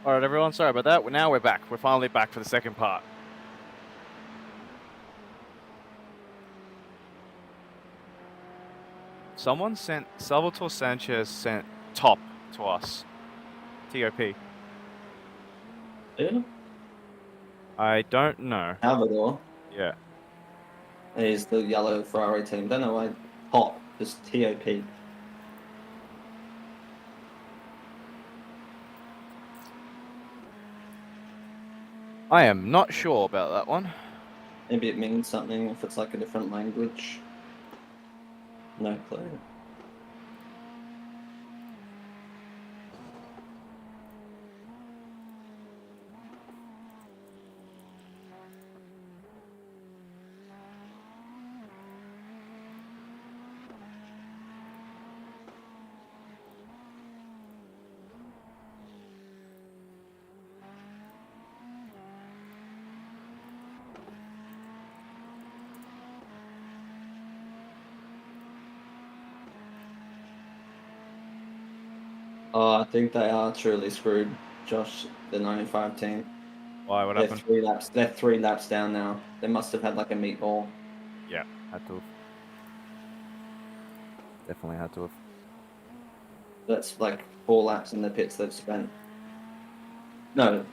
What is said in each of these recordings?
All right, everyone. Sorry about that. Now we're back. We're finally back for the second part. Someone sent Salvatore Sanchez sent top to us. TOP. Yeah. I don't know. Salvador Yeah. is the yellow Ferrari team. Don't know why. Top, just TOP. I am not sure about that one. Maybe it means something if it's like a different language. No clue. Oh, I think they are truly screwed, Josh, the 95 team. Why? What They're happened? 3 laps. They're 3 laps down now. They must have had like a meatball. Yeah, had to have. Definitely had to have. That's like 4 laps in the pits they've spent. No,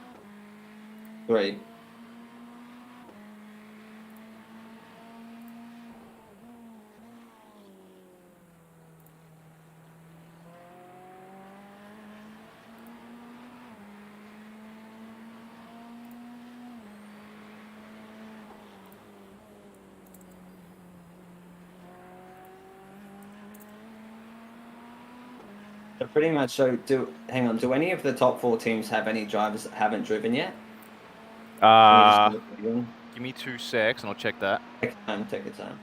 3. So pretty much. So hang on. Do any of the top 4 teams have any drivers that haven't driven yet? Can you just look at them? Give me 2 secs and I'll check that. Take your time. Take your time.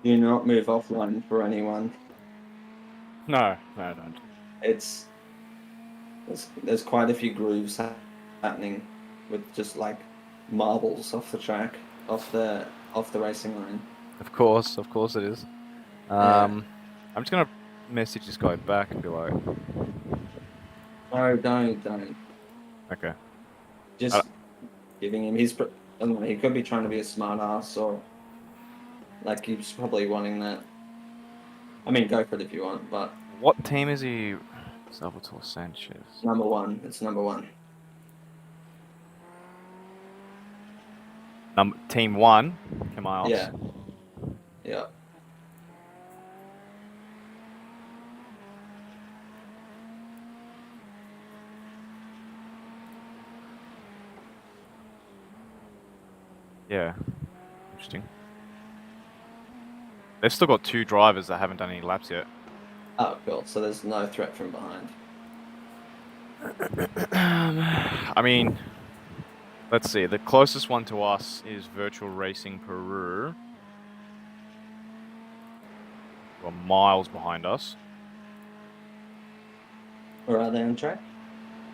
Do not move offline for anyone. No, I don't. There's quite a few grooves happening with just like marbles off the track, off the racing line. Of course it is. I'm just gonna message this guy back and be like, No, don't. okay. Just giving him I don't know, he could be trying to be a smart ass or like he's probably wanting that. I mean, go for it if you want, but What team is he? Salvatore Sanchez. number 1. It's number 1. Team 1, Kamiles. Yeah. Yeah. Yeah. Interesting. They've still got 2 drivers that haven't done any laps yet. Oh, cool. So there's no threat from behind. I mean, let's see. The closest one to us is Virtual Racing Peru. Well, miles behind us. Where are they on track?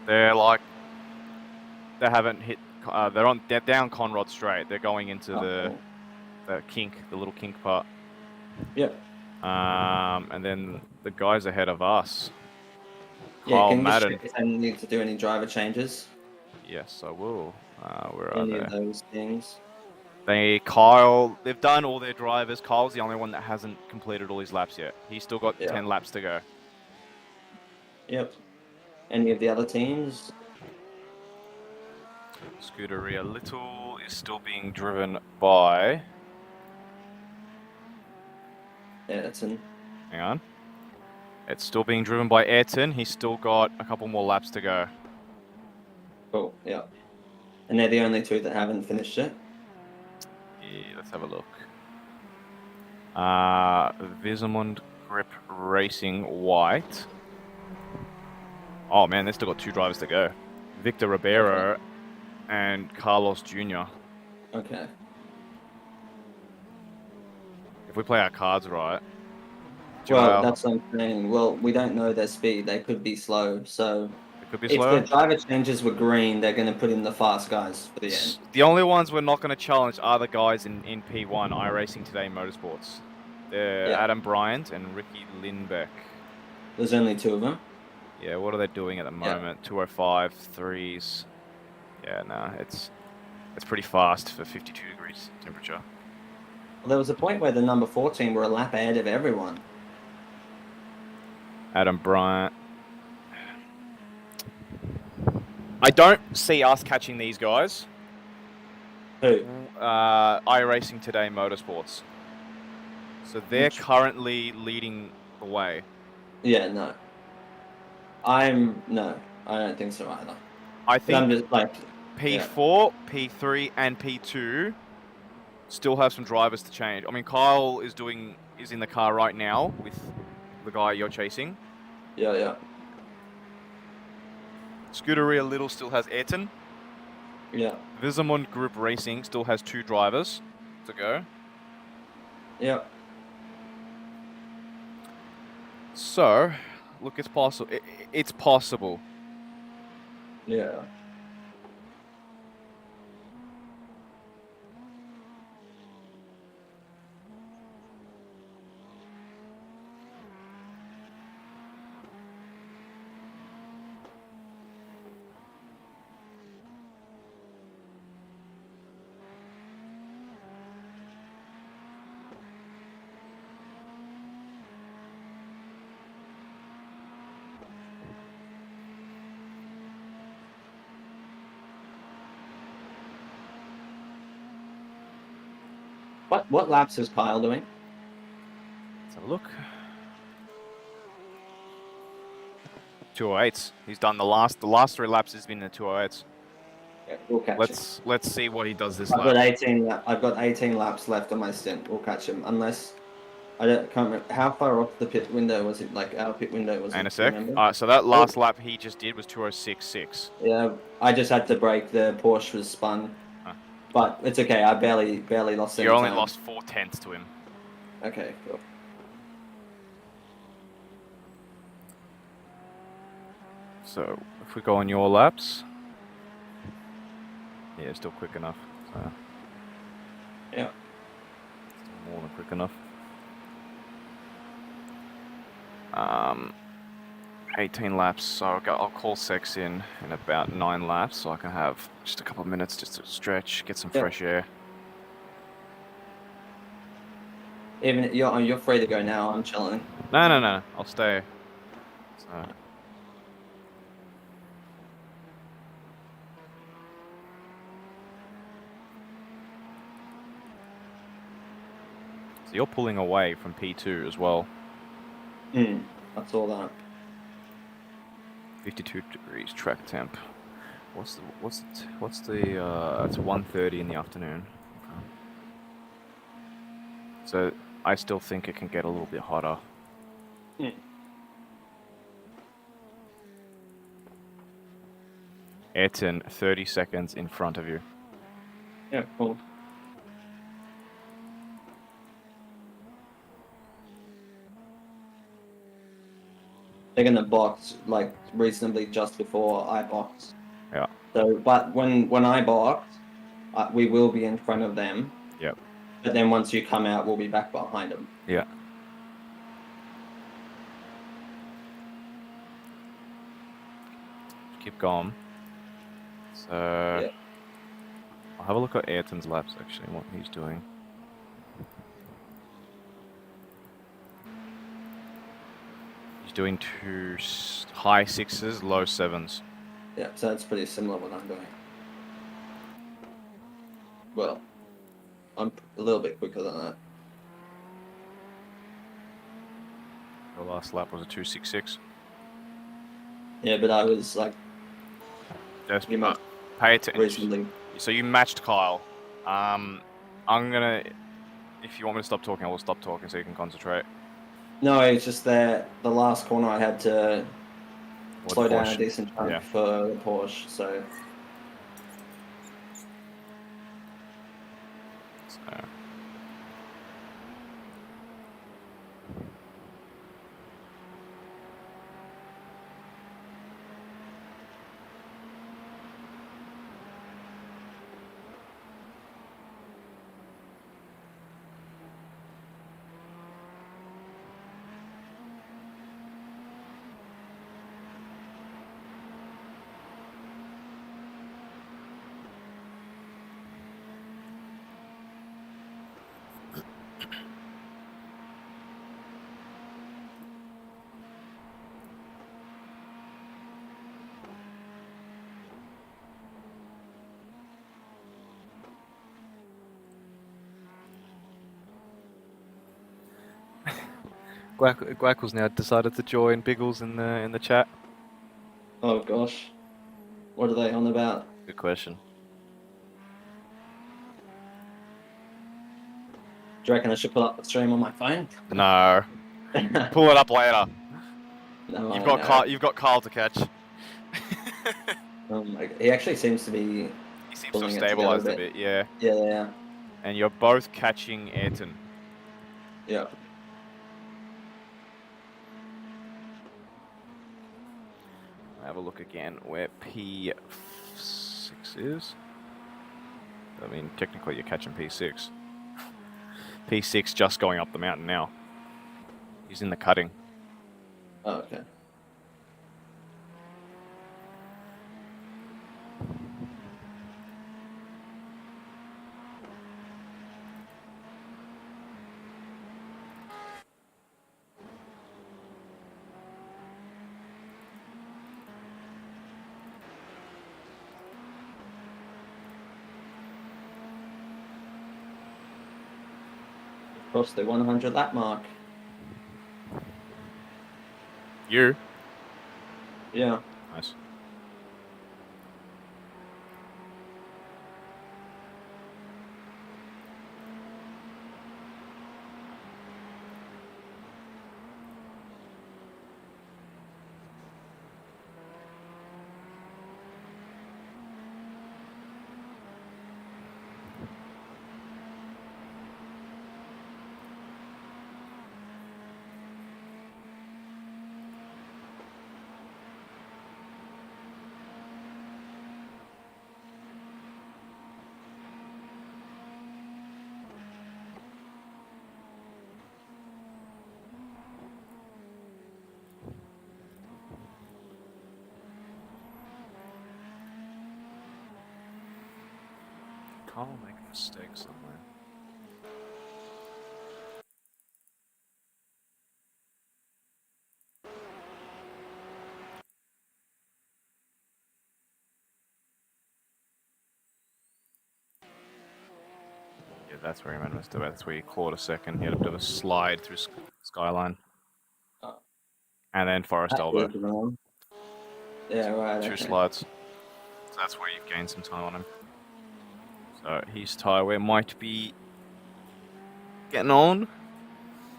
They're like, they haven't hit. They're down Conrod Straight. They're going into the kink, the little kink part. Yep. And then the guys ahead of us. Yeah, Kyle can you just Madden. check if they need to do any driver changes? Yes, I will. Where are Any they? of those things? They've done all their drivers. Kyle's the only one that hasn't completed all his laps yet. He's still got 10 laps to go. Yep. Any of the other teams? Scuderia Little is still being driven by. Ayrton. Hang on. It's still being driven by Ayrton. He's still got a couple more laps to go. Cool. Yeah. And they're the only two that haven't finished it. Yeah, let's have a look. Visamund Grip Racing White. Oh man, they've still got 2 drivers to go. Victor Ribeiro and Carlos Jr. Okay. If we play our cards right. Well, that's what I'm saying. Well, we don't know their speed. They could be slow. So It could be if slow. the driver changes were green, they're going to put in the fast guys for the end. The only ones we're not going to challenge are the guys in P1, iRacing Today Motorsports. They're Adam Bryant and Ricky Lindbeck. There's only 2 of them. Yeah, what are they doing at the moment? 205, 3s. Yeah, nah, it's pretty fast for 52 degrees temperature. Well, there was a point where the number 14 were a lap ahead of everyone. Adam Bryant. I don't see us catching these guys. Who? iRacing Today Motorsports. So they're currently leading the way. Yeah, no. No, I don't think so either. I think I'm just like P4, P3, and P2 still have some drivers to change. I mean, Kyle is in the car right now with the guy you're chasing. Yeah. Scuderia Little still has Ayrton. Yeah. Visamund Group Racing still has 2 drivers to go. Yeah. So, look, it's possible. It's possible. Yeah. What laps is Kyle doing? Let's have a look. 208s. He's done the last 3 laps. Has been in the 208s. Yeah, we'll catch him. Let's see what he does this I've lap. got 18 laps left on my stint. We'll catch him unless can't remember how far off the pit window was it. Like our pit window was. And a sec. So that last lap he just did was 206.6. Yeah, I just had to brake. The Porsche was spun. But it's okay. I barely lost any time. You only lost 4/10 to him. Okay, cool. So if we go on your laps, yeah, still quick enough. So. Yeah. Still more than quick enough. 18 laps, so I'll call Sex in about 9 laps, so I can have just a couple of minutes just to stretch, get some fresh air. Even you're free to go now. I'm chilling. No, I'll stay. So you're pulling away from P2 as well. I saw that. 52 degrees track temp. It's 1:30 in the afternoon. Okay. So I still think it can get a little bit hotter. Ayrton, 30 seconds in front of you. Yeah, cool. They're gonna box like reasonably just before I box. Yeah. So, but when I box, we will be in front of them. Yep. But then once you come out, we'll be back behind them. Yeah. Keep going. So I'll have a look at Ayrton's laps actually, what he's doing. He's doing high 6s, low 7s. Yeah, so that's pretty similar what I'm doing. Well, I'm a little bit quicker than that. The last lap was a 2.66. Yeah, but I was like, Just pretty much pay attention. reasonably. So you matched Kyle. I'm gonna. If you want me to stop talking, I will stop talking so you can concentrate. No, it's just that the last corner I had to slow down a decent chunk Yeah. for the Porsche, so. Guackle's now decided to join Biggles in the chat. Oh gosh. What are they on about? Good question. Do you reckon I should pull up the stream on my phone? No. Pull it up later. No, You've got Carl to catch. Oh my god. He actually seems to be He seems to have pulling it together stabilized a bit, yeah. Yeah. And you're both catching Ayrton. Yeah. Have a look again where P6 is. I mean, technically you're catching P6. P6 just going up the mountain now. He's in the cutting. Oh, okay. Across the 100 lap mark. You? Yeah. Nice. Carl make a mistake somewhere. Yeah, that's where he made a mistake. That's where he clawed a second. He had a bit of a slide through Skyline. Oh. And then Forest Elbow. Yeah, right. Two Okay. slides. So that's where you've gained some time on him. So his tyre wear might be getting on.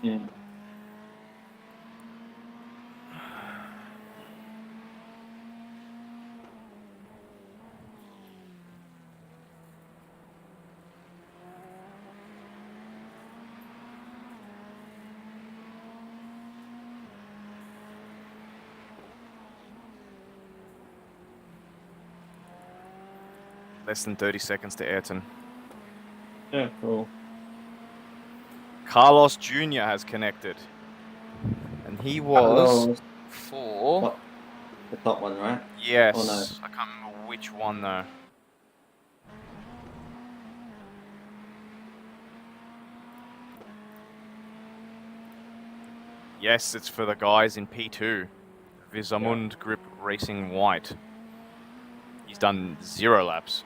Yeah. Less than 30 seconds to Ayrton. Yeah, cool. Carlos Jr. has connected. And he was for... What? The top one, right? Yes. Oh, no. I can't remember which one though. Yes, it's for the guys in P2. Visamund Grip Racing White. He's done 0 laps.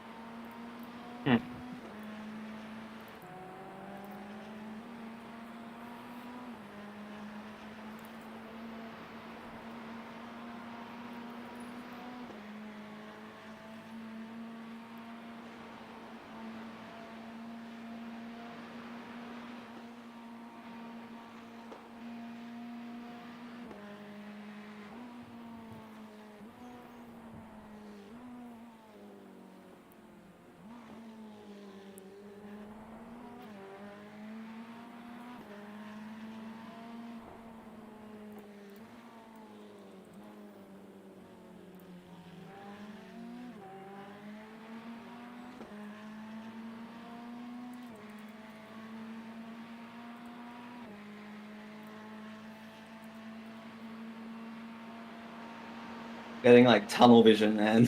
Getting like tunnel vision, man.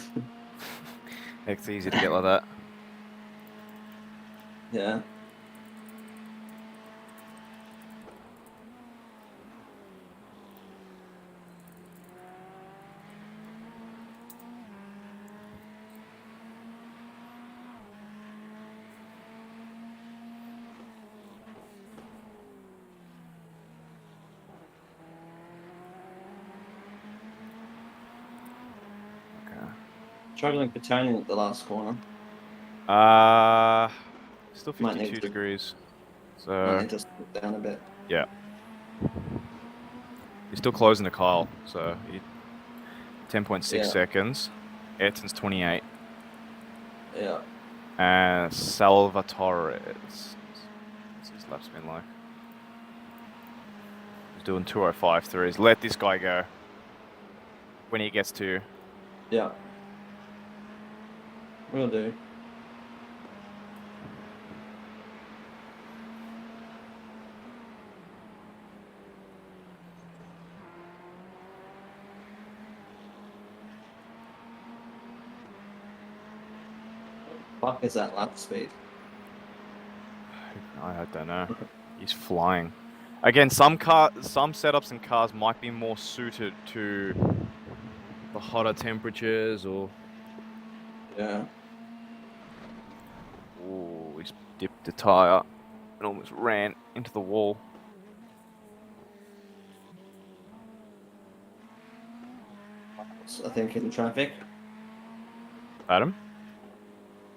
It's easy to get like that. Yeah. Struggling for turning at the last corner. Still Might need 52 to- degrees. Might So, need to slow down a bit. yeah. You're still closing to Kyle, so 10.6 seconds. Ayrton's 28. Yeah. And Salvatore. What's his lap's been like? He's doing 2:05.3s. Let this guy go. When he gets to. Yeah. Will do. Fuck is that lap speed? I don't know. He's flying. Again, some setups and cars might be more suited to the hotter temperatures or. Yeah. Ooh, he's dipped the tire and almost ran into the wall. I think in traffic. Adam?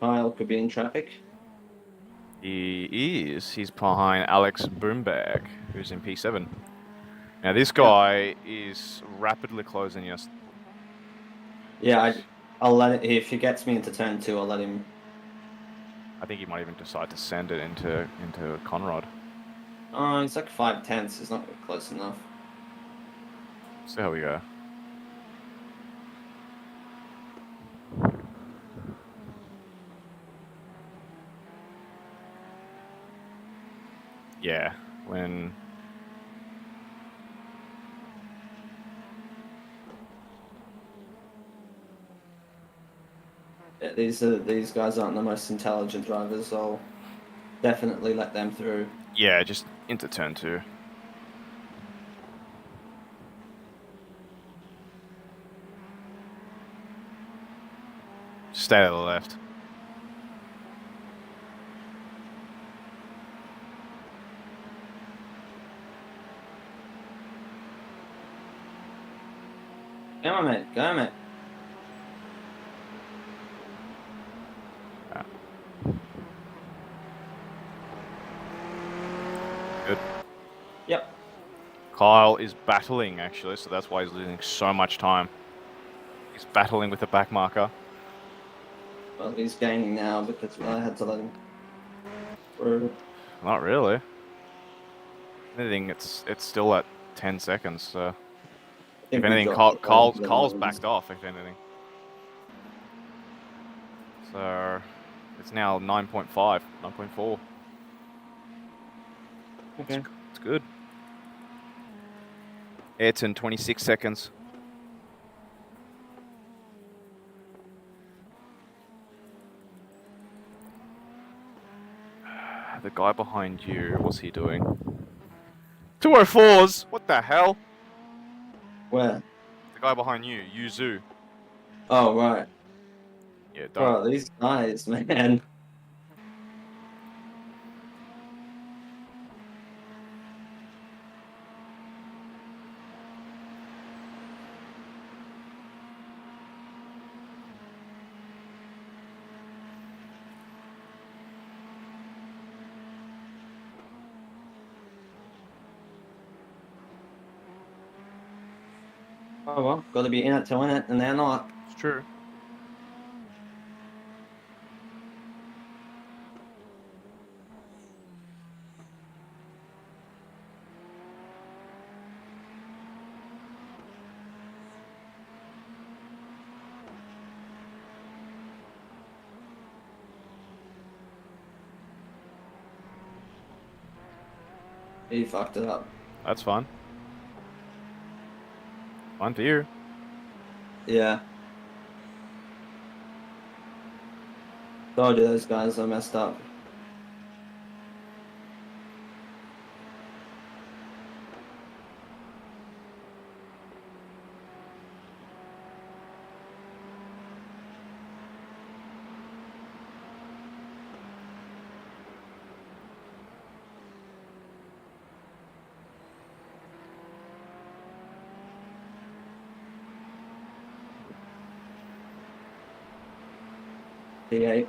Kyle could be in traffic. He is. He's behind Alex Boombag, who's in P7. Now this guy is rapidly closing us. Yeah, I'll let it. If he gets me into turn 2, I'll let him. I think he might even decide to send it into Conrad. Oh, he's like 5/10. He's not close enough. See how we go. Yeah, when Yeah, these guys aren't the most intelligent drivers. So I'll definitely let them through. yeah, just into turn 2. Stay to the left. Come on, mate. Go, mate. Good. Yep. Kyle is battling, actually, so that's why he's losing so much time. He's battling with the back marker. Well, he's gaining now because I had to let him through. Not really. If anything, it's still at 10 seconds, so... If anything, Kyle's backed off, if anything. So, it's now 9.5, 9.4. Okay. It's good. Ayrton, 26 seconds. The guy behind you, what's he doing? 204s? What the hell? Where? The guy behind you, Yuzu. Oh, right. Yeah, don't. Bro, these guys, man. Oh, well, got to be in it to win it, and they're not. It's true. He fucked it up. That's fun. Fun for you. Yeah. Told you those guys are messed up. P8.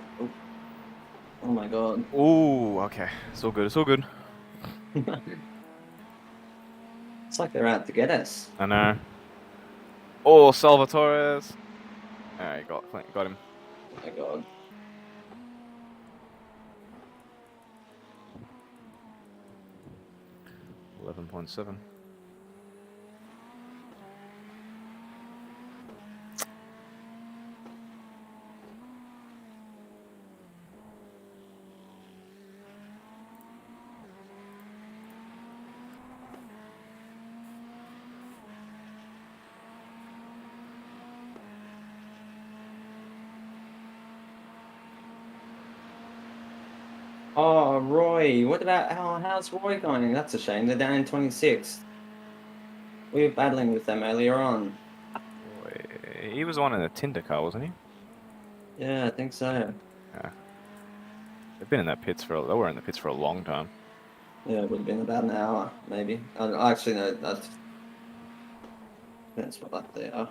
Oh my god. Ooh, okay. It's all good. It's all good. It's like they're out to get us. I know. Oh, Salvatore's. Alright, got him. Oh my god. 11.7. Oh, Roy. What about how's Roy going? That's a shame. They're down in 26th. We were battling with them earlier on. Boy, he was the one in the Tinder car, wasn't he? Yeah, I think so. Yeah. They've been in that pits they were in the pits for a long time. Yeah, it would have been about an hour, maybe. I actually know that's what they are.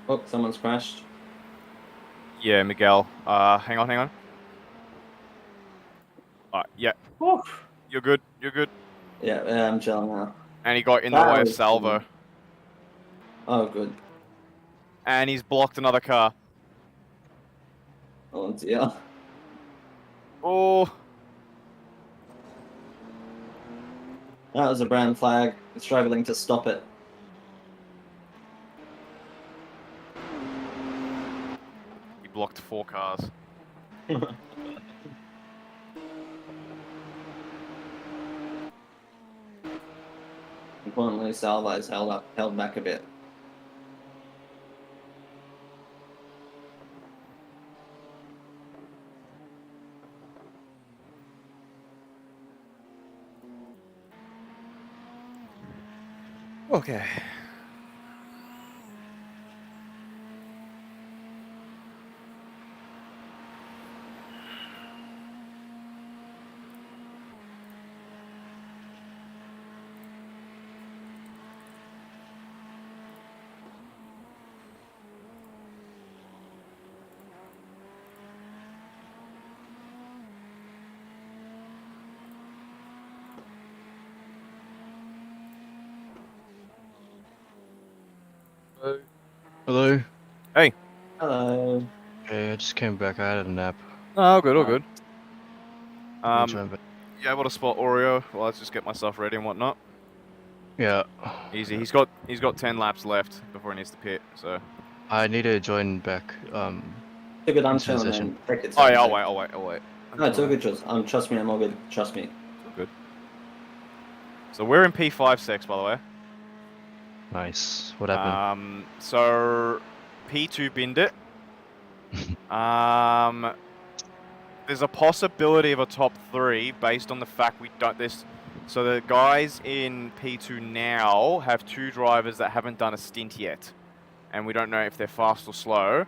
Oh, someone's crashed. Yeah, Miguel. Hang on. Yeah, Oof. you're good. You're good. Yeah, I'm chilling now. And he got in the That way of was Salvo. fun. Oh, good. And he's blocked another car. Oh, dear. Oh, That was a brown flag. Struggling to stop it. he blocked 4 cars. Importantly, Salvo's held back a bit. Okay. Hello. Hey, Hello. Okay, I just came back. I had a nap. Oh, all good, all Oh. good. I'll join back. You able to spot Oreo? Well, let's just get my stuff ready and whatnot. Yeah. Easy. He's got 10 laps left before he needs to pit. So. I need to join back. Too good, I'm into the chilling, session. man. Take it Oh yeah, easy. I'll wait. No, it's all good, Jules. Trust me, I'm all good. Trust me. It's all good. So we're in P5 sex, by the way. Nice. What happened? So P2 binned it. There's a possibility of a top 3 based on the fact we don't this. So the guys in P2 now have 2 drivers that haven't done a stint yet, and we don't know if they're fast or slow.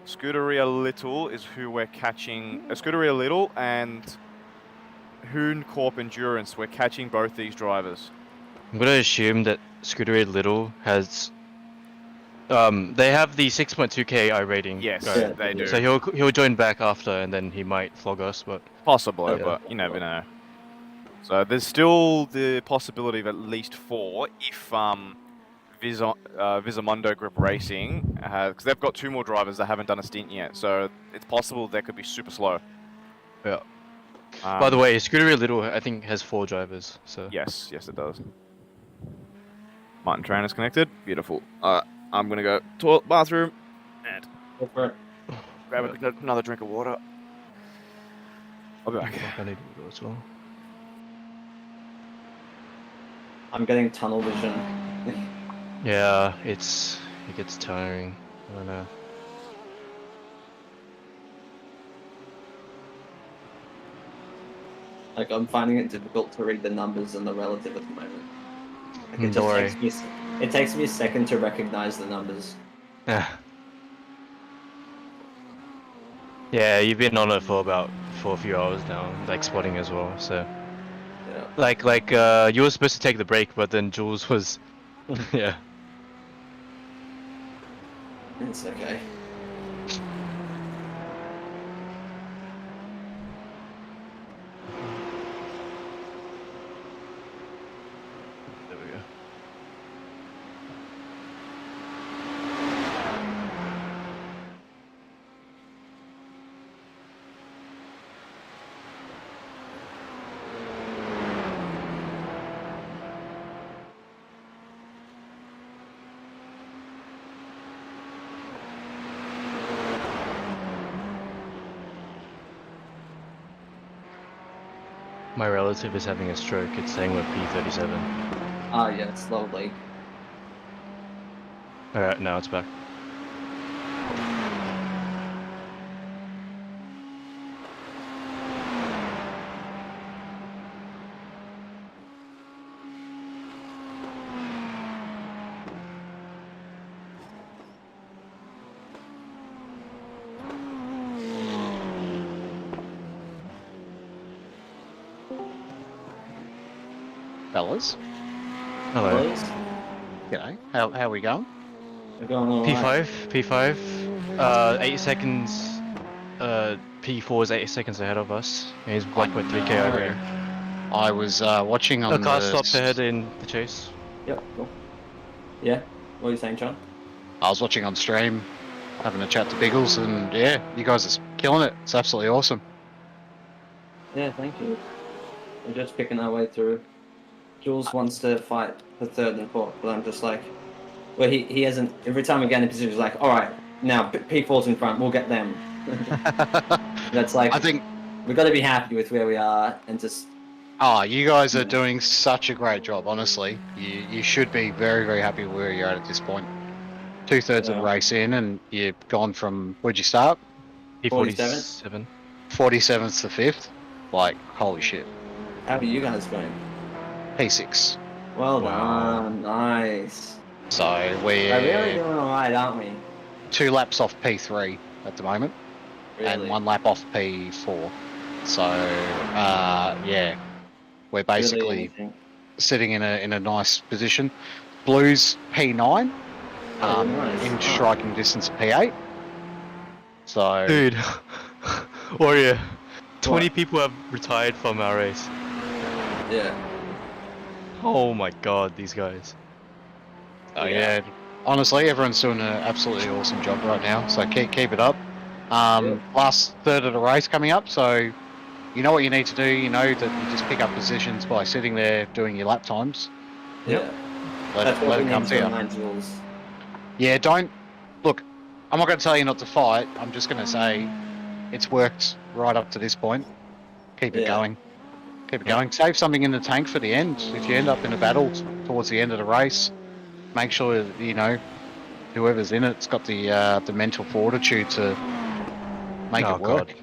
Scuderia Little is who we're catching. Scuderia Little and Hoon Corp Endurance. We're catching both these drivers. I'm gonna assume that Scuderia Little has. They have the 6.2k iRating. Yes, guy. they do. So he'll join back after, and then he might flog us, but Possibly, Yeah. but you never know. So there's still the possibility of at least 4 if Visamundo Grip Racing, because they've got 2 more drivers that haven't done a stint yet. So it's possible they could be super slow. yeah. By the way, Scuderia Little I think has 4 drivers. So Yes, it does. Martin Trainer's connected. Beautiful. I'm gonna go toilet, bathroom, and Go for it. grab another drink of water. I'll be back. I need to go as well. I'm getting tunnel vision. Yeah, it gets tiring. I don't know. Like, I'm finding it difficult to read the numbers and the relative at the moment. Like, it Don't just worry. takes me a second to recognize the numbers. Yeah, you've been on it for a few hours now, like spotting as well. So Yeah. like you were supposed to take the break, but then Jules was, yeah. It's okay. There we go. My relative is having a stroke. It's saying we're P37. Ah, yeah, slowly. Alright, now it's back. Fellas, Hello. Please. g'day. How are we going? We're going all right. P5. 8 seconds. P4 is 8 seconds ahead of us. And he's 1.3k over here. I was watching on The car the stopped ahead in the chase. Yep, cool. Yeah? What are you saying, John? I was watching on stream, having a chat to Biggles, and yeah, you guys are killing it. It's absolutely awesome. Yeah, thank you. We're just picking our way through. Jules wants to fight for 3rd and 4th, but I'm just like, well, he hasn't. Every time we get in a position, he's like, all right, now P4's in front, we'll get them. That's like, I think, we've got to be happy with where we are and just. you guys are doing such a great job, honestly. You should be very, very happy where you're at this point. 2/3 of the Yeah. race in, and you've gone from, where'd you start? P47. 47th to 5th? Like, holy shit. How are you guys going? P6. Well Wow. done, nice. So We're really we're doing alright, aren't we? 2 laps off P3 at the moment. Really? And 1 lap off P4. So, yeah, we're Really basically amazing. sitting in a nice position. Blues P9, Oh, nice. in striking distance of P8. So, Dude. Warrior. 20 What? people have retired from our race. Yeah. Oh my god, these guys. yeah, honestly, everyone's doing an absolutely awesome job right now. So keep it up. Last third of the race coming up, so you know what you need to do. You know that you just pick up positions by sitting there doing your lap times. Yeah. Let That's what it we come need to to you. remind Jules. Yeah, don't look. I'm not going to tell you not to fight. I'm just going to say it's worked right up to this point. Keep it Yeah. going. Keep it going. Save something in the tank for the end. If you end up in a battle towards the end of the race, make sure that, you know, whoever's in it's got the mental fortitude to make Oh it work. god.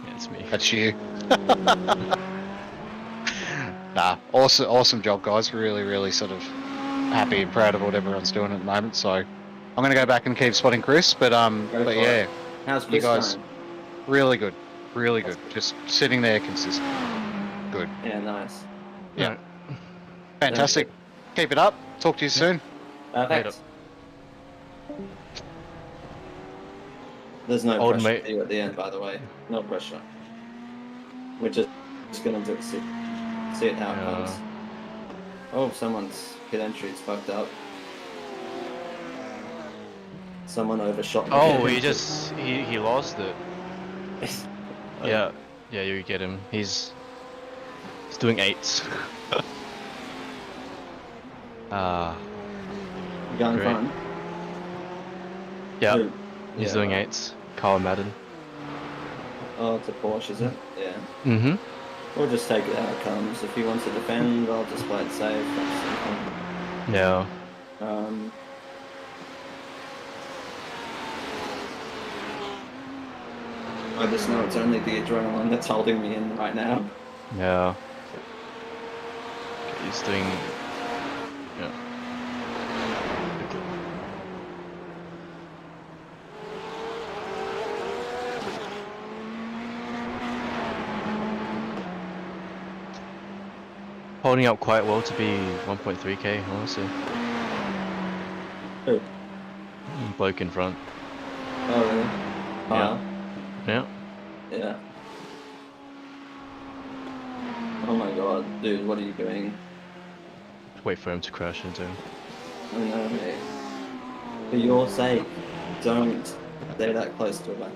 Yeah, it's me. That's you. Nah, awesome job, guys. Really sort of happy and proud of what everyone's doing at the moment. So I'm gonna go back and keep spotting Chris, but Go for yeah, it. How's you Chris guys going? really good, Just sitting there consistent. Good, Yeah, nice. yeah, Right. fantastic. Keep it up. Talk to you soon. Perfect. There's no Old pressure mate. for you at the end, by the way. No pressure. We're just gonna see it how it comes. Oh, someone's hit entry's fucked up. Someone overshot. the Oh, hit he entry. he lost it. Oh, Yeah, yeah, you get him. He's doing 8s. Ah, You going great. fun? Yeah, Oh, he's yeah, doing right. 8s. Carl Madden. Oh, it's a Porsche, is it? Yeah. Mm-hmm. We'll just take it how it comes. If he wants to defend, I'll just play it safe. That's simple. Yeah. I just know it's only the adrenaline that's holding me in right now. Yeah. Okay, he's doing. Yeah. Holding up quite well to be 1.3k, honestly. Who? Bloke in front. Oh, really? Yeah. Yeah. Yeah. Oh my god, dude, what are you doing? Wait for him to crash into him. I know, mate. For your sake, don't stay that close to him.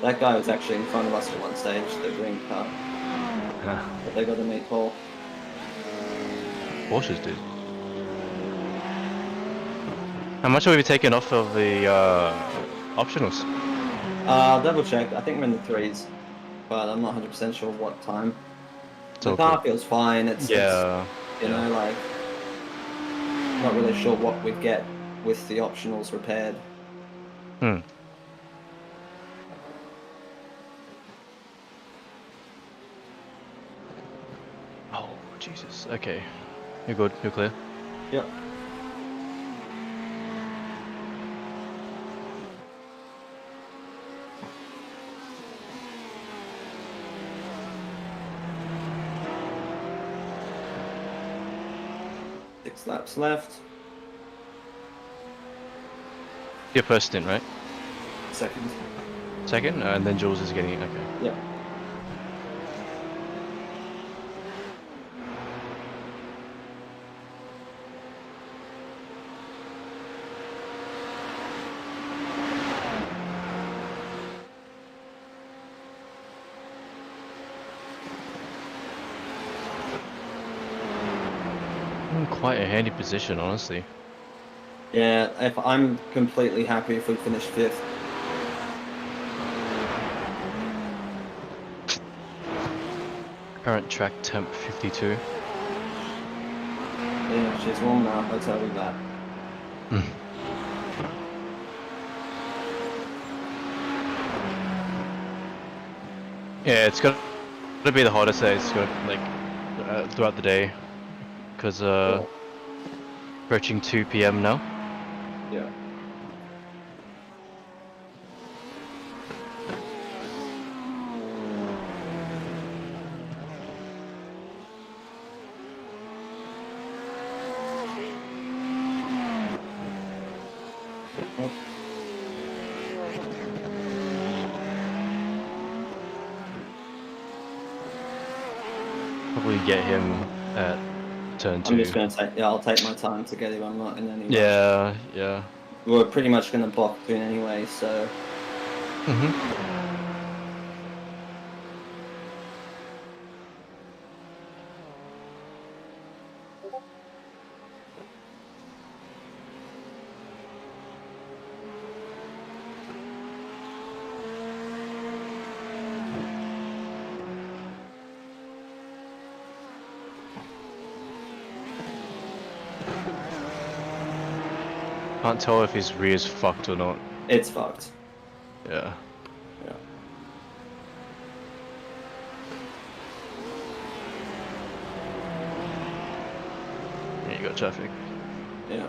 That guy was actually in front of us at one stage, the green car. But they got to meet Paul. Porsches did. How much have we taken off of the optionals? Double check. I think we're in the 3s, but I'm not 100% sure what time. It's The all car good. feels fine. It's Yeah. you know, like not really sure what we'd get with the optionals repaired. Hmm. Oh, Jesus. Okay. You're good. You're clear. Yep. Six laps left. Your first stint, right? Second. Second? And then Jules is getting it. Okay. Yep. In quite a handy position, honestly. Yeah, if I'm completely happy if we finish 5th. Current track temp 52. Yeah, she's warm now, I'll tell you that. Yeah, it's gonna be the hottest day. It's gonna like throughout the day, because Cool. approaching 2 p.m. now. Yeah. Probably get him at turn 2. I'm just gonna take. Yeah, I'll take my time to get him. I'm not in any rush. Yeah, yeah. we were pretty much going to block Boone anyway, so Mm-hmm. Can't tell if his rear's fucked or not. it's fucked. Yeah. Yeah. Yeah, you got traffic. Yeah.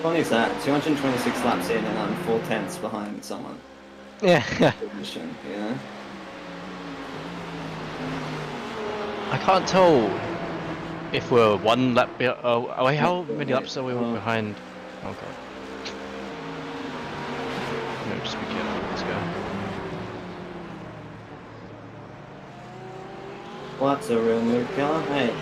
Funny is that 226 laps in and I'm 4/10 behind someone. Yeah. Position, you know? I can't tell if we're one lap. Oh, wait, how Yeah, many laps are we well- behind? Oh god. No, just be careful with this guy. What's a real mood killer? Hey.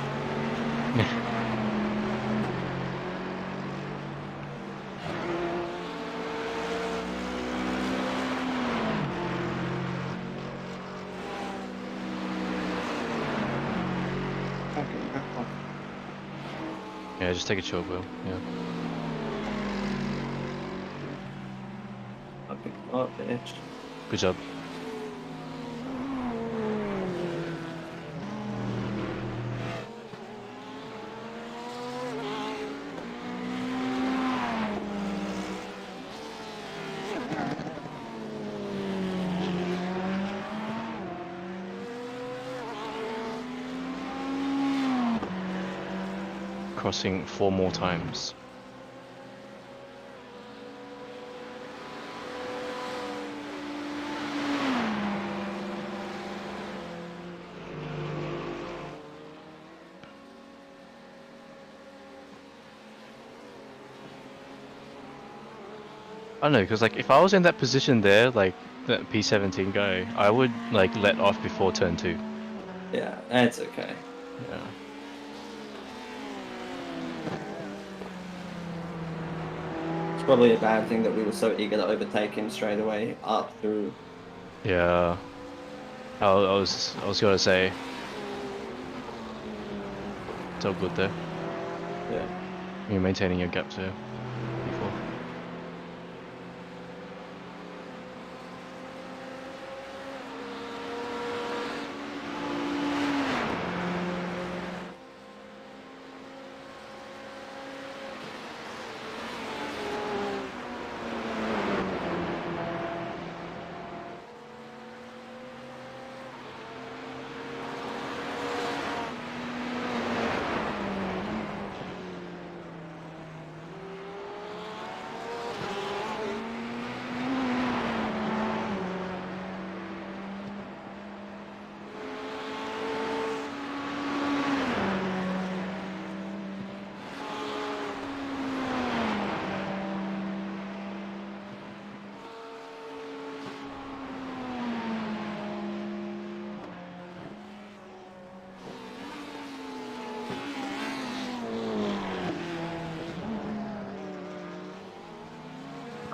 Yeah, just take a chill, Will. Yeah. I picked it up, bitch. Good job. Crossing 4 more times. I don't know, because like if I was in that position there, like that P17 guy, I would like let off before turn 2. Yeah, it's okay. Yeah. It's probably a bad thing that we were so eager to overtake him straight away up through. Yeah. I was gonna say. It's all good there. Yeah. You're maintaining your gap to before.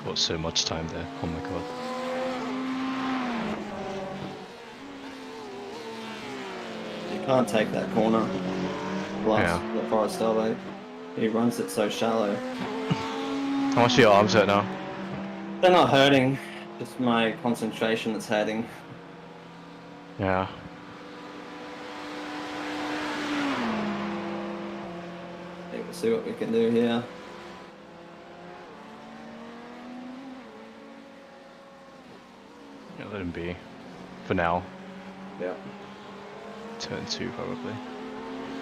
Got so much time there. Oh my god. You can't take that corner. Plus, Yeah. the Forest Elbow. He runs it so shallow. How much are your arms hurt now? They're not hurting, just my concentration that's hurting. Yeah. I think we'll see what we can do here. Yeah, let him be. For now. Yeah. Turn 2 probably.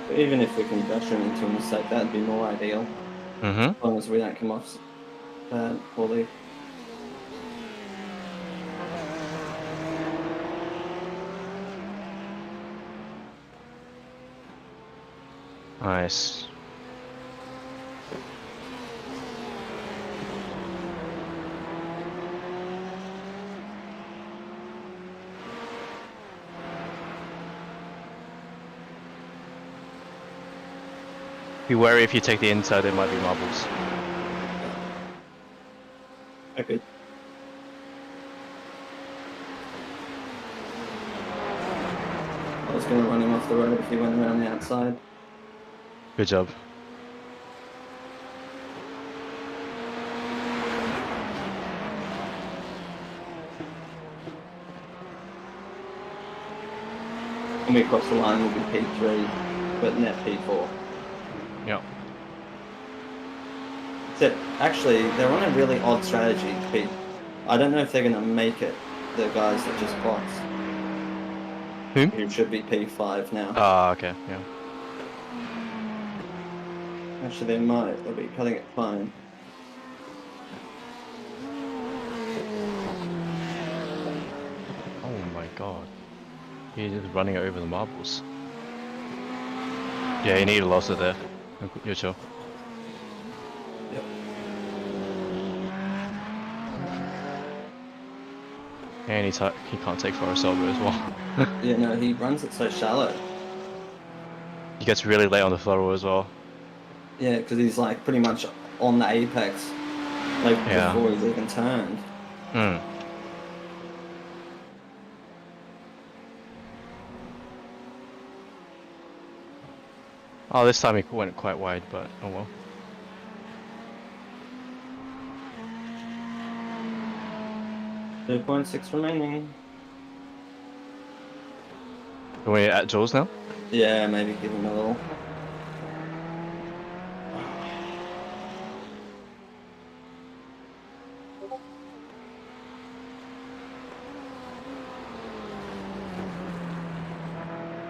But even if we can dash him into a mistake, that'd be more ideal. Mm-hmm. As long as we don't come off poorly. Nice. Be wary if you take the inside, there might be marbles. Okay. I was going to run him off the road if he went around the outside. Good job. When we cross the line, we'll be P3, but net P4. Yep. Except, actually, they're on a really odd strategy. I don't know if they're going to make it, the guys that just boxed. Who should be P5 now. Ah, okay, yeah. Actually, they might. They'll be cutting it fine. Oh my god. He's just running over the marbles. Yeah, you need a losser there. You're sure. Yep. And he can't take forest over as well. Yeah, no, he runs it so shallow. He gets really late on the throttle as well. Yeah, because he's like pretty much on the apex, like Yeah. before he's even turned. Hmm. Oh, this time he went quite wide, but oh well. .6 remaining. Are we at Jules now? Yeah, maybe give him a little.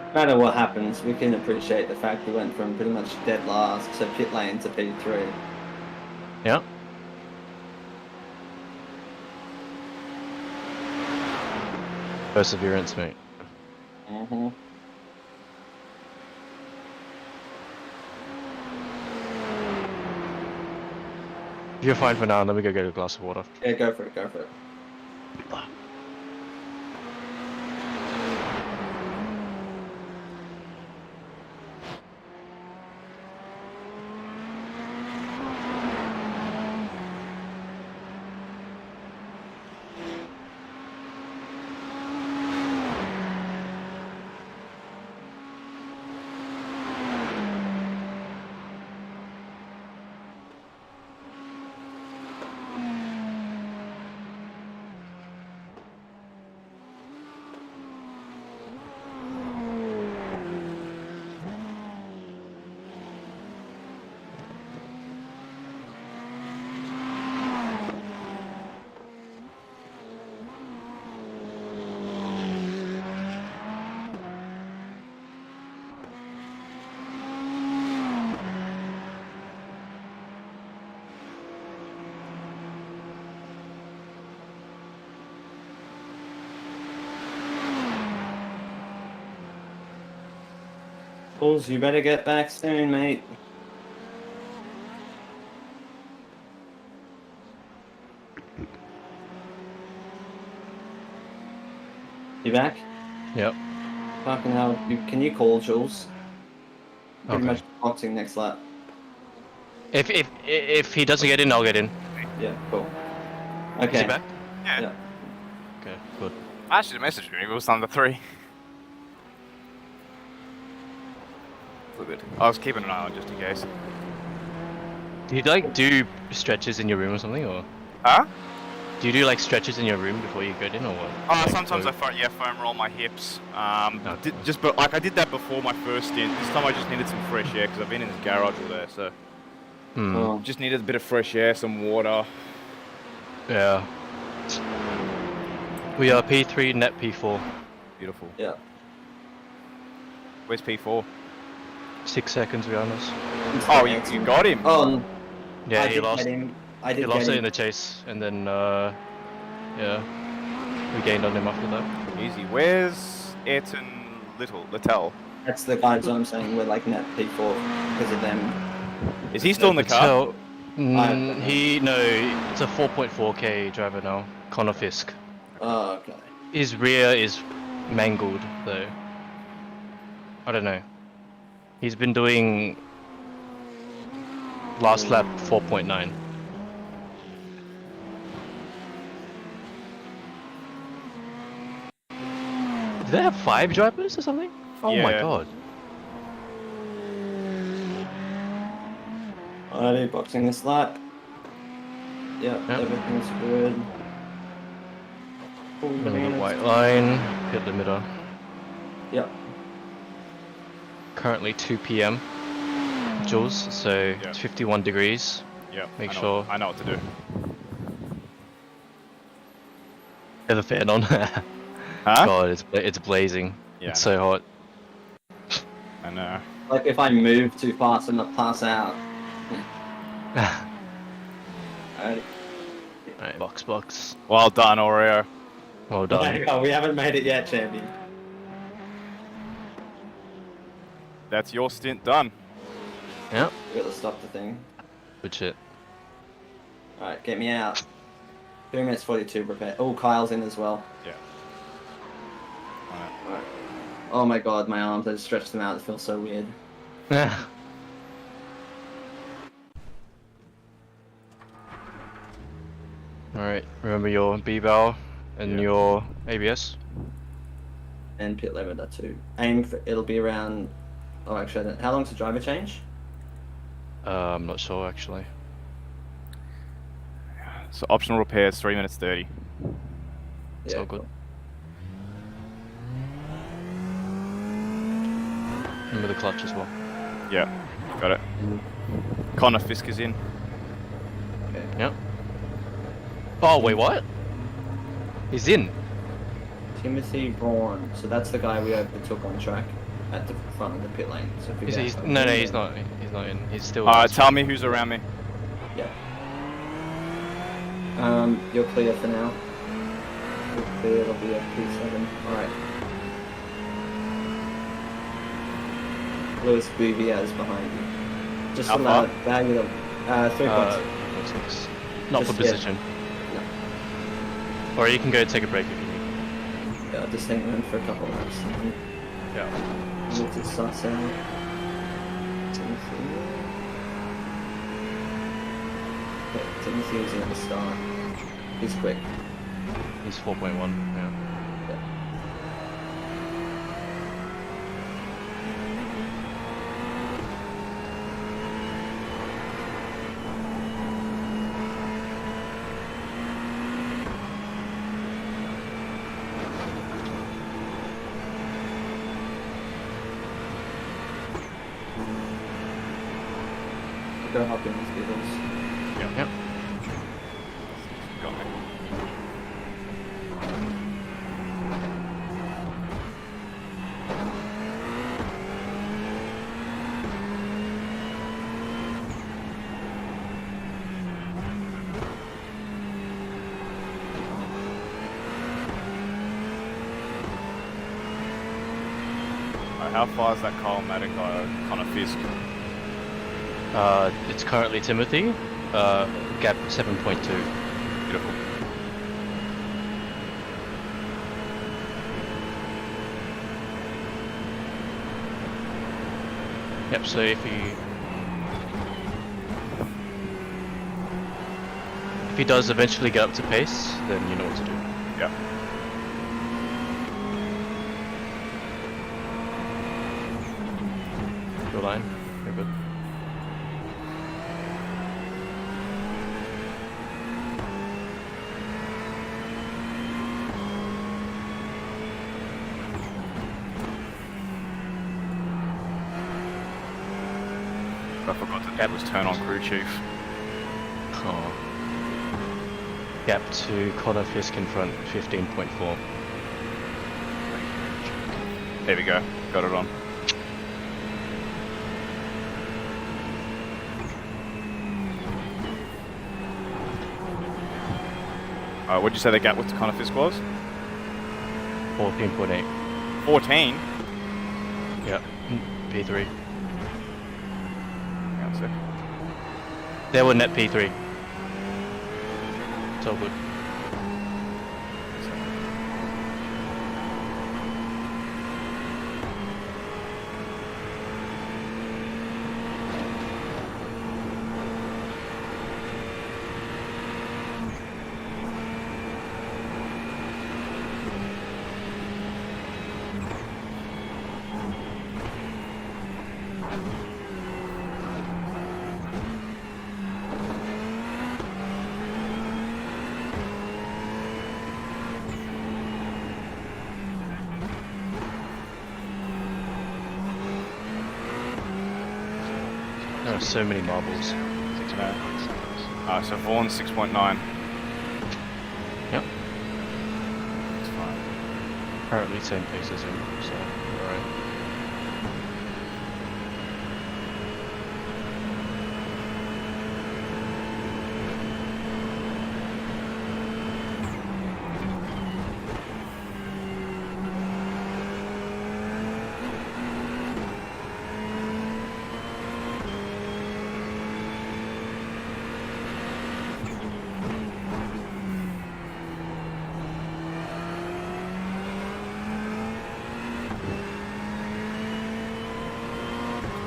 No matter what happens, we can appreciate the fact we went from pretty much dead last to pit lane to P3. Yeah. Perseverance, mate. Mm-hmm. You're fine for now, let me go get a glass of water. Yeah, go for it, go for it. Bulls, you better get back soon, mate. You back? Yep. Fucking hell. Can you call Jules? Pretty Okay. much boxing next lap. If he doesn't get in, I'll get in. Yeah, cool. Is Okay. he back? Yeah. Yeah. Okay, good. I should have messaged him. It was under 3. Good. I was keeping an eye on just in case. Do you like do stretches in your room or something, or Huh? do you do like stretches in your room before you get in, or what? Oh, Like, sometimes or- I foam roll my hips. Okay. But like I did that before my first stint. This time I just needed some fresh air because I've been in this garage all day, so Hmm. Oh, just needed a bit of fresh air, some water. Yeah. We are P3, net P4. Beautiful. yeah. Where's P4? 6 seconds behind us. Oh, you got him. Oh, Yeah, I he did lost. get him. I He did lost get it in him. the chase, and then yeah, we gained on him after that. Easy. Where's Ayrton Littell? That's the guys I'm saying we're like net P4 because of them. Is he still in the car? So, I- no, it's a 4.4k driver now. Connor Fisk. Oh, okay. His rear is mangled though. I don't know. He's been doing Last lap 4.9. Do they have 5 drivers or something? Oh my Yeah. god. Alrighty, boxing this lap. Yep, Yep. everything's good. Full Another bananas. white line, pit limiter. Yep. Currently 2 p.m. joules, so Yeah. it's 51 degrees. Yeah. Make I know, sure. I know what to do. Have the fan on. Huh? God, it's blazing. Yeah. It's so hot. I know. Like if I move too fast and not pass out. Alrighty. Alright, box. Well done, Oreo. Well There done. you go, we haven't made it yet, champion. That's your stint done. Yep. We gotta stop the thing. Good shit. Alright, get me out. 2 minutes 42 repair. Oh, Kyle's in as well. Yeah. Alright. Alright. Oh my god, my arms, I just stretched them out, it feels so weird. Alright, remember your B-bow and Yeah. your ABS? And pit limiter too. Aim for, it'll be around, oh actually, I don't, how long's the driver change? I'm not sure actually. So optional repairs, 3 minutes 30. It's all good. Remember the clutch as well. Yeah, got it. Connor Fisk is in. Okay. Yep. Oh, wait, what? He's in. Timothy Braun, so that's the guy we overtook on track at the front of the pit lane. So if we get- No, he's not. He's not in. He's still. Alright, tell me who's around me. Yeah. You're clear for now. You're clear, it'll be a P7. Alright. Lewis Bouvier behind you. Just How allow far? bag it up. 3 points. Not Just, for yeah. position. No. Or you can go take a break if you need. Yeah, just hang around for a couple of laps. And then Yeah. let it suss out. Timothy. Okay, Timothy was at the start. He's quick. He's 4.1. Yeah. Go hop in with Beatles. Yep. Got me. Alright, how far is that Kyle Maddock Connor Fisk? It's currently Timothy. Gap 7.2. Beautiful. Yep. So if he does eventually get up to pace, then you know what to do. Yeah. Your line. You're good. I forgot that that was turn on crew chief. Oh. Gap to Connor Fisk in front, 15.4. There we go. Got it on. What'd you say the gap with Connor Fisk was? 14.8. 14? Yep. P3. Hang on a sec. They were net P3. It's all good. so many marbles. 6.9 seconds. So Vaughn's 6.9. Yep. It's fine. Apparently same pace as him, so alright.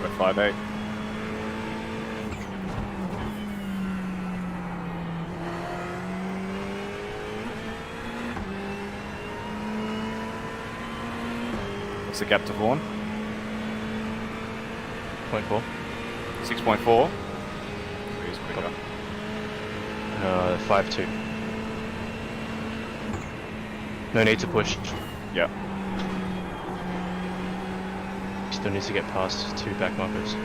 We're 5.8. What's the gap to Vaughan? 0.4. 6.4. He's quicker. 5.2. No need to push. Yeah. Still needs to get past 2 back markers.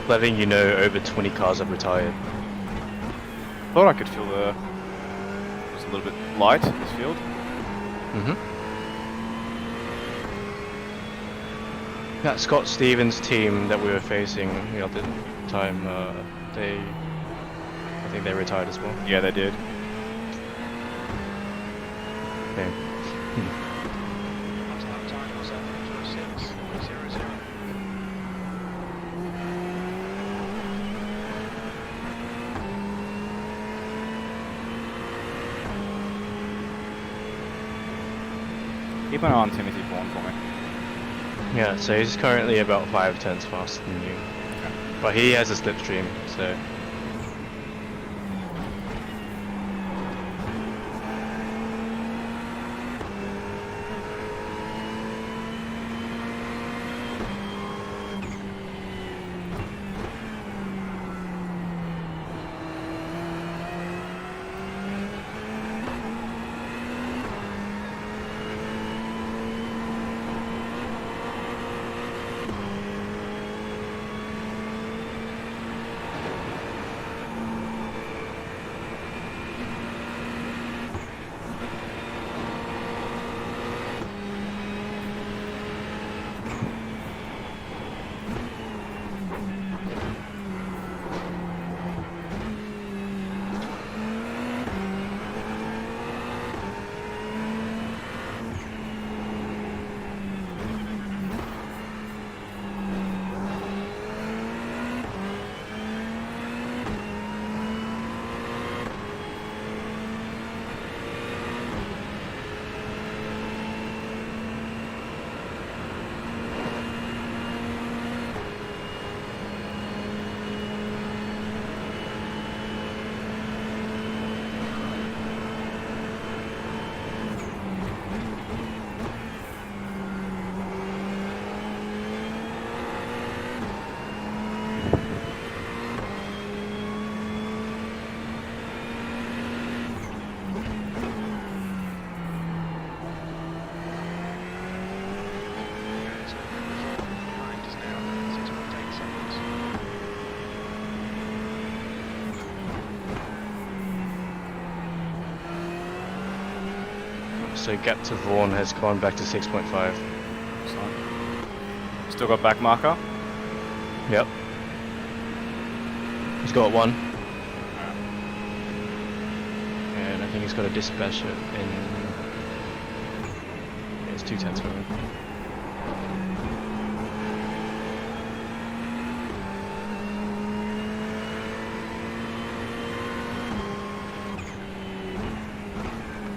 Letting you know over 20 cars have retired. Thought I could feel it was a little bit light, this field. That Scott Stevens team that we were facing, you know, at the time, I think they retired as well. Yeah, they did. Okay. Last lap time was 7:06.00. Keep an eye on Timothy Vaughan for me. Yeah, so he's currently about 5 tenths faster than you. But he has a slipstream, so... So gap to Vaughan has gone back to 6.5. Excellent. Still got back marker. Yep. He's got one. And I think he's got a dispatch in... Yeah, it's 2/10 for him.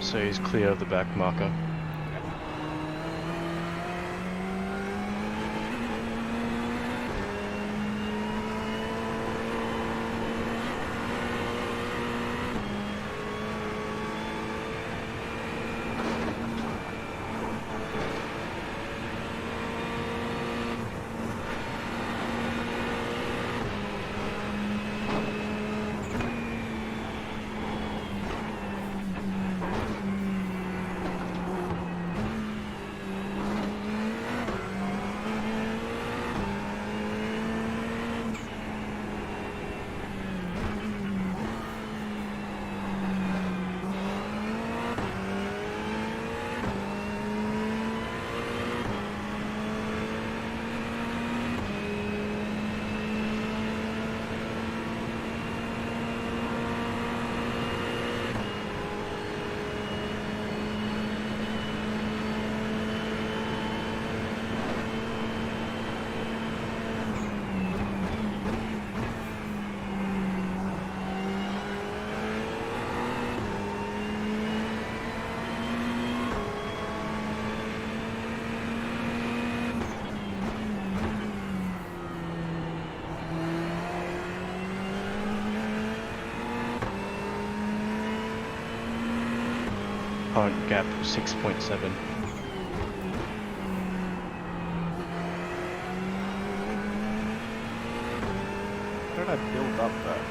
So he's clear of the back marker. Current gap 6.7. How did I build up that?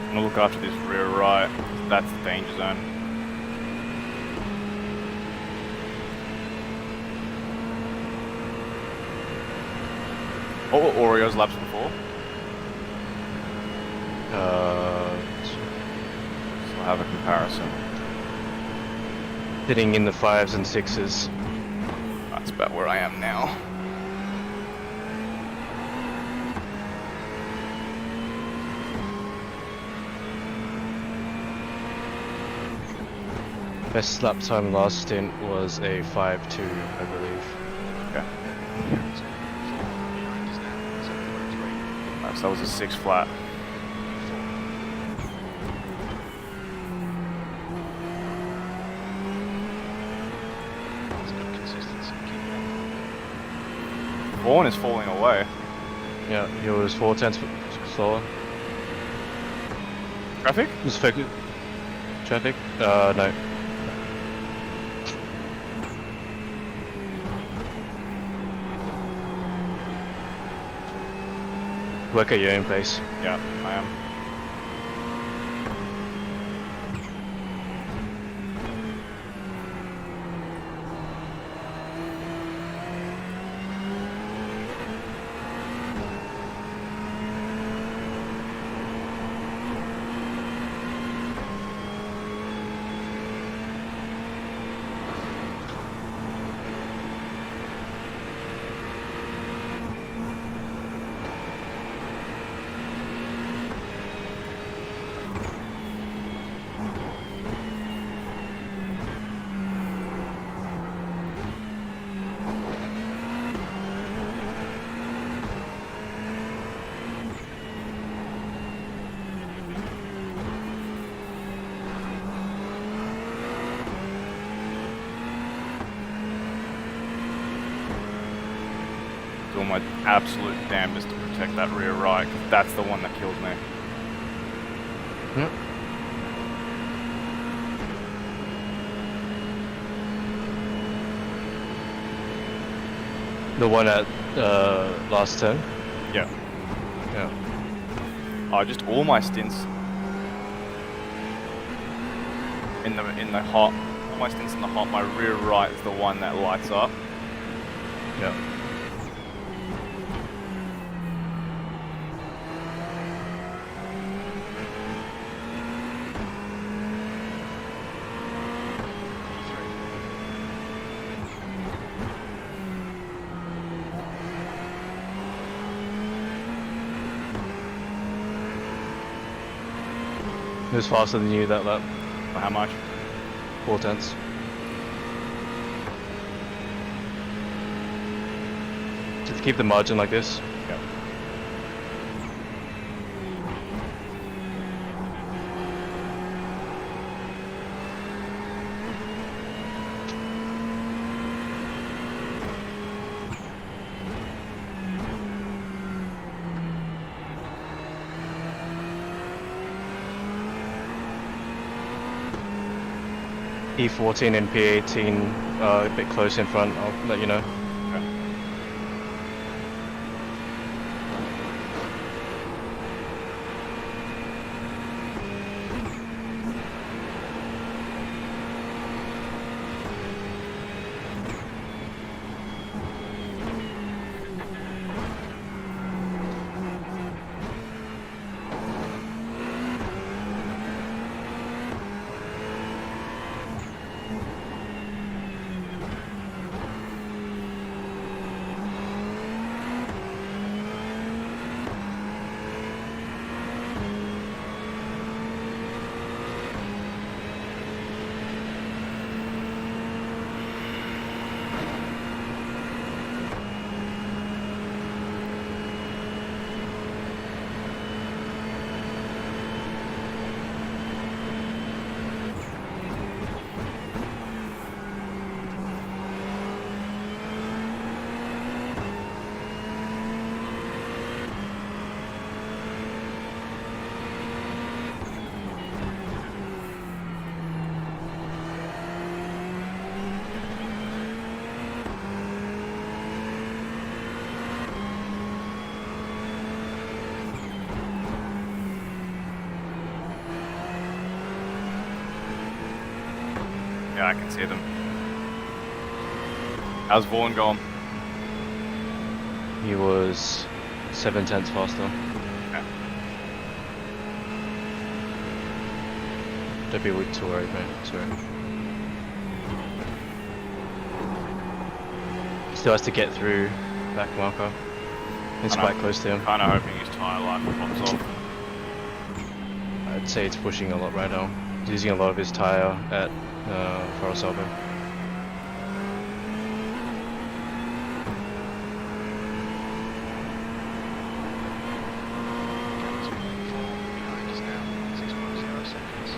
I'm gonna look after this rear right. That's the danger zone. What were Oreo's laps before? So I'll have a comparison. Sitting in the 5s and 6s. That's about where I am now. Best lap time last stint was a 5.2, I believe. Okay. So 4 behind us now. 7.3. Right, so that was a 6 flat. It's good consistency. Keep it up. Vaughan is falling away. Yeah, he was 4/10 slower. Traffic? Was focus. Traffic? No. Work at your own pace. Yeah, I am. doing my absolute damnedest to protect that rear right, 'cause that's the one that kills me. Yep. The one at last turn. Yeah. Yeah. Oh, just all my stints in the hot. All my stints in the hot. My rear right is the one that lights up. Yeah. It was faster than you that lap. For how much? 4 tenths. Just keep the margin like this. Yep. P14 and P18 a bit close in front, I'll let you know. Okay. Yeah, I can see them. How's Vaughan going? He was 7 tenths faster. Okay. Don't be weak too worried, mate. Sorry. Still has to get through back marker. It's I know. quite close to him. Kind of hoping his tyre life pops off. I'd say it's pushing a lot right now. He's using a lot of his tyre at Forest Elbow. Behind us now, 6.0 seconds.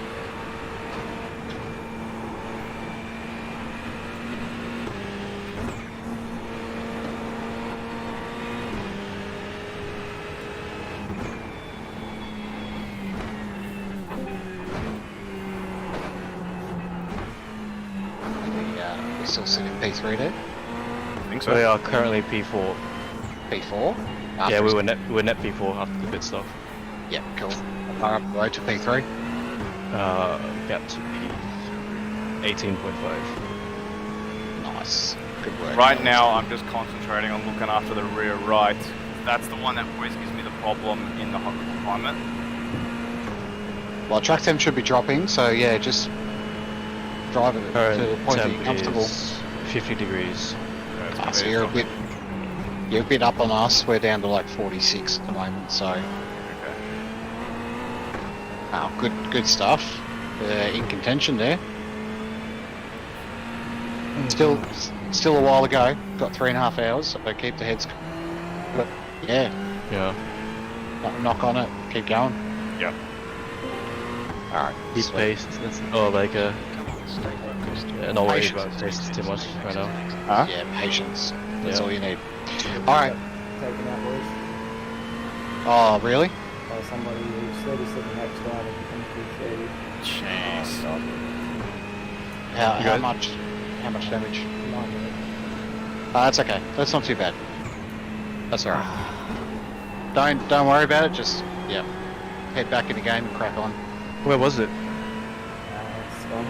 We're still sitting P3 there. I think so. So we are currently P4. P4. Yeah, we were net P4 after the pit stop. Yep, cool. Far up the road to P3. About to P18.5. Nice. Good work. Right now, I'm just concentrating on looking after the rear right. That's the one that always gives me the problem in the hot climate. Well, track temp should be dropping, so yeah, just drive it to the Current point that you're temp comfortable. is 50 degrees. Ah, so you're a bit up on us. We're down to like 46 at the moment, so Okay. good stuff. In contention there. Still a while to go. Got 3.5 hours, so keep the heads. But yeah, Yeah. knock on it. Keep going. Yep. All right. Keep sweet. pace. Not worry Patience. about pace too much right now. Huh? Yeah, patience. That's Yeah. all you need. All right. taken out, boys, Oh, really? by somebody who's 37 laps driving and 230. Jeez. How guys- much? How much damage? 9 minutes. That's okay. That's not too bad. That's alright. Don't worry about it. Just head back in the game and crack on. Where was it? Scotland.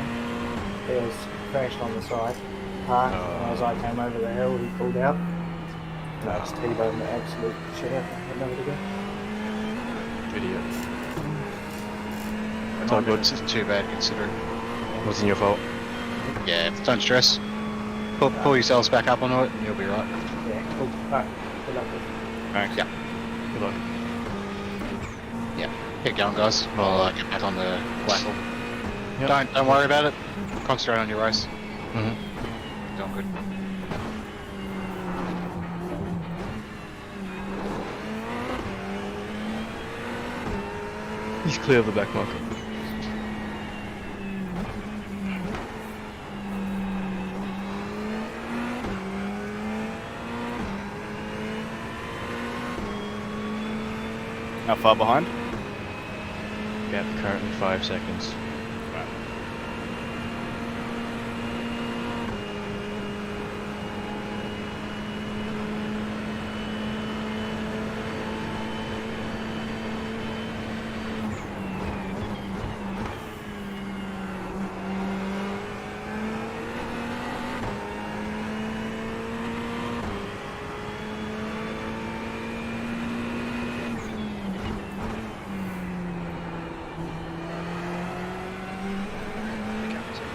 He was crashed on the side, parked, and as I came over the hill, he pulled out. And I just T-boned the absolute shit out of him again. Video. It's all good. It's too bad considering. Wasn't your fault. Yeah, don't stress. Pull yourselves back up onto it and you'll be right. Yeah, cool. Alright, good luck with Thanks. Yeah. Good luck. Keep going, guys. I'll get back on the blackle. Yep. Don't worry about it. Concentrate on your race. Mm-hmm. Doing good. He's clear of the back marker. How far behind? Gap currently 5 seconds. The gap is 4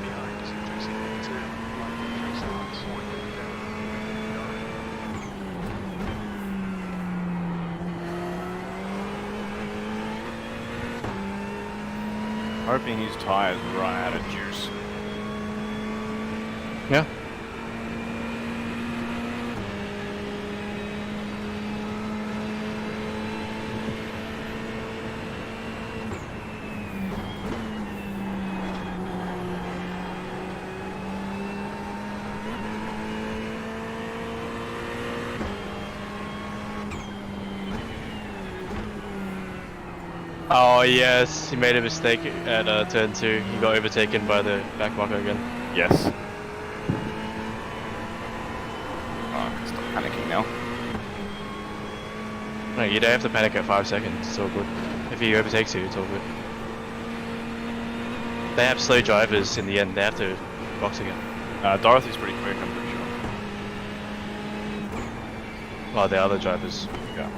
behind us in 3 seconds. 3 seconds. Hoping his tyres run out of juice. Yeah. Oh yes, he made a mistake at turn 2. He got overtaken by the back marker again. Yes. Oh, stop panicking now. No, you don't have to panic at 5 seconds. It's all good. If he overtakes you, it's all good. They have slow drivers in the end. They have to box again. Dorothy's pretty quick, I'm pretty sure. Well, the other drivers. Yeah.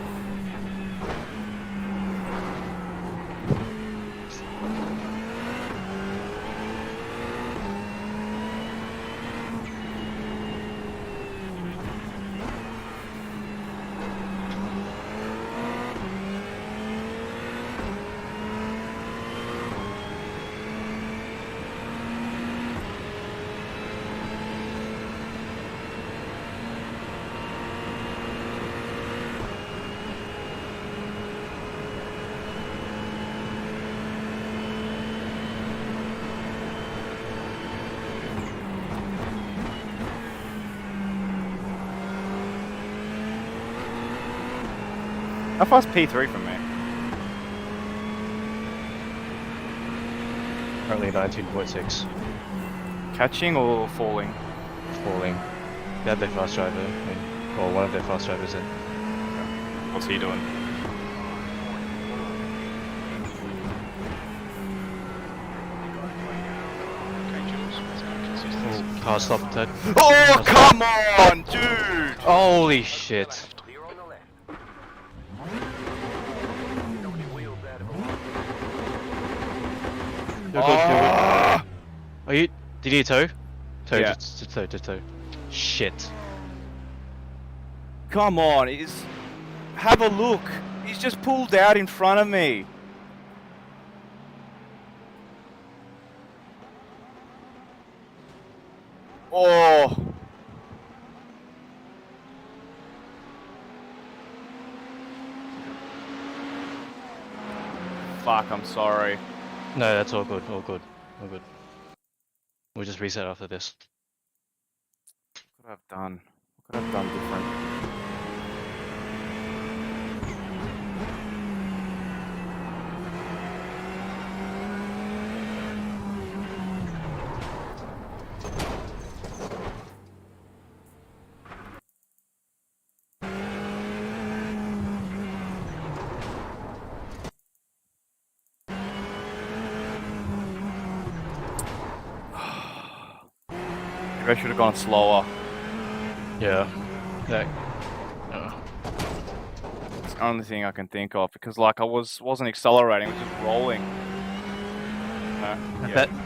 How far's P3 from me? Currently 19.6. Catching or falling? Falling. They had their fast driver in. Or one of their fast drivers in. What's he doing? Okay, Jules, there's no consistency. Oh, car stopped dead. Oh, come on, dude! Holy shit. Ah! Are you? Did you tow? Tow, Yeah. just tow. Shit. Come on, have a look. He's just pulled out in front of me. Oh. Fuck, I'm sorry. No, that's all good, all good, all good. We'll just reset after this. What could I have done? What could I have done different? I should have gone slower. Yeah. That. It's the only thing I can think of because like I wasn't accelerating, I was just rolling.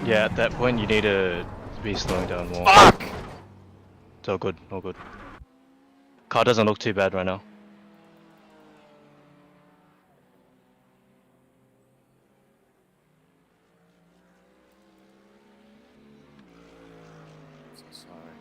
At that point you need to be slowing down more. Fuck! It's all good, all good. Car doesn't look too bad right now. So sorry.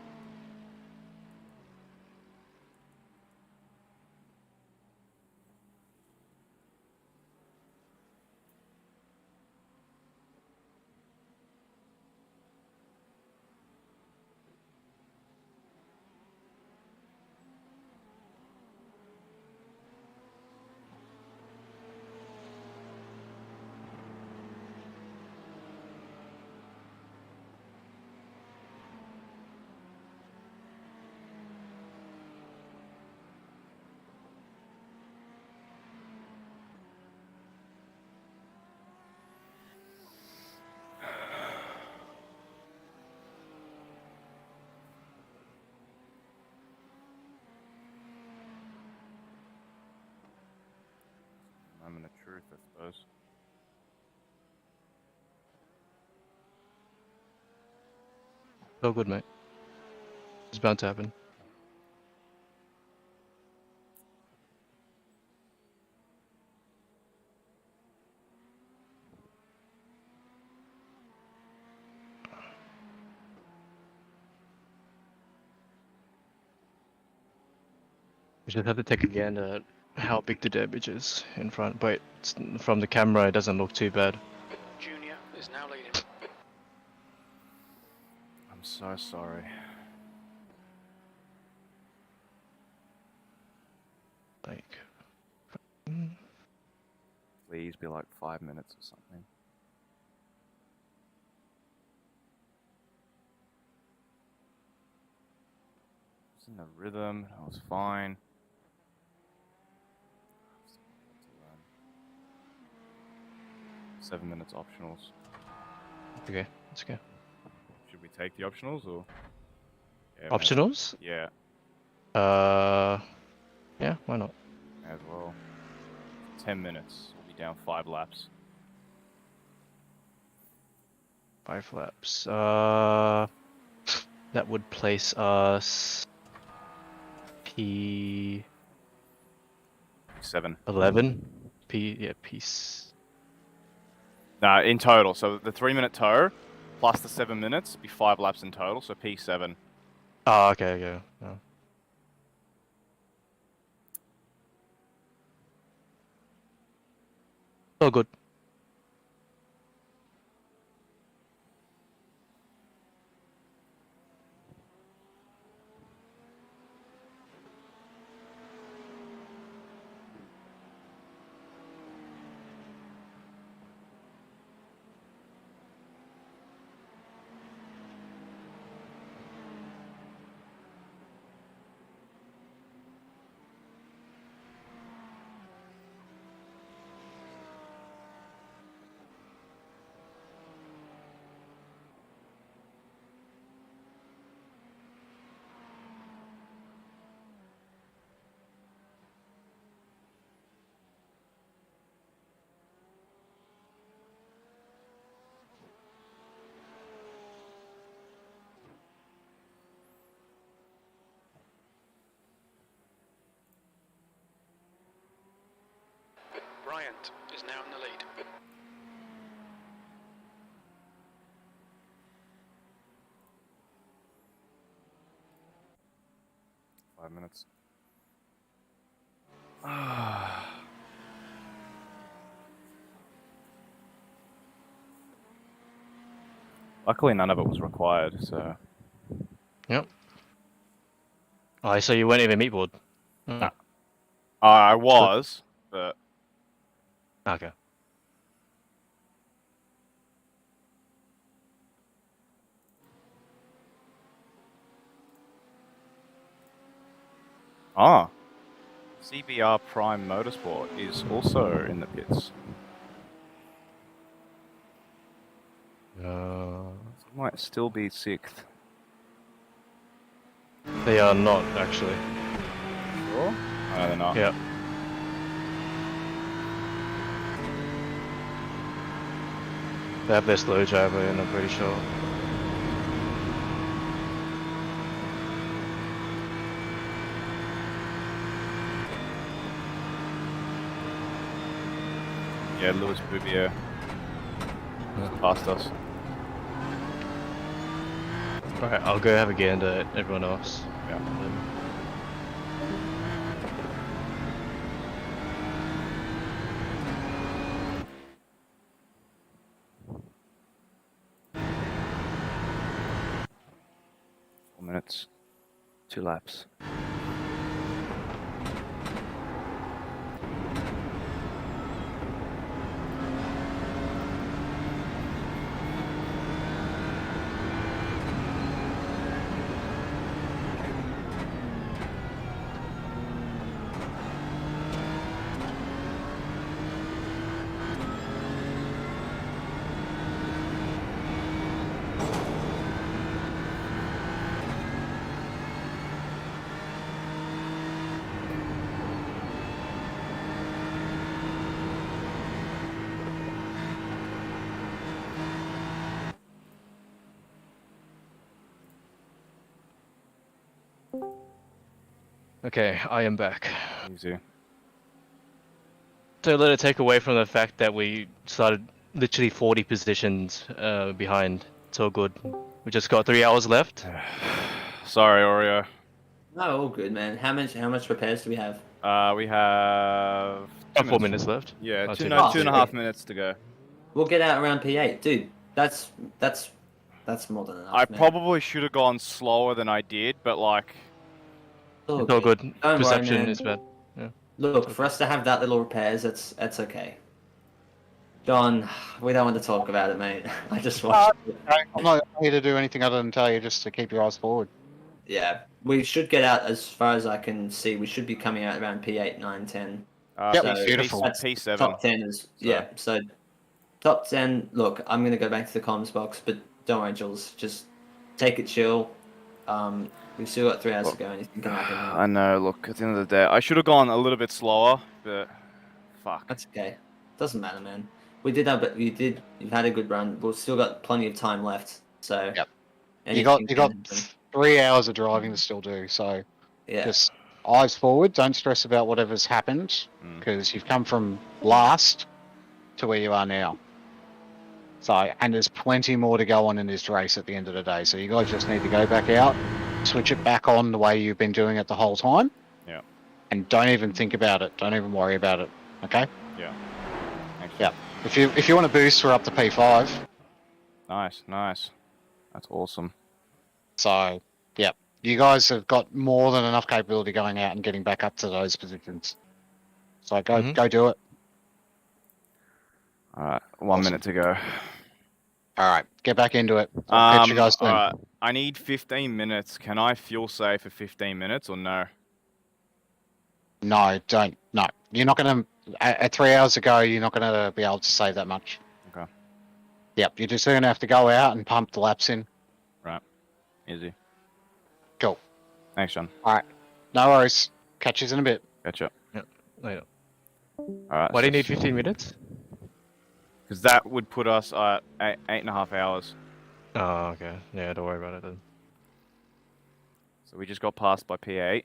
Moment of truth, I suppose. It's all good, mate. It's bound to happen. We just have to take a gander at how big the damage is in front. But from the camera, it doesn't look too bad. Junior is now leading. I'm so sorry. Like, Please be like 5 minutes or something. It's in the rhythm, I was fine. 7 minutes optionals. okay, let's go. Should we take the optionals or? Yeah, Optionals? Yeah, Yeah, why not? as well. 10 minutes. We'll be down 5 laps. 5 laps. That would place us P11. 7. Piece. Nah, in total. So the 3-minute tow plus the 7 minutes be 5 laps in total. So P7. Oh, okay, yeah. Oh. All good. Bryant is now in the lead. 5 minutes. Luckily, none of it was required, so... Yep. Oh, so you weren't even meatballed? Nah. I was, but... Okay. Ah. CBR Prime Motorsport is also in the pits. So might still be 6th. They are not actually. Sure? No, they're not. Yeah. They have their slow driver, and I'm pretty sure. Yeah, Lewis Bouvier past us. Alright, I'll go have a gander at everyone else. Yeah. Minutes, 2 laps. Okay, I am back. Easy. So let it take away from the fact that we started literally 40 positions behind. It's all good. We just got 3 hours left. Sorry, Oreo. No, all good, man. How much repairs do we have? We have 4 minutes left. Yeah, Oh, two, 2 no, minutes. two and a half minutes to go. We'll get out around P8, dude. That's more than enough. I man. probably should have gone slower than I did, but like, It's all good. Don't Perception worry, man. is bad. Look, for us to have that little repairs, that's okay. John, we don't want to talk about it, mate. I just watched it. I'm not here to do anything other than tell you just to keep your eyes forward. Yeah, we should get out as far as I can see. We should be coming out around P8, 9, 10. Yep, So beautiful. that's P7. Top 10 is, yeah, so top 10, look, I'm going to go back to the comms box, but don't worry, Jules. Just take it chill. We've still got 3 hours to go. Anything can happen. I know. Look, at the end of the day, I should have gone a little bit slower, but fuck. That's okay. Doesn't matter, man. We did that, but you've had a good run. We've still got plenty of time left. So Yep. You anything got can happen. 3 hours of driving to still do, so Yeah. just eyes forward. Don't stress about whatever's happened because you've come from last to where you are now. So, and there's plenty more to go on in this race at the end of the day. So you guys just need to go back out, switch it back on the way you've been doing it the whole time. Yeah. And don't even think about it. Don't even worry about it. Okay? Yeah. Thanks. Yeah. If you want to boost, we're up to P5. Nice, nice. That's awesome. So, yeah. You guys have got more than enough capability going out and getting back up to those positions. So go do it. All right, 1 minute to go. All right, get back into it. I'll catch you guys soon. All right, I need 15 minutes. Can I fuel save for 15 minutes or no? No, don't. No, you're not going to. At 3 hours ago, you're not going to be able to save that much. Okay. Yep, you're just going to have to go out and pump the laps in. Right. Easy. Cool. Thanks, John. All right, no worries. Catch you in a bit. Catch up. Later. All right. Why do you need 15 minutes? Because that would put us at 8.5 hours. Oh, okay. Yeah, don't worry about it then. So we just got passed by P8.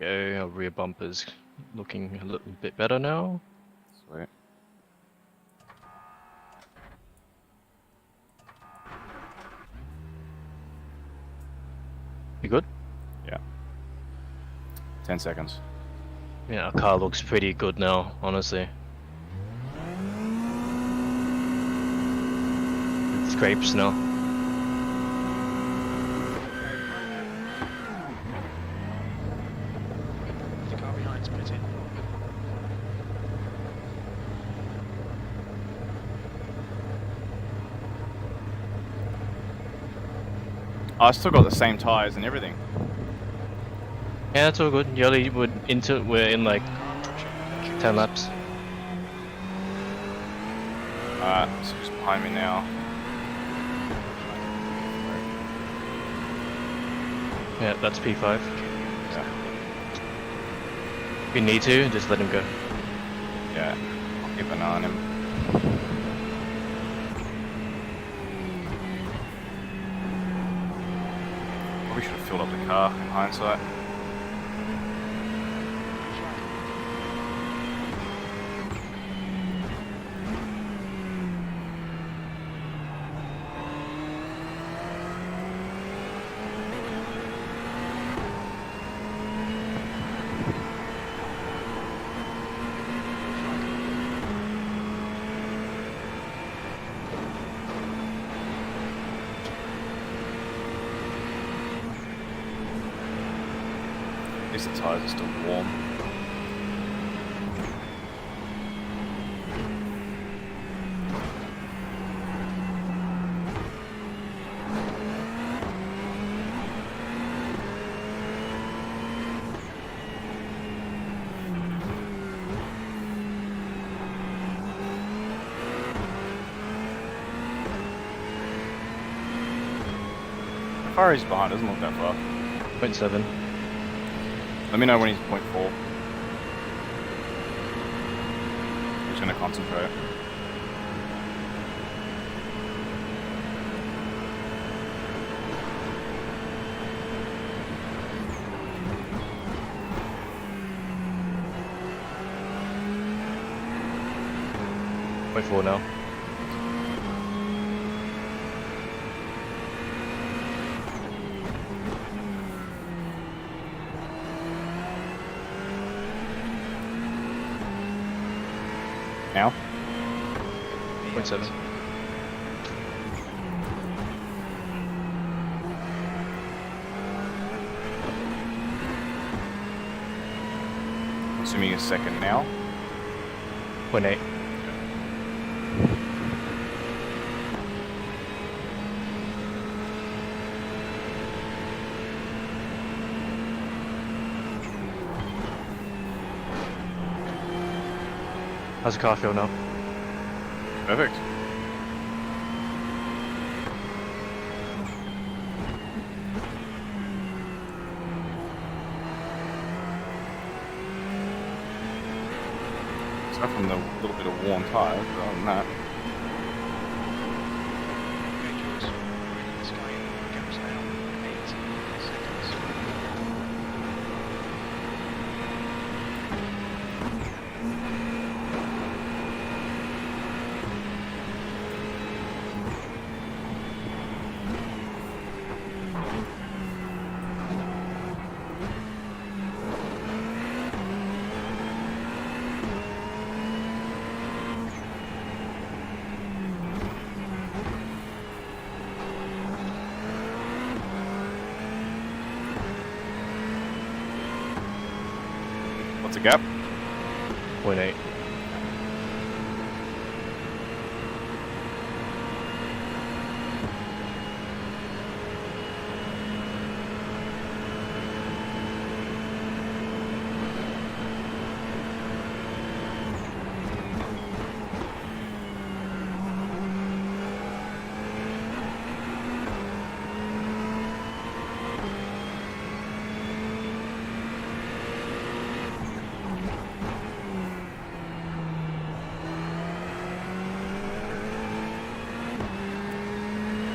Okay, our rear bumper's looking a little bit better now. Sweet. You good? Yeah. 10 seconds. Yeah, our car looks pretty good now, honestly. It scrapes now. The car behind's pitting. I still got the same tyres and everything. Yeah, that's all good. You only we're in like 10 laps. Alright, so just behind me now. Yeah, that's P5. Yeah. If you need to, just let him go. Yeah. I'll keep an eye on him. Probably should have filled up the car in hindsight. At least the tyres are still warm. How far is he behind? Doesn't look that far. 0.7. Let me know when he's 0.4. I'm just gonna concentrate. Point 4 now. Now? 0.7. Assuming a second now. 0.8. How's the car feel now? Perfect. Aside from the little bit of worn tyres, but other than that. Okay, Jules. It's going gaps now. 8 seconds. What's the gap? 0.8.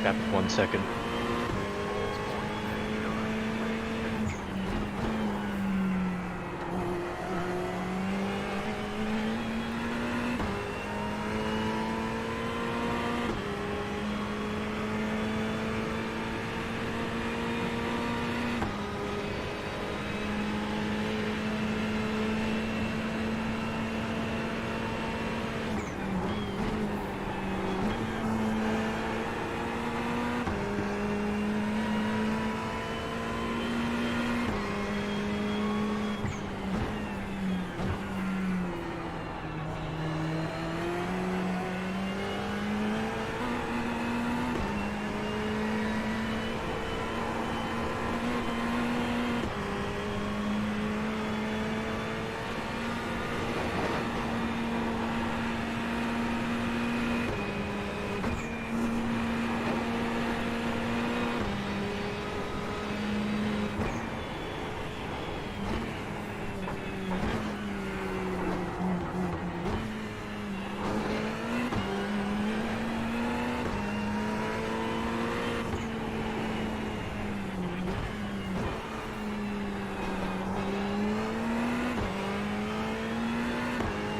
Gap of 1 second.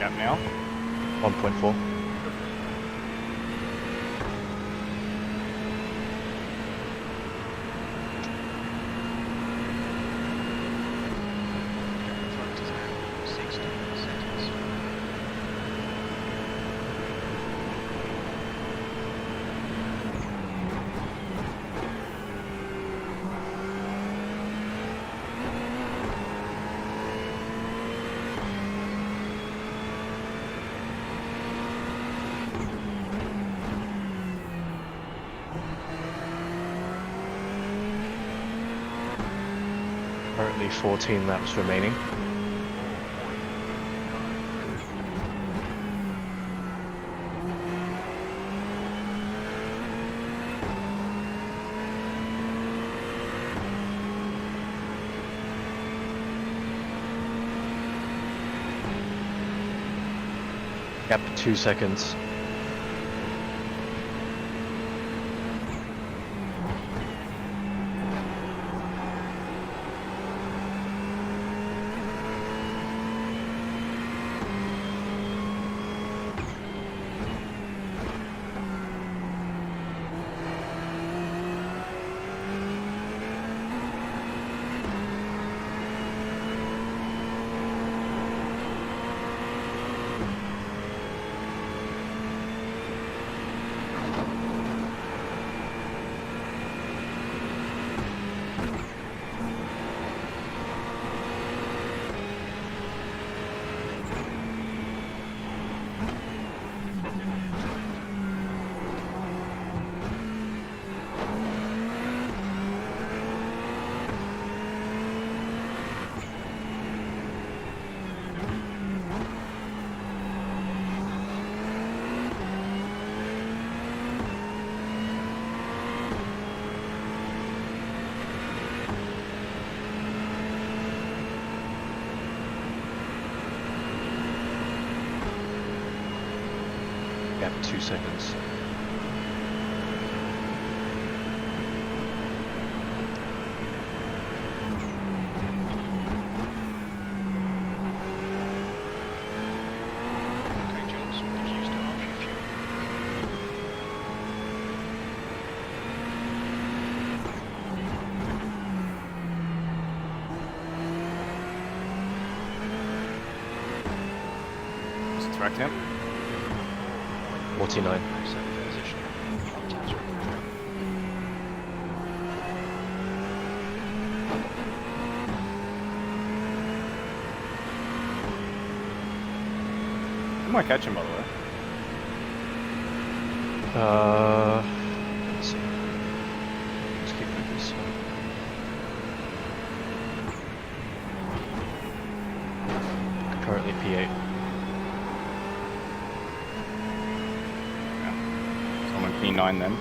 gap now? 1.4. In front is now 60 seconds. Currently 14 laps remaining. Gap 2 seconds. Gap 2 seconds. Okay, Jules, the queue's to half your fuel. What's the track temp? 49. So position on taps right. Who am I catching, by the way? Let's see. Let's keep moving this one. Currently P8. So I'm on P9 then.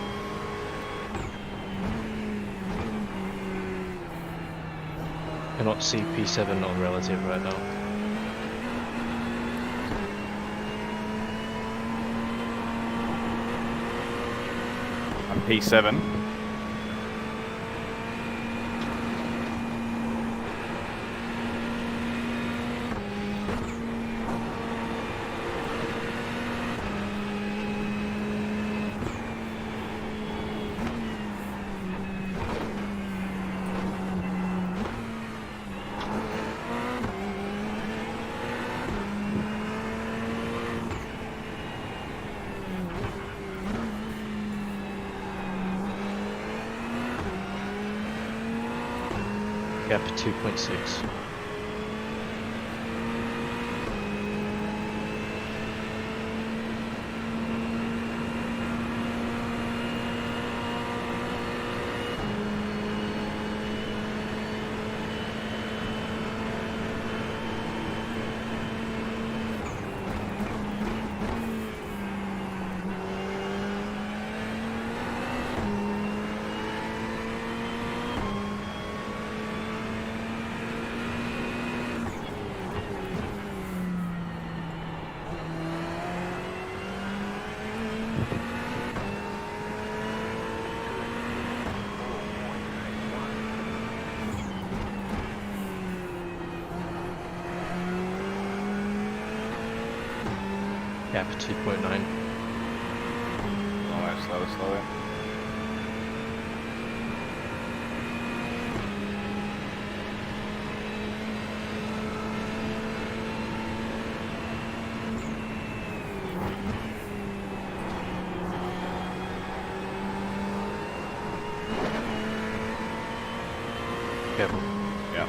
Cannot see P7 on relative right now. I'm P7. Gap 2.6. Gap 2.9. Oh, slower. Careful. Yeah.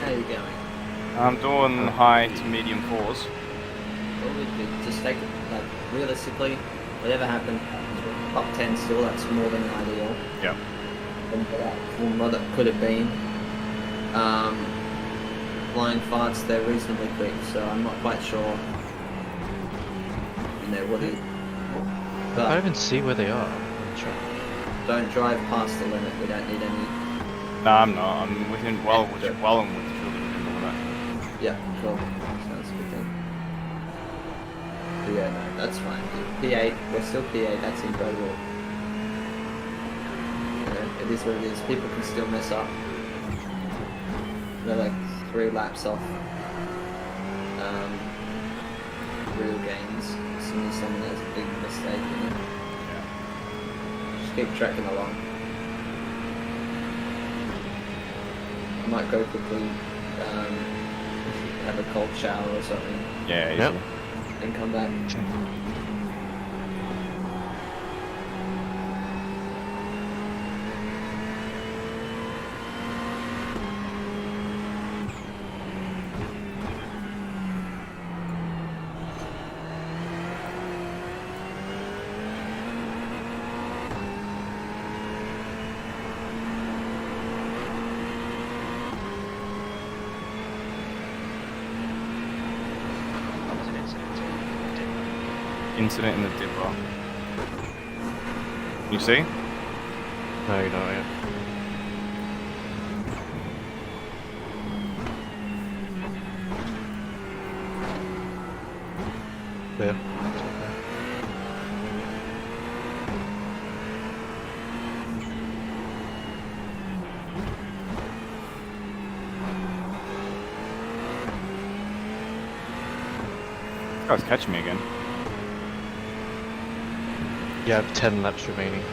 How are you going? I'm doing high to medium fours. Well, we could just take it, like, realistically, whatever happened, top 10 still, that's more than ideal. Yeah. From what it could have been. Flying farts, they're reasonably quick, so I'm not quite sure, you know, what it... I But don't even see where they are. on the track. don't drive past the limit, we don't need any... No, I'm not. I'm within, well and truly within the limit. Yeah, cool. Sounds good then. But yeah, no, that's fine. P8, we're still P8, that's incredible. You know, it is what it is. People can still mess up. They're like 3 laps off real gains. As soon as someone has a big mistake, you know. Just keep tracking along. I might go quickly have a cold shower or something Yeah, Yep. easy. and come back. There's an incident in Denver. Incident in the dipper. You see? No, you don't. Yeah. There. This guy's catching me again. You have 10 laps remaining.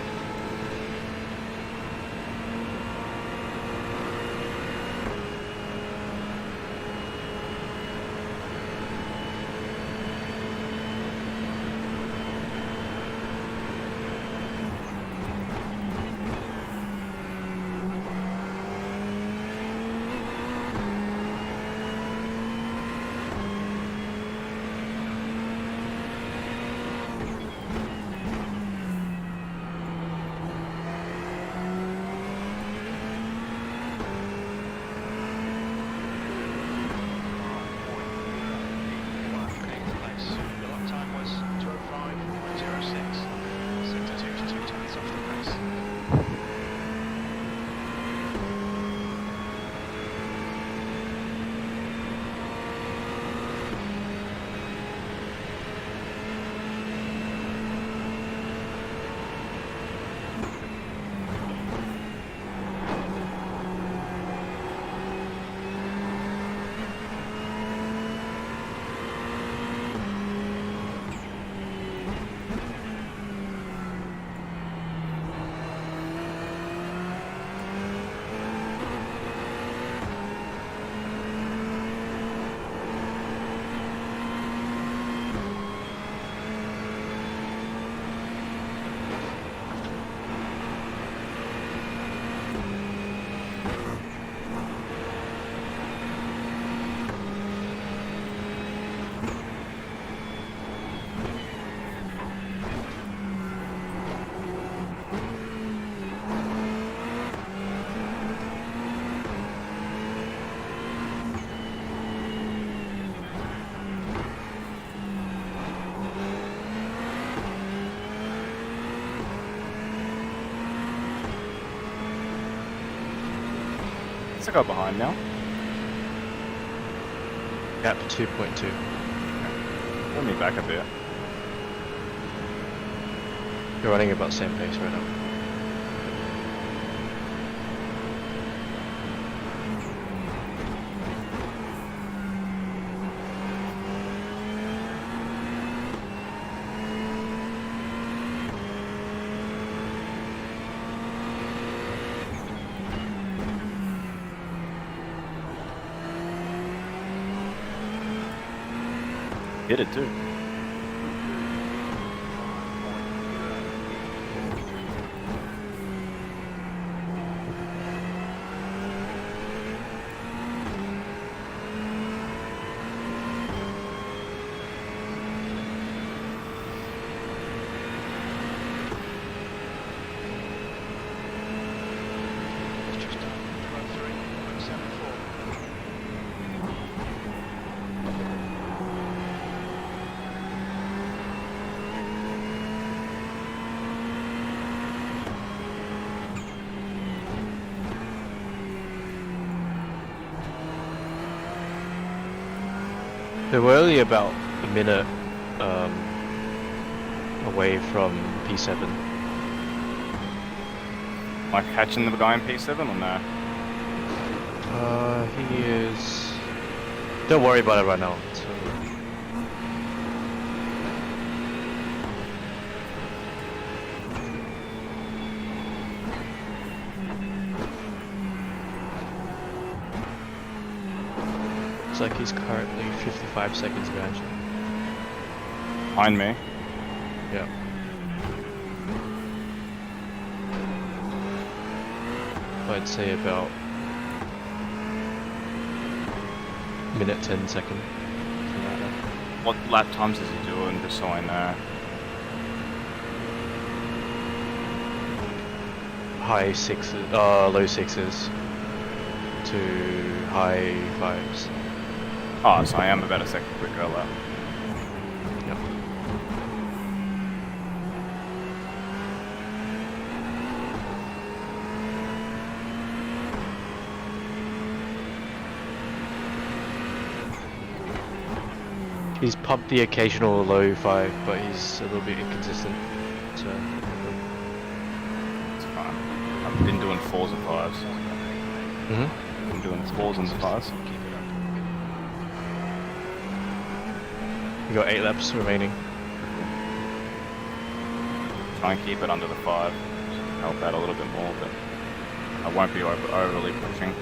What's the guy behind now? Gap 2.2. Let me back a bit. You're running about the same pace right now. Hit it too. It's just run 3.74. So we're only about a minute away from P7. Am I catching the guy in P7 or no? He is. Don't worry about it right now. So... Looks like he's currently 55 seconds behind you. Behind me. Yeah. I'd say about minute 10 second. Something like that. What lap times is he doing, just so I know? High sixes, low sixes to high fives. Oh, so I am about a second quicker a lap. Yep. He's pumped the occasional low five, but he's a little bit inconsistent. So It's fine. I've been doing 4s and 5s. Mhm. I'm doing 4s and 5s. Keep it up. You got 8 laps remaining. Try and keep it under the 5. Help out a little bit more, but I won't be overly pushing.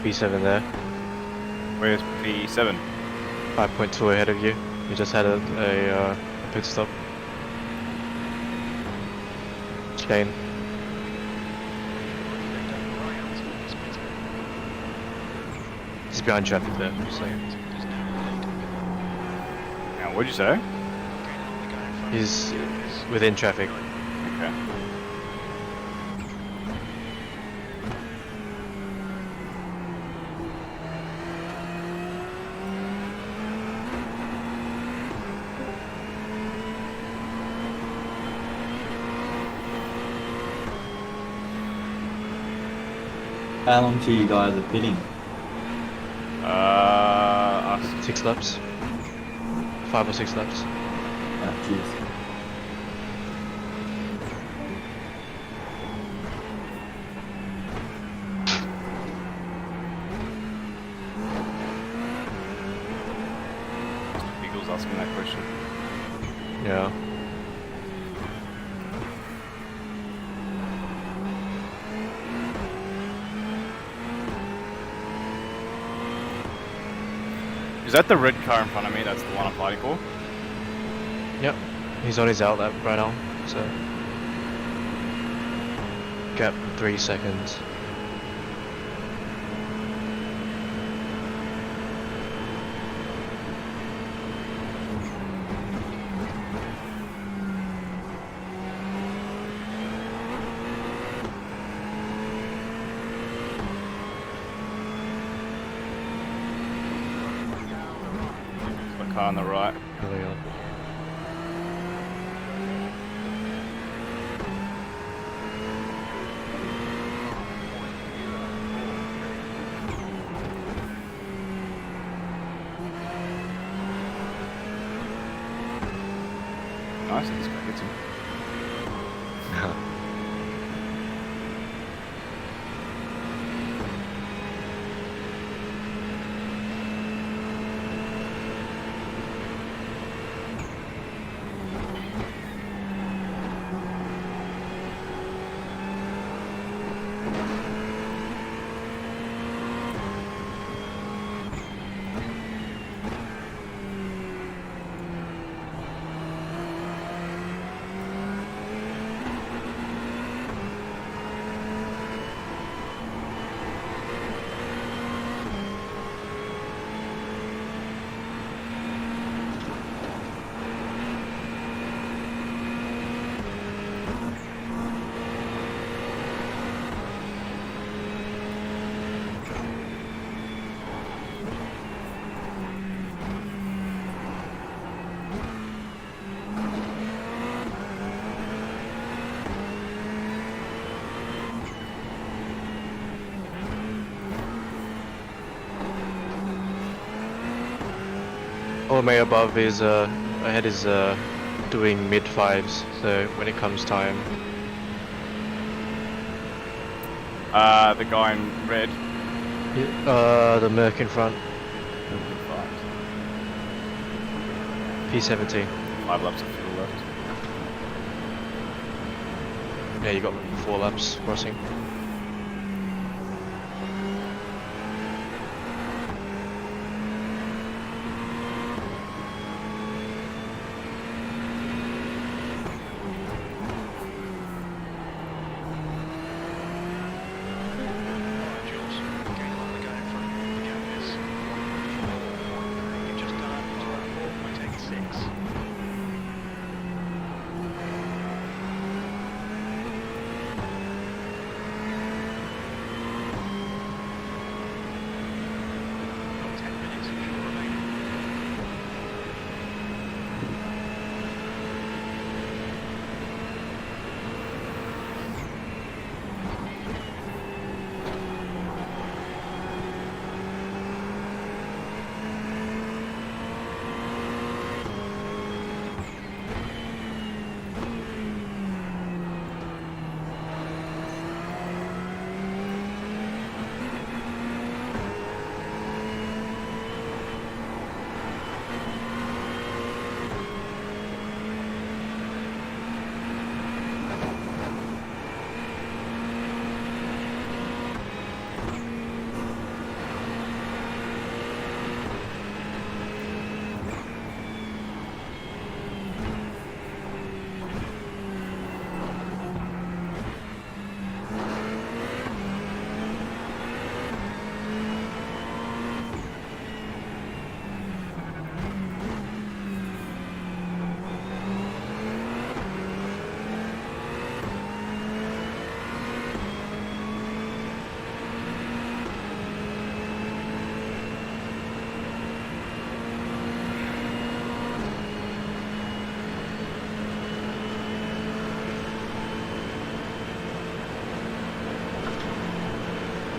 P7 there. Where's P7? 5.2 ahead of you. You just had a pit stop. Chicane. He's behind traffic there. So. Now, what'd you say? He's within traffic. Okay. How long till you guys are pitting? Us. 6 laps. 5 or 6 laps. Cheers. Eagles asking that question. Yeah. Is that the red car in front of me? That's the one I'm fighting for? Yep. He's on his outlap right now. So. Gap 3 seconds. The car on the right. Here we go. Nice, this guy gets him. All above is ahead is doing mid 5s, so when it comes time. The guy in red. The Merc in front. P17. 5 laps of fuel left. Yeah, you got 4 laps crossing. Jules, getting on the guy in front of the gap is 4. You've just done 4.86.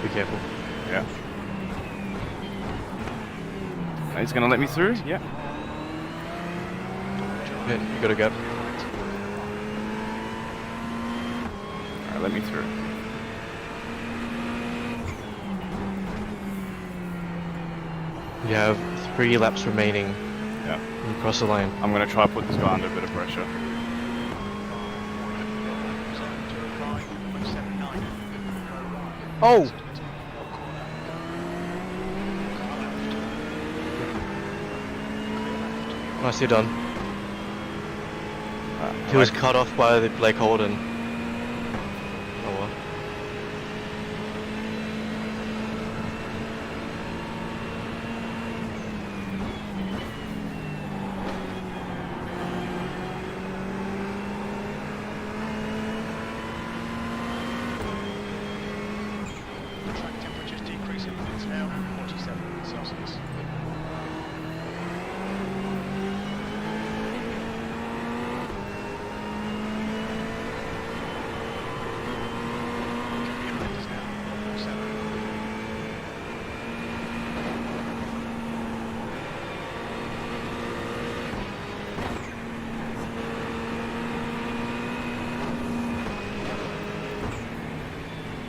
Be careful. Yeah. He's gonna let me through? Yeah. Yeah, you gotta go. Alright, let me through. You have 3 laps remaining. Yeah. You cross the line. I'm gonna try to put this guy under a bit of pressure. Oh! Nicely done. He was cut off by the Blake Holden. Oh well. Track temperature's decreasing. It's now 47 Celsius.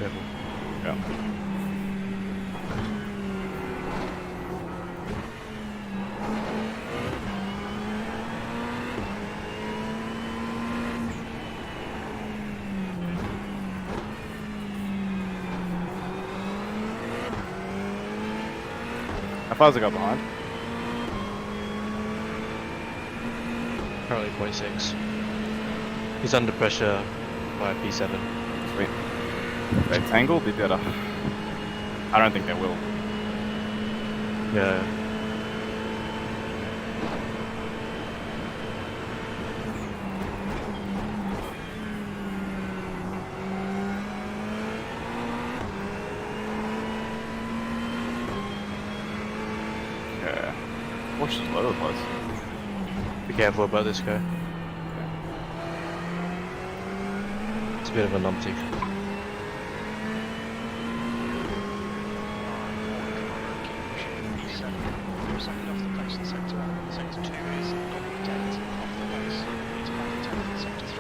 Careful. Yeah. How far's it got behind? Currently 0.6. He's under pressure by P7. Sweet. They tangle, be better. I don't think they will. Yeah. Yeah. Push is all over the place. Be careful about this guy. It's a bit of a numpty. Second off the pace in sector 1. Sector 2 is not dead off the pace. It's back in 10th in sector 3.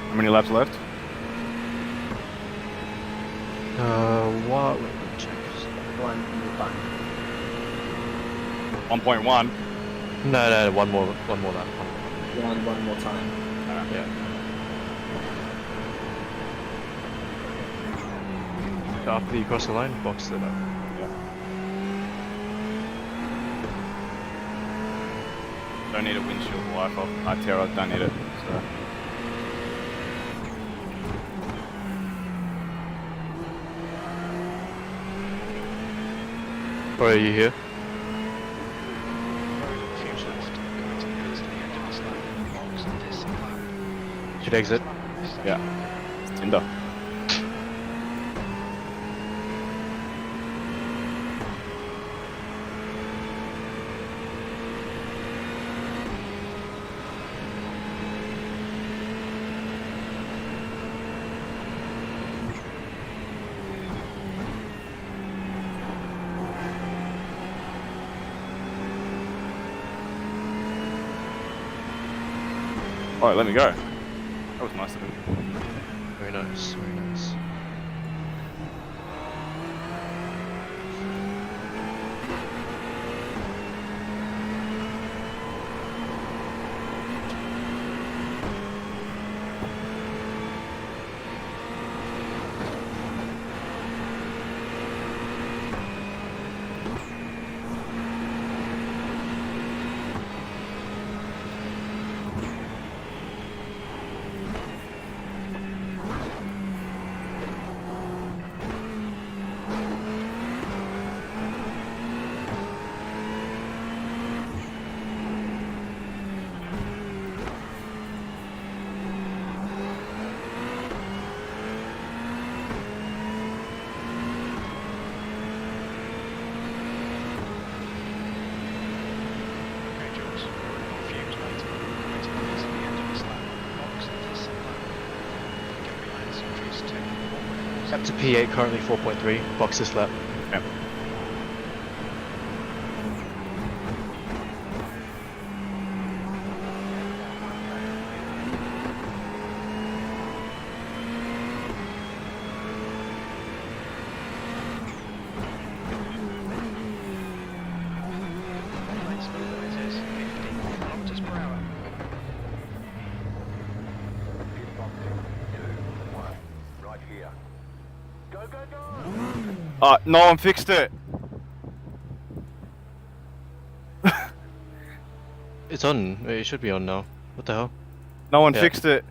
How many laps left? What? Wait, let me check. 1.1. No, one more lap. One more time. Yeah. After you cross the line, box it up. Don't need a windshield wiper. Terra don't need it. So. Or are you here? Very little fuel left. Going to the end of this lap. Box this lap. Should exit. Yeah. It's Tinder. Oh, let me go. That was nice of him. Very nice, very nice. Okay, Jules, we're on fumes, mate. Waiting on us at the end of this lap. Box into the same lap. Get behind us, increase 10. Up to P8, currently 4.3. Box this lap. Yep. Let's move it is 50 kilometers per hour. No one fixed it. It's on. It should be on now. What the hell? No one Yeah. fixed it.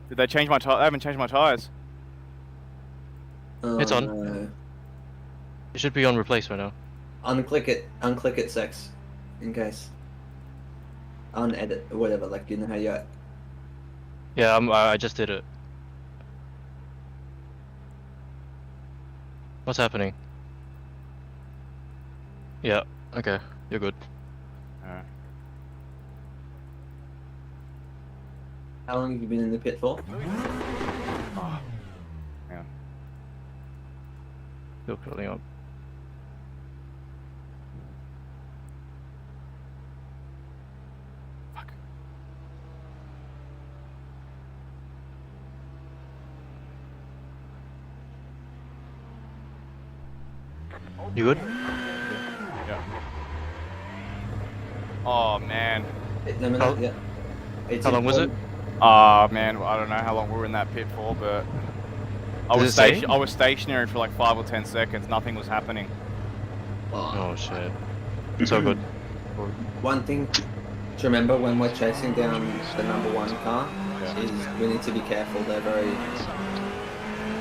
Did they change my tires? They haven't changed my tires. It's on. No. It should be on replace right now. Unclick it, Sex, in case. Unedit or whatever. Like you know how you. Yeah, I just did it. What's happening? Yeah, okay, you're good. How long have you been in the pit for? Still filling up. Fuck. You good? Yeah. Oh man. No, How- yeah. How long was it? Man, I don't know how long we were in that pit for, but I Does was it say? I was stationary for like 5 or 10 seconds. Nothing was happening. Oh shit. It's all good. One thing to remember when we're chasing down the number one car is we need to be careful. They're very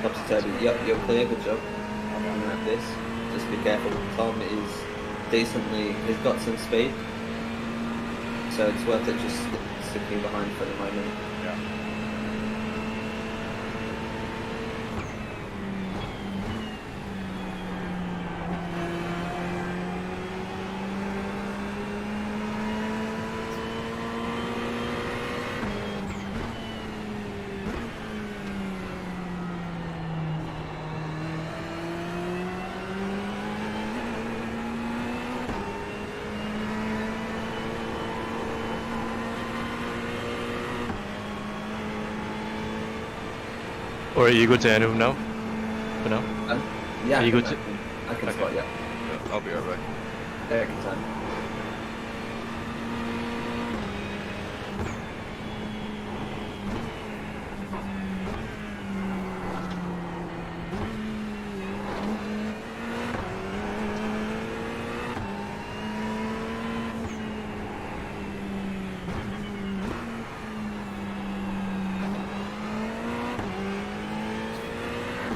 topsy-turvy. Yep, you're clear. Good job. I'm gonna have this. Just be careful. Tom is decently. He's got some speed, so it's worth it just sticking behind for the moment. Yeah. Or are you good to end him now? For now? Yeah, Are you good to- I can Okay. spot. Yeah, I'll be alright. there can time.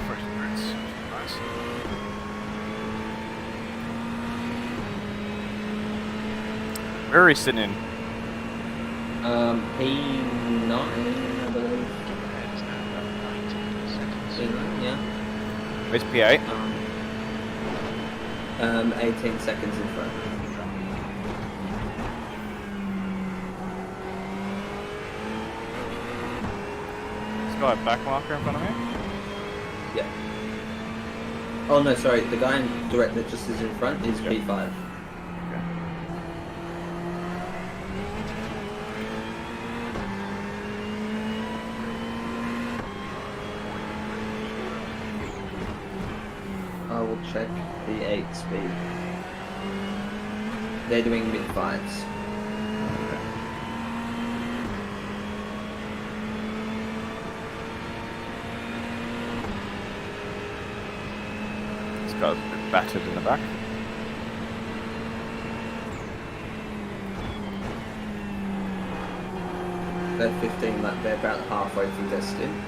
Nice. Where are we sitting in? P9, I believe. Ahead is now about 19 seconds. P9, yeah. Where's P8? 18 seconds in front. This guy a back marker in front of me? Yeah. Oh no, sorry. The guy in direct that just is in front is Yeah. P5. Okay. will check the 8 speed. They're doing mid-fives. This guy's a bit battered in the back. They're 15, like they're about halfway through their stint.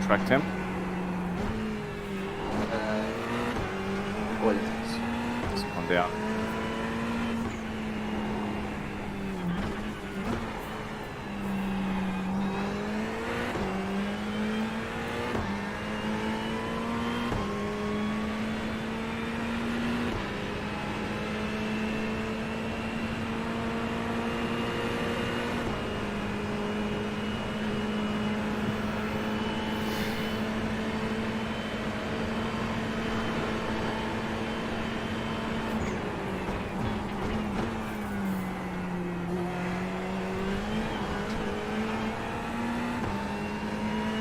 Track temp. What is this? This one down.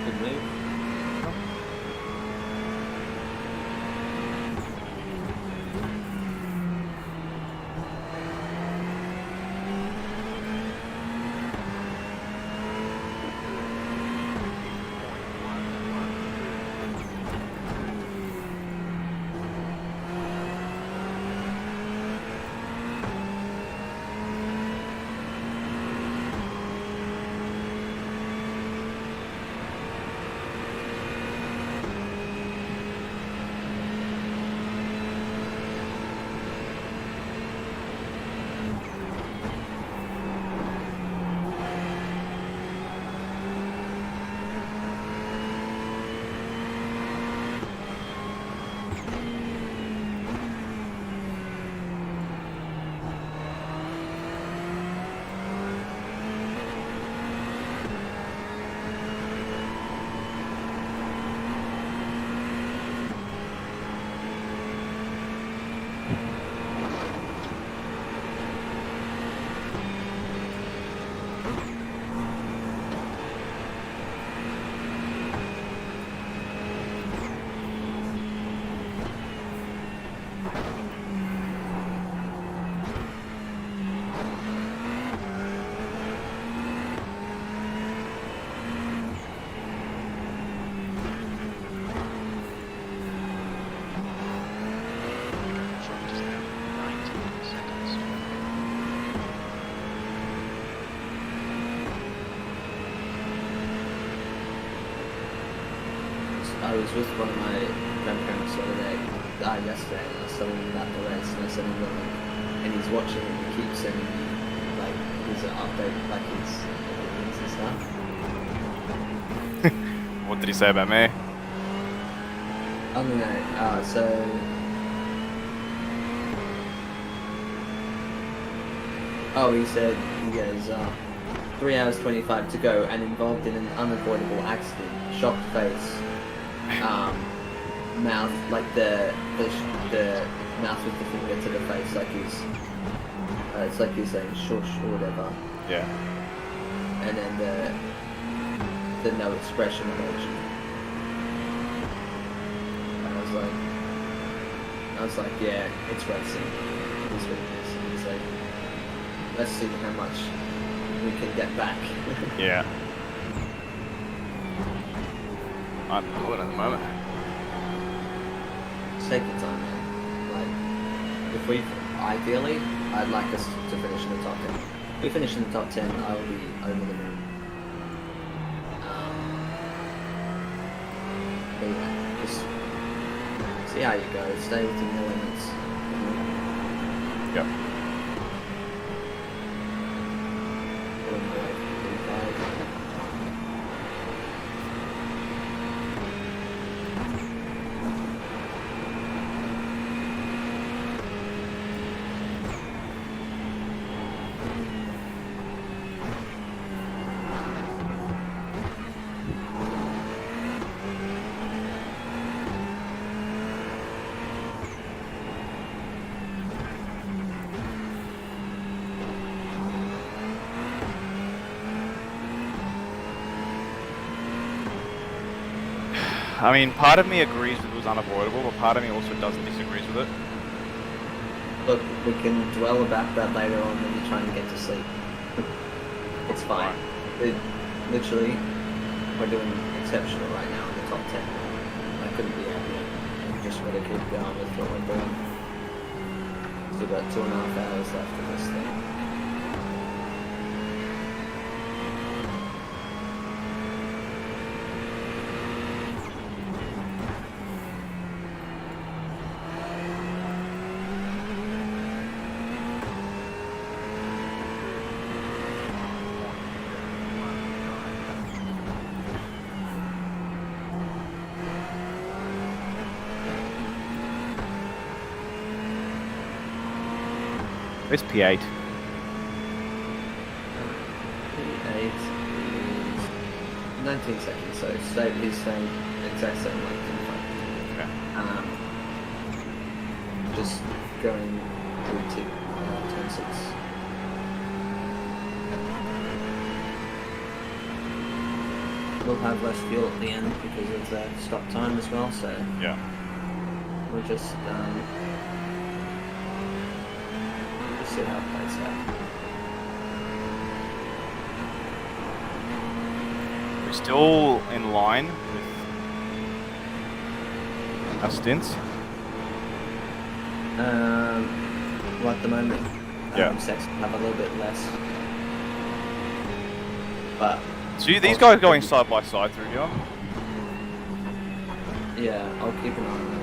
Good move. Front is now 19 seconds. I was with one of my grandparents the other day, yesterday, and I was telling him about the race, and I said him and he's watching it, and he keeps sending me like his update, like his opinions and stuff. What did he say about me? I don't know. So he said he goes 3 hours 25 to go and involved in an unavoidable accident, shocked face, mouth like the mouth with the finger to the face, like he's it's like he's saying shush or whatever, Yeah. and then the no expression emoji. I was like, yeah, it's racing. It's what it is. And he's like, let's see how much we can get back. Yeah. I'm pulling at the moment. Take your time, man. Like, if we ideally, I'd like us to finish in the top 10. If we finish in the top 10, I will be over the moon. But yeah, just see how you go. Stay within the limits. Yep. Put 'em away, 35. I mean, part of me agrees it was unavoidable, but part of me also doesn't disagree with it. Look, we can dwell about that later on when you're trying to get to sleep. It's fine. Literally, we're doing exceptional right now in the top 10. I couldn't be happier. We just gotta keep going with what we're doing. Still got 2.5 hours left of this thing. It's P8. P8 is 19 seconds, so he's saying exact same length in front. Okay. Just going through to turn 6. We'll have less fuel at the end because of the stop time as well, so Yeah. we'll just see how it plays out. We're still in line with our stints. Well, at the moment, Yeah. Sex have a little bit less, but So these guys going side by side through here. yeah, I'll keep an eye on them.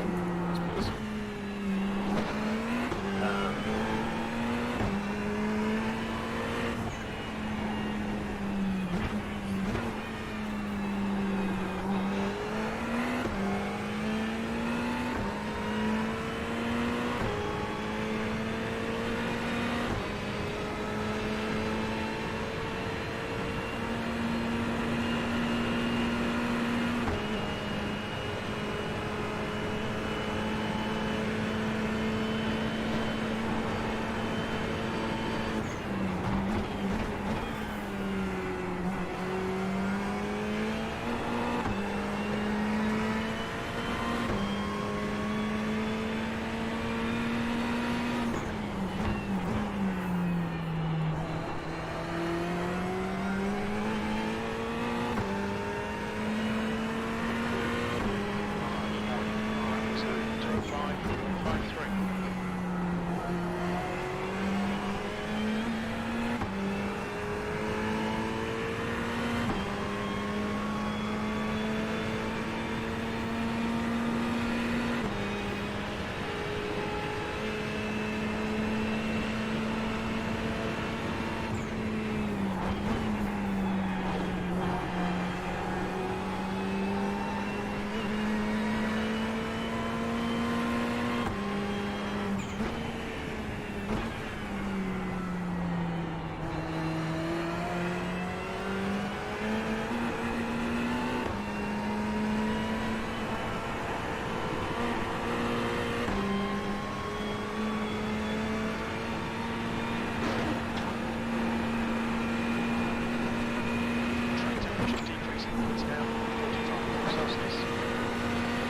So 25.53. Track temperature decreasing it's now 45 degrees Celsius.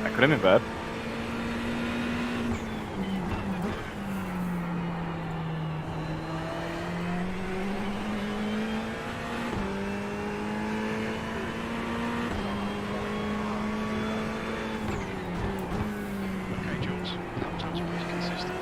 That could have been bad. Okay, Jules, lap time's pretty consistent.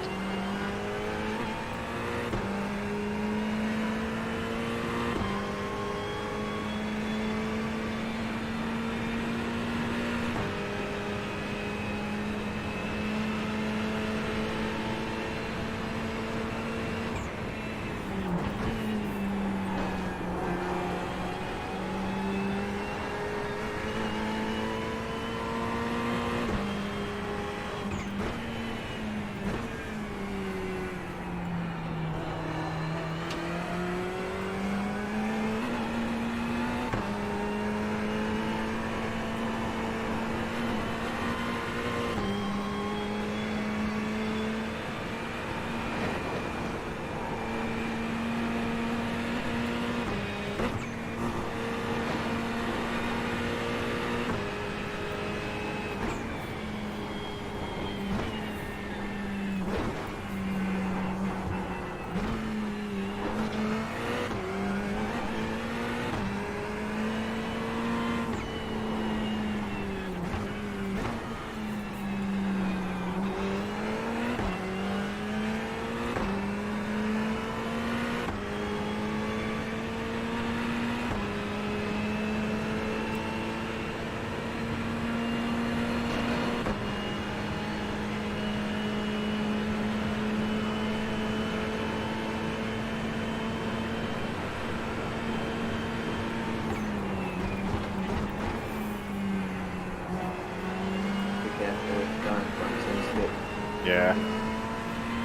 Yeah.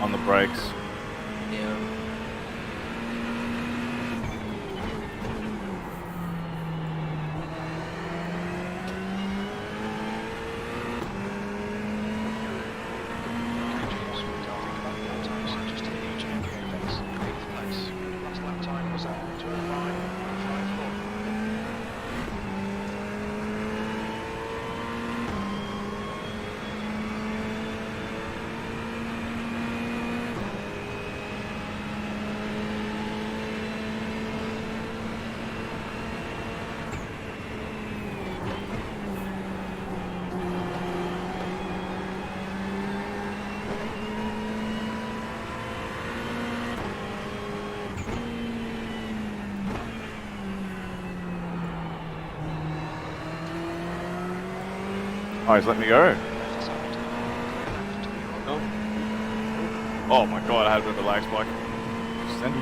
On the brakes. Yeah. Okay, Jules, think about your time, so just to hit each end, 8th place. Last lap time was at 2:05.54. Oh, he's let me go. Left side. Left to the right. Oh my god, I had a bit of a lag spike. Send.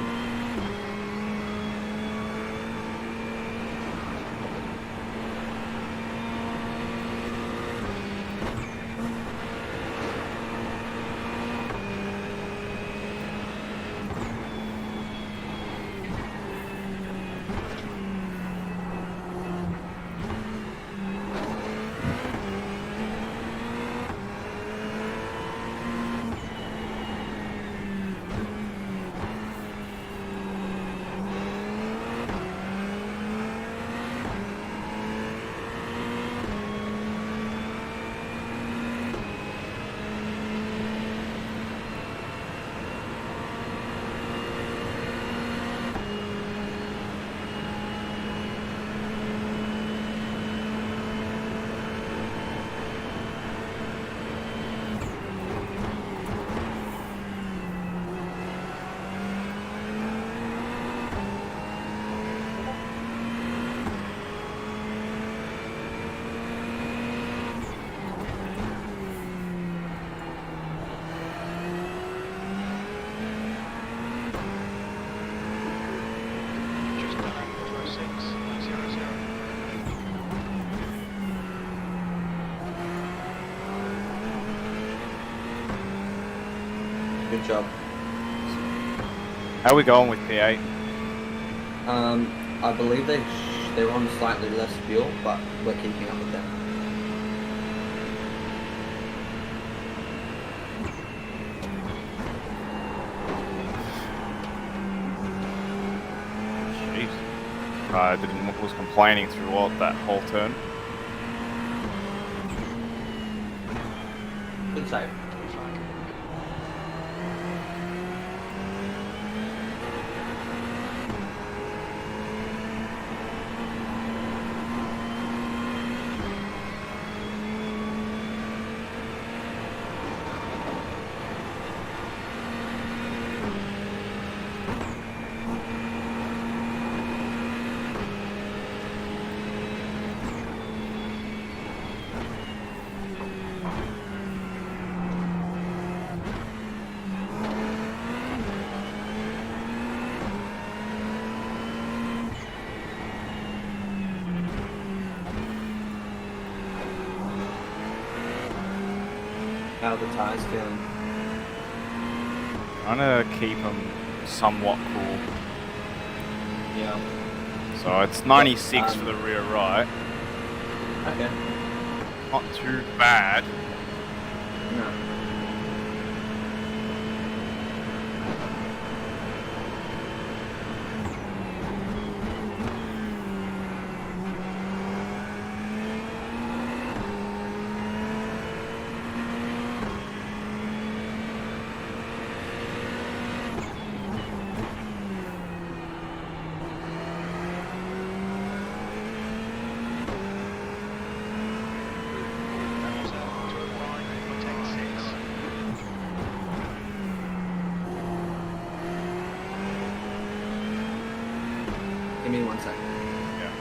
Just done 2:06.00. Good job. How are we going with P8? I believe they're on slightly less fuel, but we're keeping up with them. Jeez. I was complaining throughout that whole turn. Good save. How are the tyres feeling? I'm gonna keep them somewhat cool. Yeah. So it's 96 for the rear right. Okay. Not too bad. No. That was at 2:05.86. Give me 1 second. Yeah.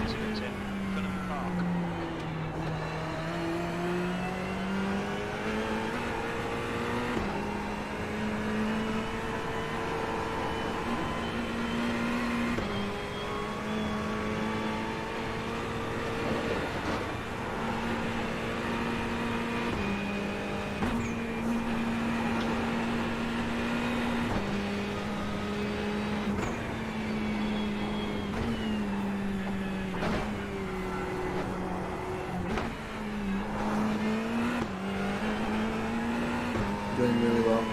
residents in Fulham Park. Doing really well.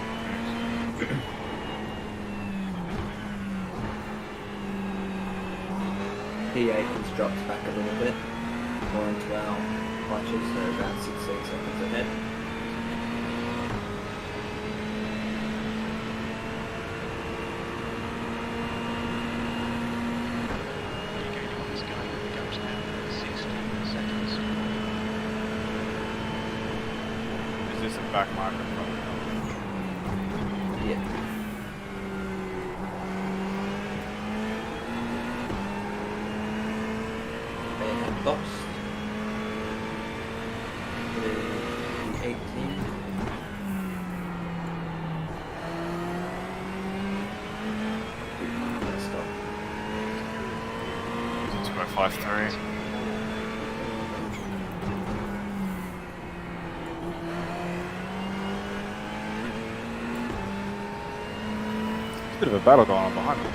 P8 has dropped back a little bit, more into our watches, so around 16 seconds ahead. Indicator on this guy goes down 16 seconds. Is this a back marker? Yeah. They have boxed the 18. Stop. 2.53. Bit of a battle going on behind me.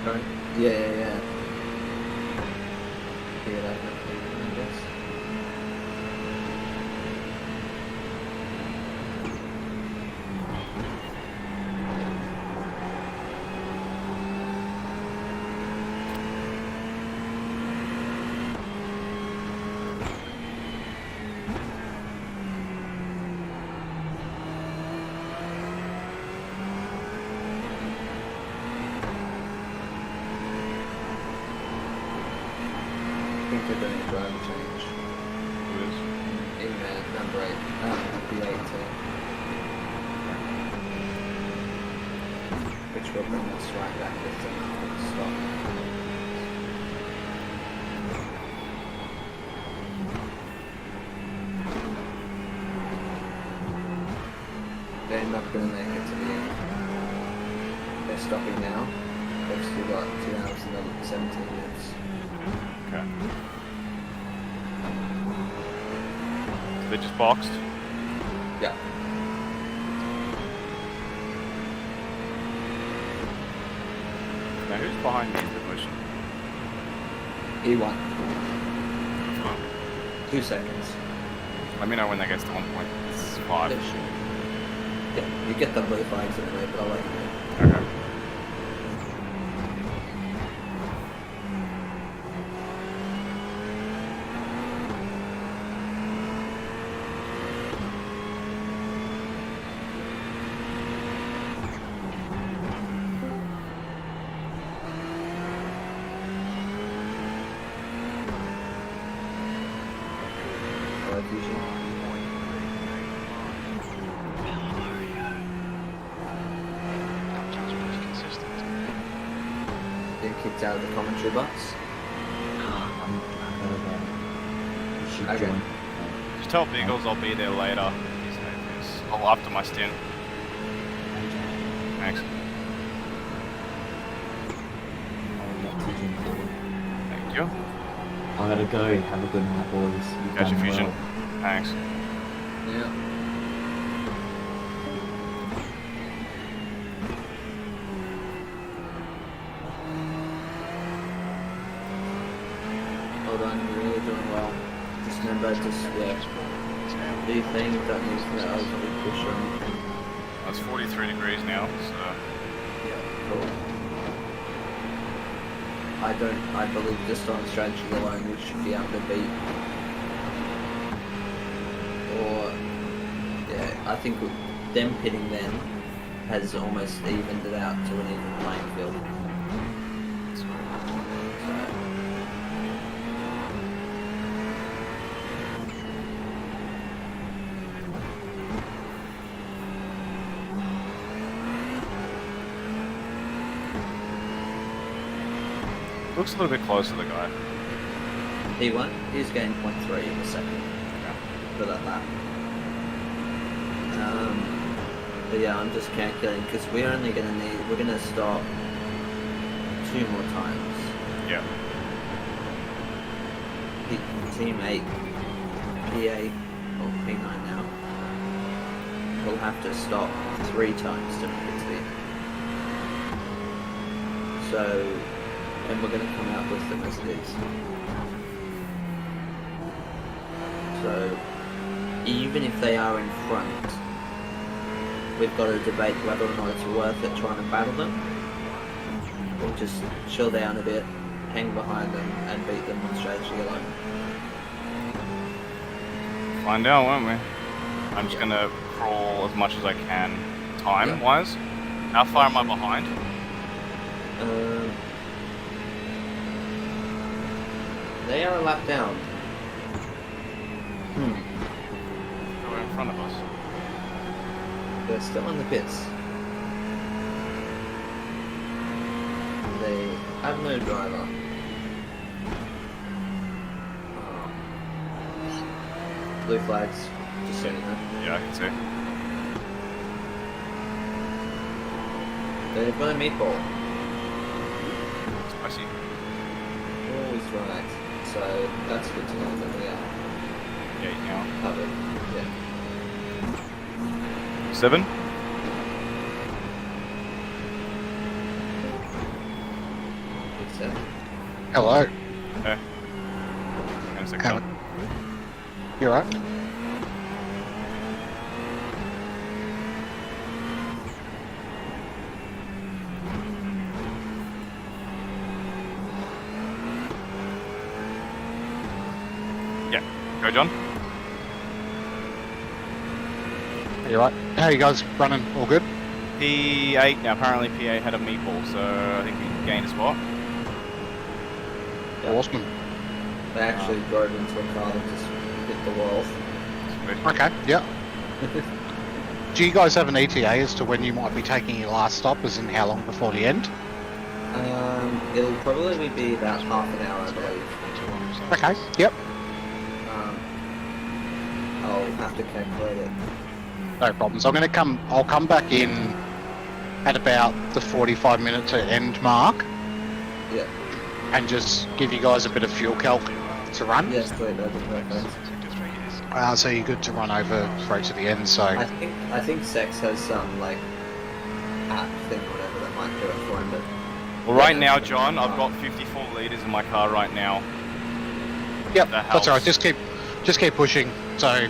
Sorry? Yeah. Figure that out, I guess. I think they're doing a driver change. Who is? In number 8, the 18. Which will bring us right back with the stop. They're not going to make it to the end. They're stopping now. They've still got 2 hours and 17 minutes. Okay. So they just boxed? Yeah. Now who's behind me in the bush? E1. 2 seconds. Let me know when that gets to 1.5. They should. Yeah, you get the blue flags anyway, but I'll let you know. Okay. Like usual. Sounds pretty consistent. Been kicked out of the commentary box. You should Okay. join. Just tell Beagles I'll be there later. His name is. Oh, after my stint. Thanks. I'll let Fusion forward. Thank you. I gotta go. Have a good night, boys. You've Catch your done fusion. well. Thanks. Yeah. Hold on, you're really doing well. Just remember, just do your thing, don't use that overly push or anything. It's 43 degrees now, so. Yeah, cool. I believe just on strategy alone we should be able to beat. Or, yeah, I think them pitting then has almost evened it out to an even playing field. So, Looks a little bit closer to the guy. P1, he's gained 0.3 in a second for that lap. But yeah, I'm just calculating because we're only going to we're going to stop 2 more times. Yeah. Team 8, P8, or P9 now, will have to stop 3 times to make it to the end. So, and we're going to come out with them as it is. So, even if they are in front, we've got to debate whether or not it's worth it trying to battle them, or just chill down a bit, hang behind them, and beat them on strategy alone. Find out, won't we? I'm just gonna crawl as much as I can, time-wise. How far am I behind? They are a lap down. They're in front of us. They're still in the pits. They have no driver. Blue flags, just so you know. Yeah, I can see. They've got a meatball. Spicy. Always right. So that's good to know that we are Yeah, now. covered. Yeah. 7. Good set. Hello. Okay. And a second. Hello. You alright? Yeah. Go, John. You alright? How are you guys running? All good? P8. Now, apparently P8 had a meatball, so I think we gained a spot. Yeah. Awesome. They actually drove into a car that just hit the wall. Sweet. Okay, yeah. Do you guys have an ETA as to when you might be taking your last stop, as in how long before the end? It'll probably be about half an hour, I believe. Okay, yep. I'll have to calculate it. No problems. I'll come back in at about the 45-minute to end mark Yeah. and just give you guys a bit of fuel calc to run. Yes, please, that'd be perfect. So you're good to run over straight to the end, so... I think Sex has some like app thing or whatever that might do it for him, but Well, right now, John, I've got 54 litres in my car right now. Yep, That that's alright. helps. Just keep pushing. So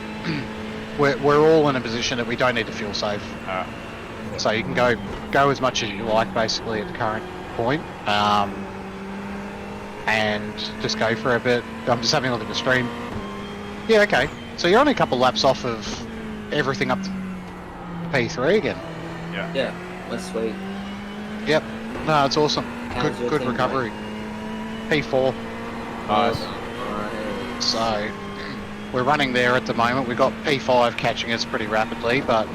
we're all in a position that we don't need to fuel save. So you can go as much as you like, basically, at the current point, and just go for a bit. I'm just having a look at the stream. Yeah, okay. So you're only a couple laps off of everything up to P3 again. yeah, that's sweet. Yep. No, it's awesome. How's your Good team recovery. P4. Nice. Alright. So we're running there at the moment. We've got P5 catching us pretty rapidly, but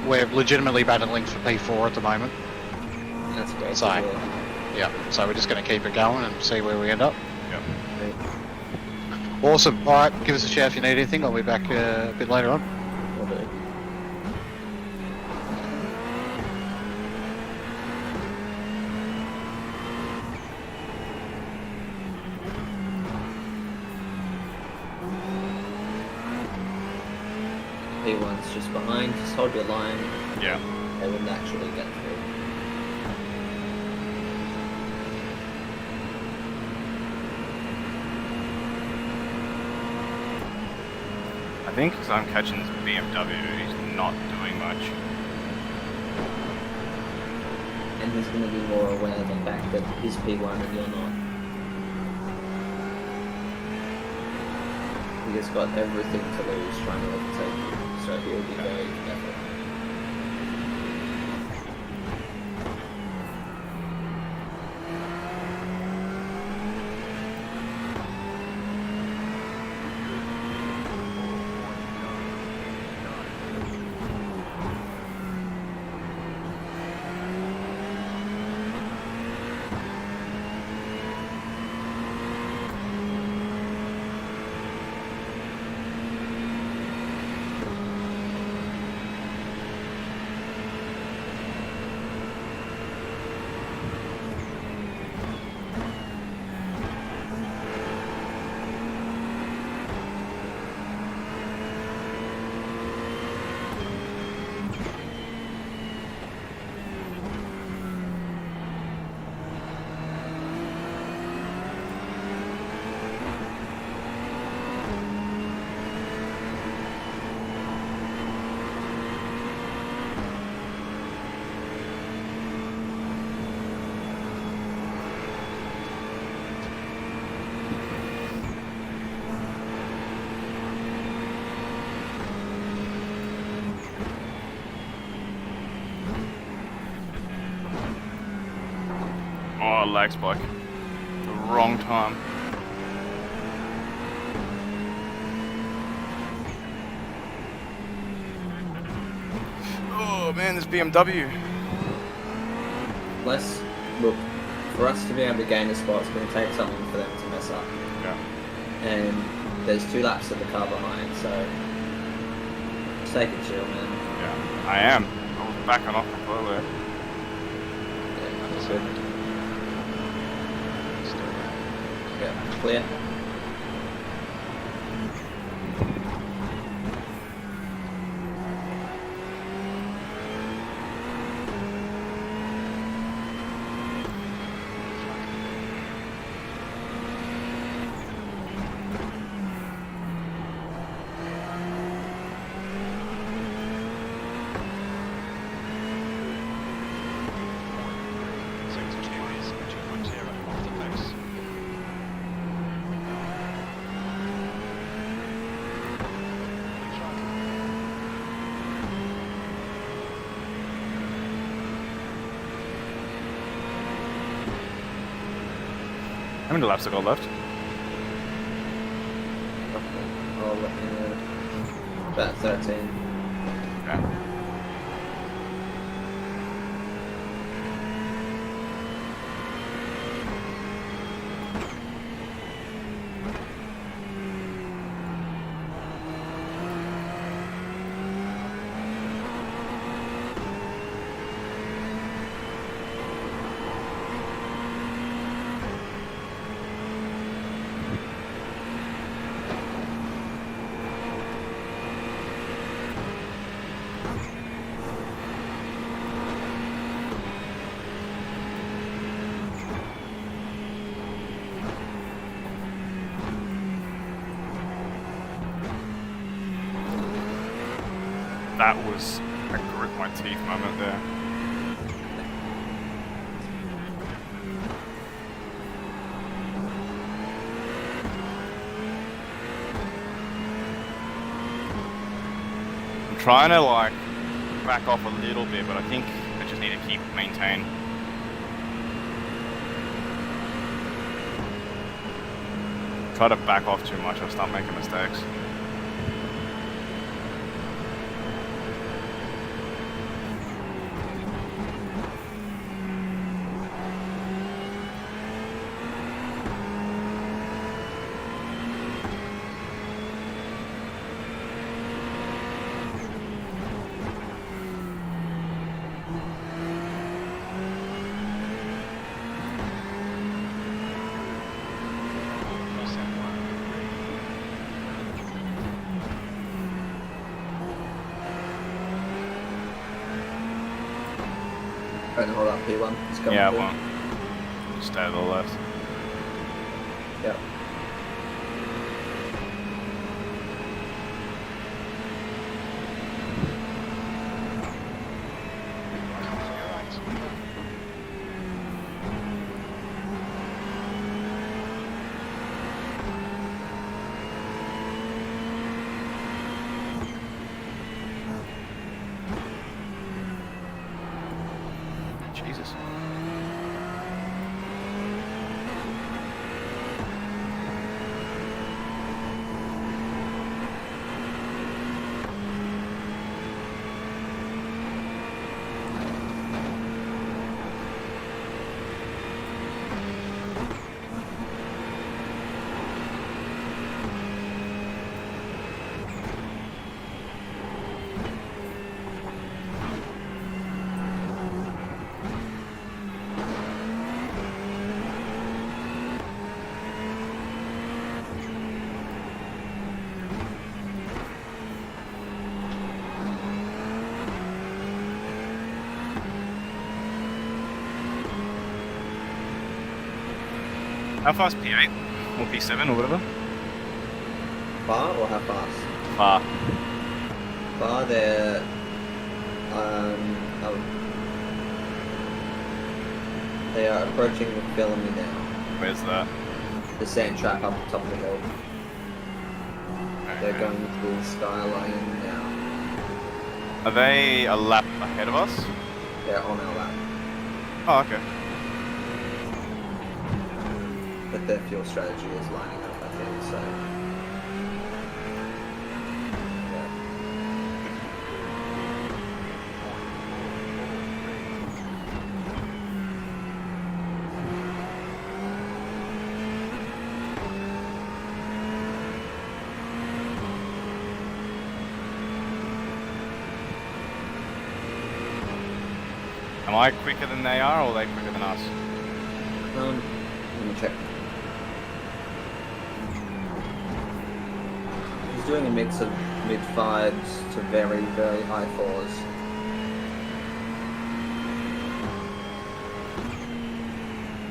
we're legitimately battling for P4 at the moment. That's great. So- to hear. Yeah. So we're just going to keep it going and see where we end up. Great. Awesome. All right. Give us a shout if you need anything. I'll be back a bit later on. Will do. P1's just behind, just hold your line, Yeah. they will naturally get through. I think because I'm catching this BMW, he's not doing much. And he's going to be more aware of the fact that he's P1 and you're not. He has got everything to lose trying to overtake you, so he'll be very careful. Oh, lag spike. The wrong time. Oh man, this BMW. Look, for us to be able to gain a spot, it's going to take something for them to mess up. Yeah. And there's 2 laps of the car behind, so just take it chill, man. Yeah, I am. I was backing off completely. Yeah, that's good. Yeah, clear. Sector 2 is 2.0 off the pace. How many laps have got left? I'll let you know. About 13. Okay. That was a grit my teeth moment there. I'm trying to like back off a little bit, but I think I just need to keep maintain. Try to back off too much, I'll start making mistakes. Trying to hold up P1. It's coming Yeah, through. well, stay to the left. Yep. Jesus. How fast P8 or P7 or whatever? Far or how fast? Far. Far there. They are approaching the Bellamy now. Where's that? The sand trap up the top of the hill. They're Okay. going to the skyline now. Are they a lap ahead of us? They're on our lap. Oh, okay. but their fuel strategy is lining up, I think. So. Yeah. Am I quicker than they are, or are they quicker than us? Let me check. He's doing a mix of mid fives to very, very high fours.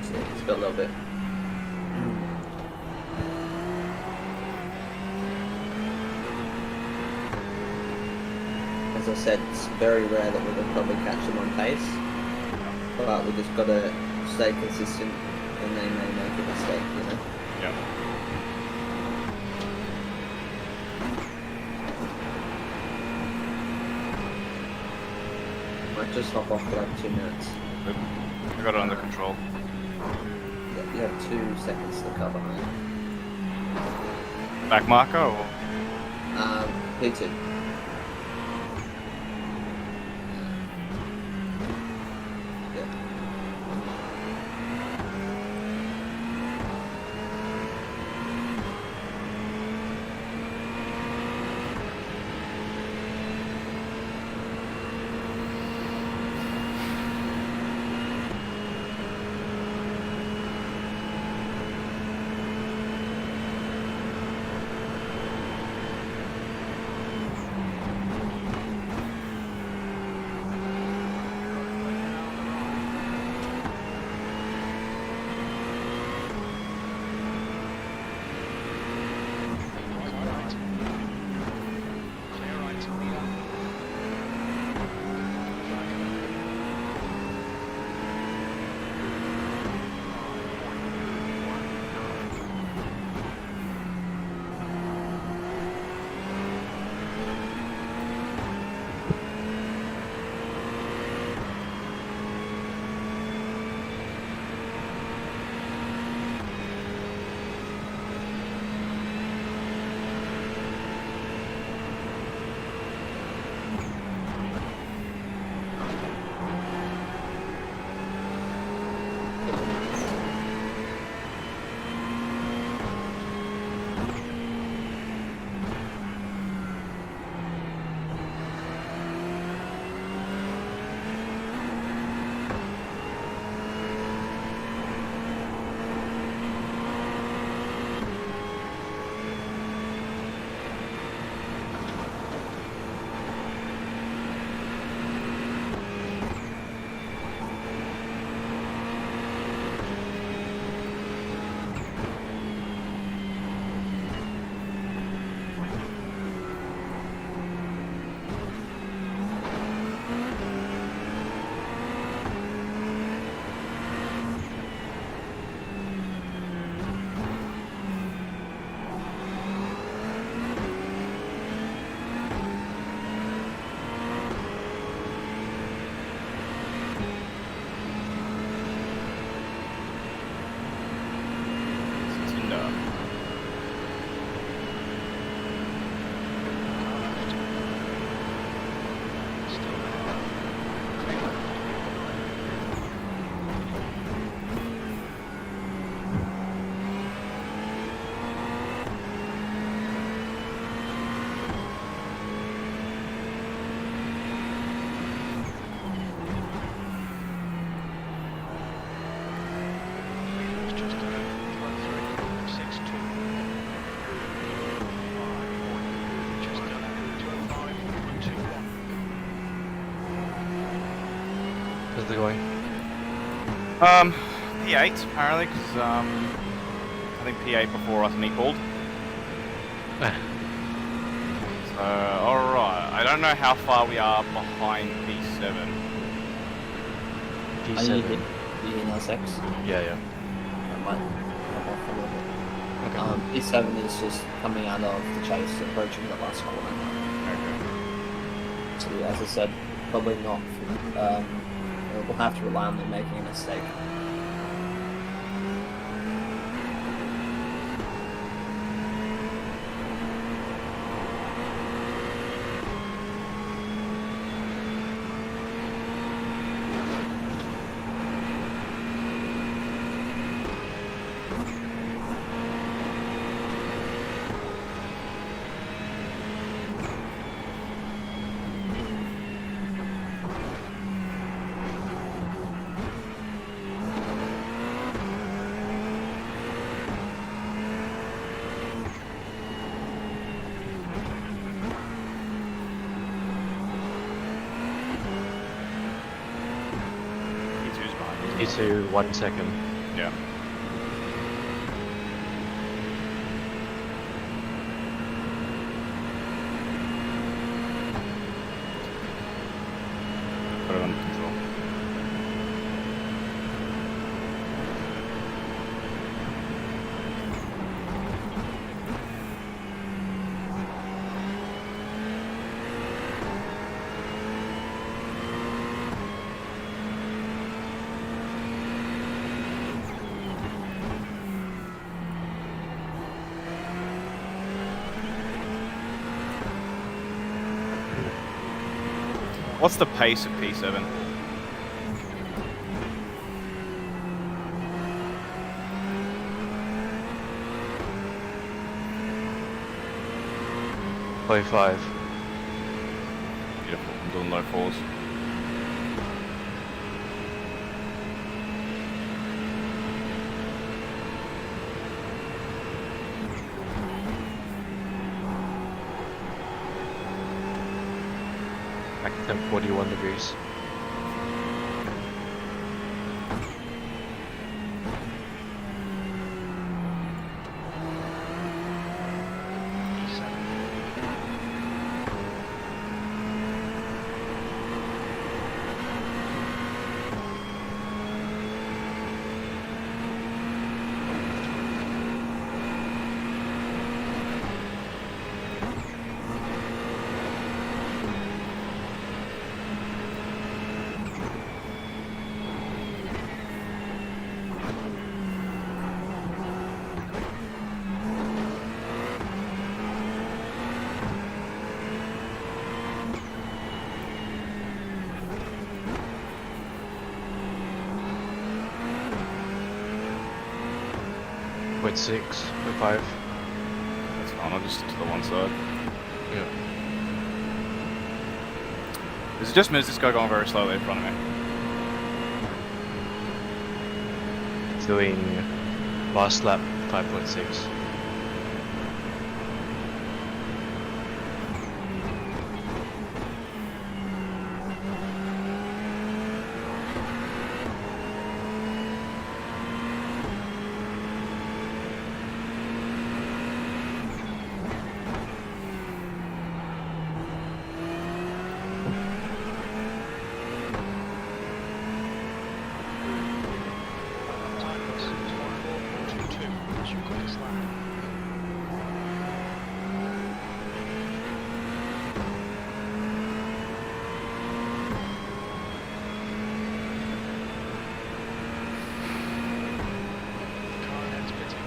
So he's got a little bit. As I said, it's very rare that we will probably catch him on pace, but we just got to stay consistent, and they may make a mistake, you know. Yeah. Might just hop off for like 2 minutes. Good. We got it under control. Yeah, you have 2 seconds to cover. Back marker or? P2. Yeah. How's it going? P8 apparently, because I think P8 before us equaled. So, alright. I don't know how far we are behind P7. Are you P7. in L6? Yeah. I might hop off a little bit. Okay. P7 is just coming out of the chase, approaching the last corner now. Okay. So yeah, as I said, probably not. We'll have to rely on them making a mistake. P2, 1 second. Yeah. Put it under control. What's the pace of P7? Play 5. Beautiful. I'm doing low fours. Back temp 41 degrees. E7. Point 6, point 5. That's fine. I'll just stick to the one side. Yeah. Is it just me? Is this guy going very slowly in front of me? Doing last lap 5.6. Time was 1:04.22. That's your quickest lap. Car heads pitting.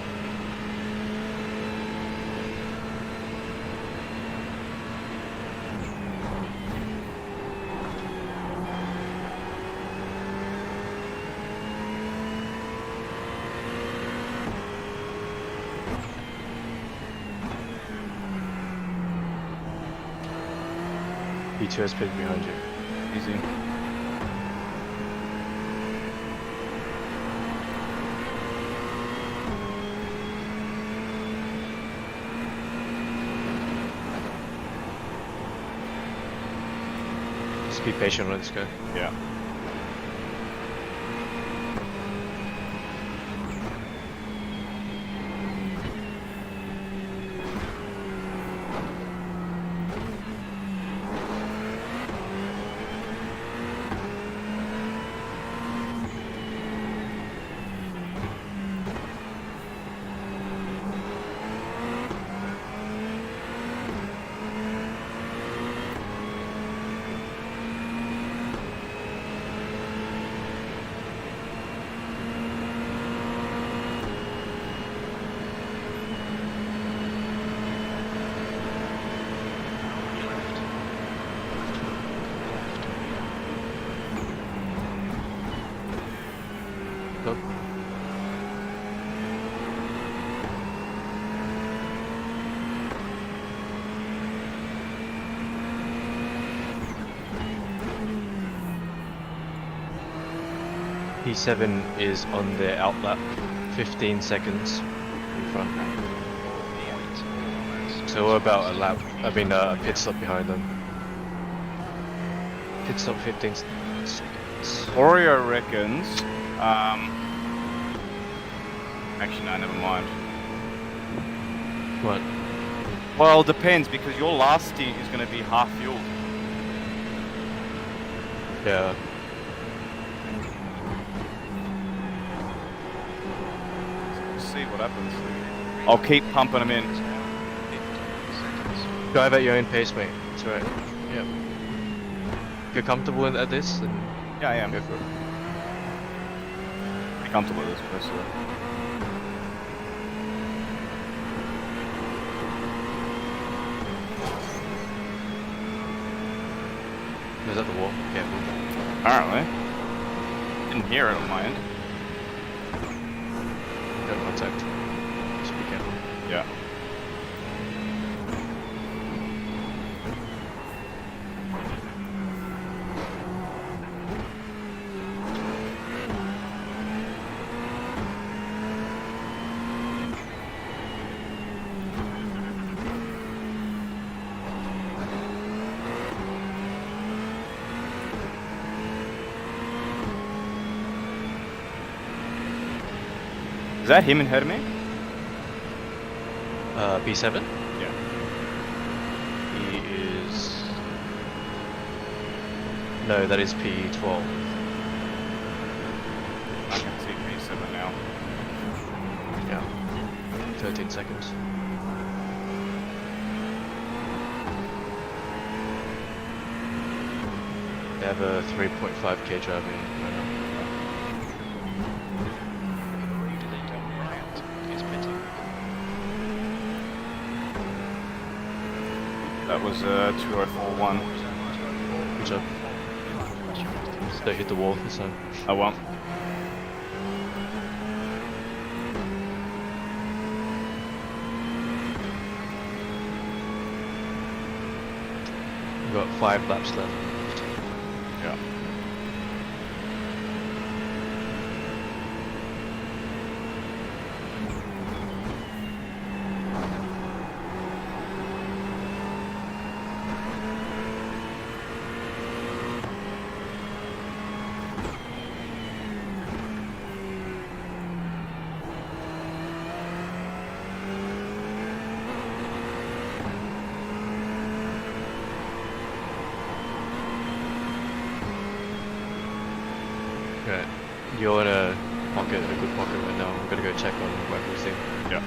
P2 has pitted behind you. Easy. Just be patient with this guy. Yeah. Go. P7 is on the outlap, 15 seconds in front. So we're about a lap, a pit stop behind them. Pit stop 15 seconds. Oreo reckons Actually, no, never mind. What? Well, it depends because your last stint is going to be half fueled. Yeah. We'll see what happens. I'll keep pumping them in. 15 seconds. Drive at your own pace, mate. That's right. Yep. If you're comfortable at this, then Yeah, I am. go for it. Pretty comfortable with this personally. Is that the wall? Careful. Apparently. Didn't hear it on my end. No contact. Just be careful. Yeah. Is that him ahead of me? B7? Yeah. He is... No, that is P12. I can see P7 now. Yeah. 13 seconds. They have a 3.5k drive in right now. Delete on right is pitting. That was 2041. Good job. Don't hit the wall this time. I won't. We've got 5 laps left. Yeah. Right. You're in a pocket, a good pocket right now. I'm gonna go check on everything. Yeah.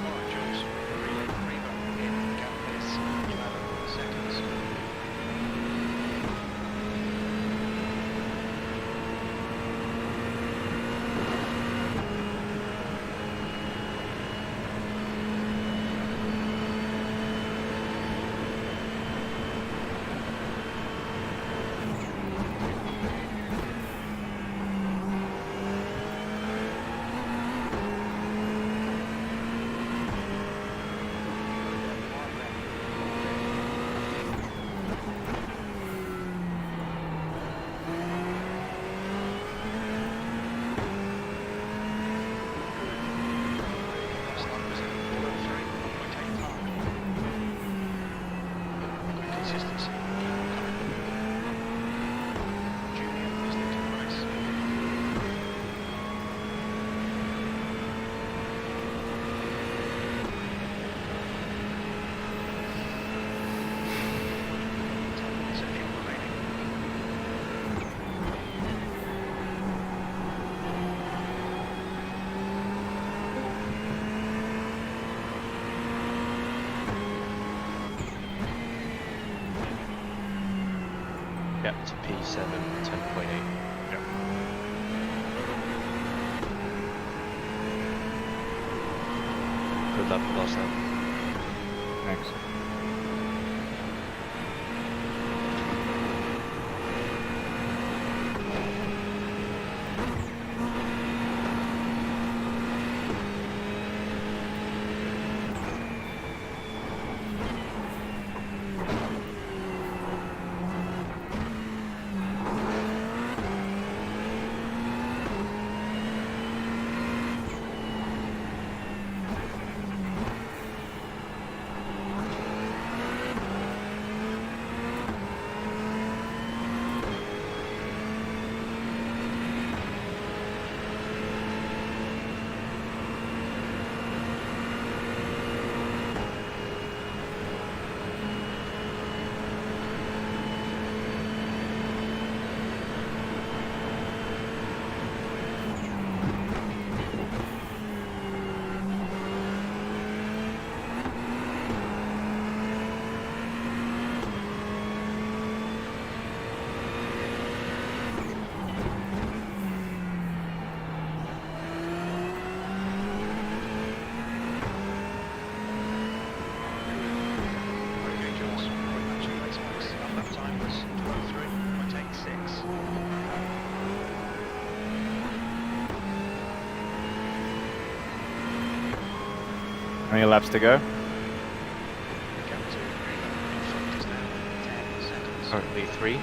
Alright, Jules. Rebound in gap is 11 seconds. Last lap was in 103.85. Good consistency. Julian is leading the race. Is it fuel remaining? Yep, to P7, 10.8. Yeah. Good luck last lap. Thanks. How many laps to go? Gap to in front is now 10 seconds. Currently 3.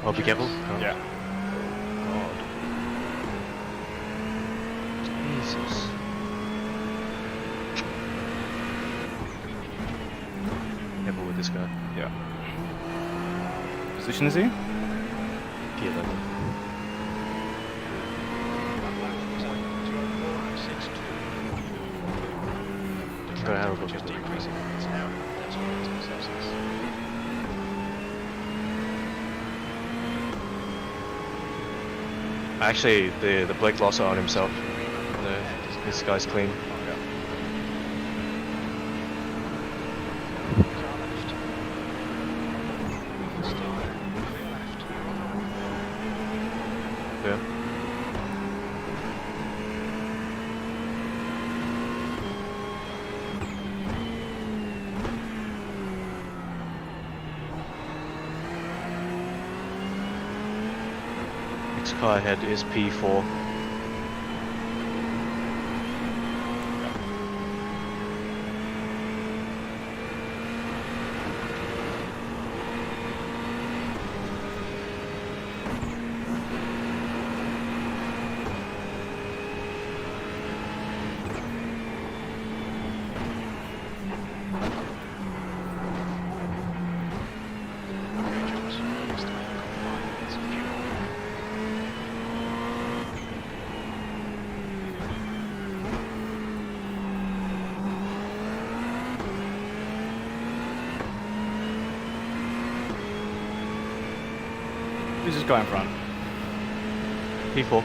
Oh, be careful. Oh. Yeah. God. Jesus. Careful with this guy. Yeah. Position is he? P11. Go ahead, go Just careful. decreasing it's now. That's all it's in Celsius. Actually, the Blake lost it on himself. This guy's clean. Yeah. Next car ahead is P4. Okay, Jules. Looks like you've got 5 minutes of fuel. Who's this guy in front? P4.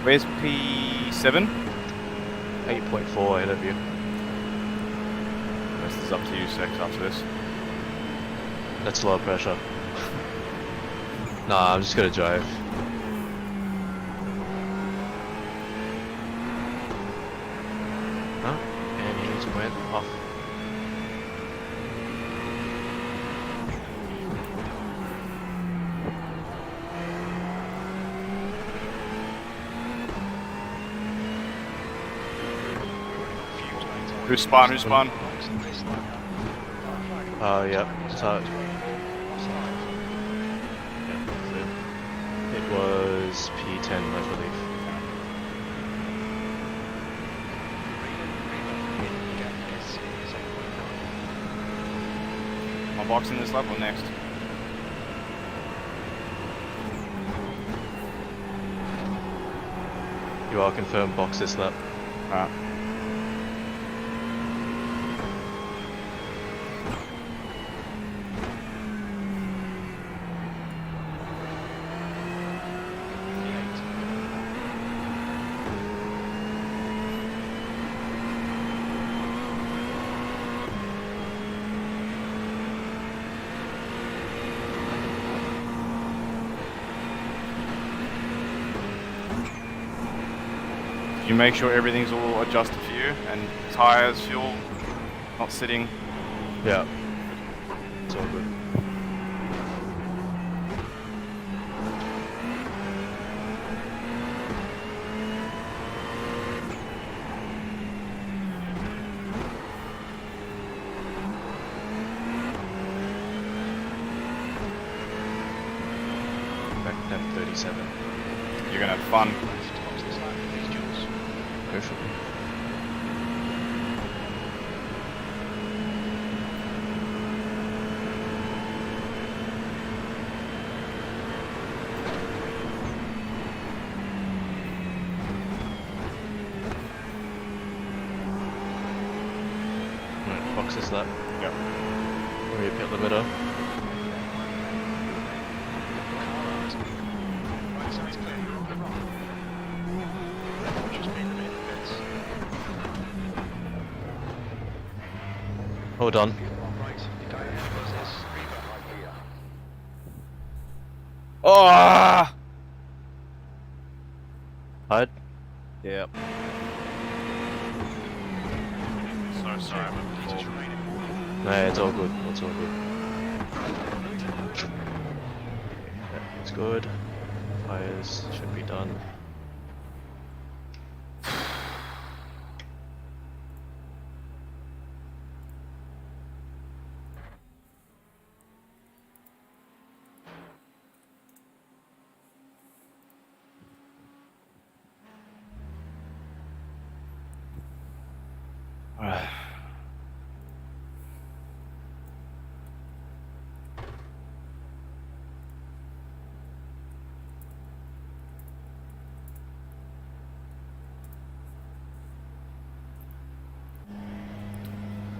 Where's P7? 8.4 ahead of you. This is up to you, Sex, after this. That's low pressure. Nah, I'm just gonna drive. Huh? And he just went off. Who's spawn? Who's spawn? Yeah. So it was P10, I believe. Am I boxing this lap or next? You are confirmed box this lap. Alright. You make sure everything's all adjusted for you and tires, fuel, not sitting Yeah. It's all good. Back down 37. You're gonna have fun. What's this like, please, Jules? Go for it. Right, box is that. Yep. Where you pit limiter. Right, so it's clear. You're on the right. Just been remaining bits. Hold on. Right, the guy who does this. Right here. Oh! Hide. Yep. So sorry about the Just fall. remaining. No, it's all good. It's all good. It's good. Fires should be done.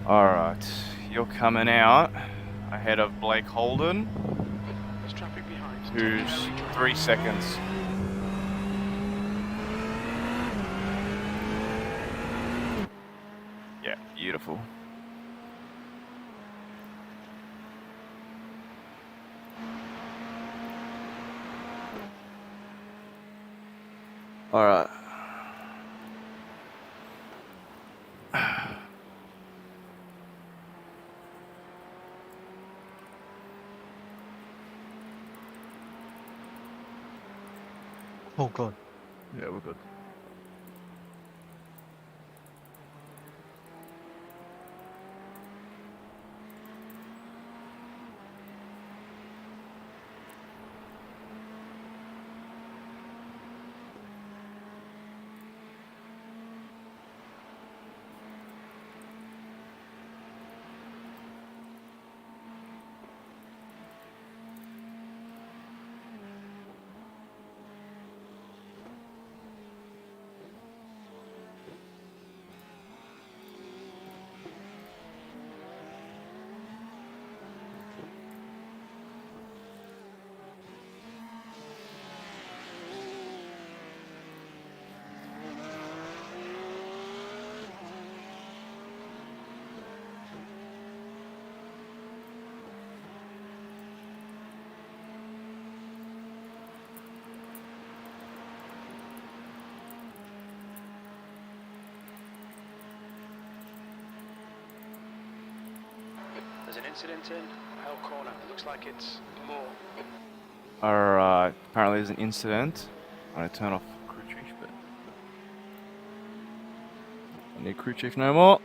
Alright, you're coming out ahead of Blake Holden, There's traffic behind. who's 3 seconds. Yeah, beautiful. Alright. Oh god. Yeah, we're good. There's an incident in Hell Corner. It looks like it's more. Alright, apparently there's an incident. I'm gonna turn off crew chief, but I need crew chief no more.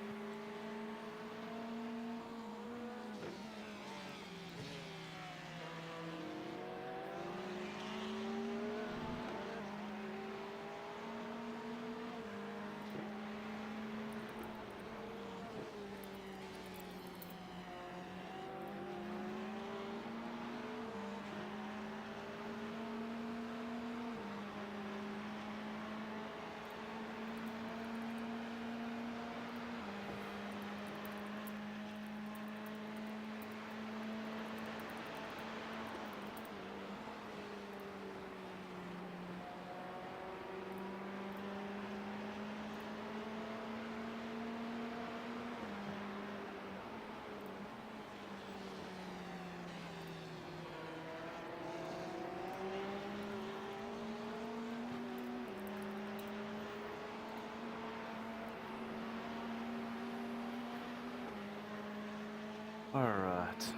Alright.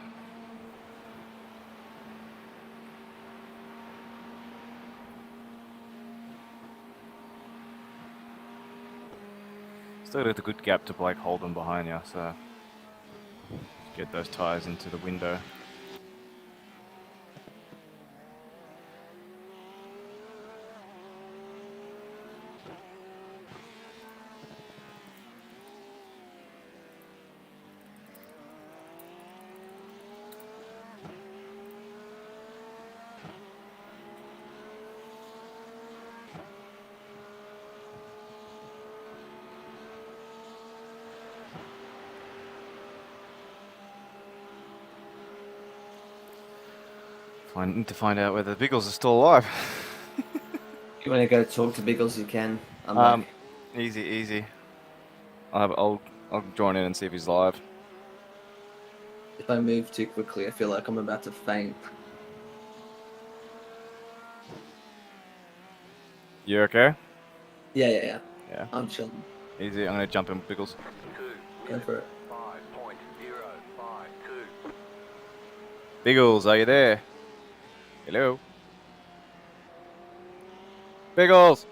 Still got a good gap to Blake Holden behind you, so get those tyres into the window. Need to find out whether the Biggles are still alive. You want to go talk to Biggles? You can. I'm back. Easy. I'll join in and see if he's live. If I move too quickly, I feel like I'm about to faint. You okay? Yeah. Yeah. I'm chilling. Easy. I'm gonna jump in, Biggles. Go for it. 5.052. Biggles, are you there? Hello. Biggles.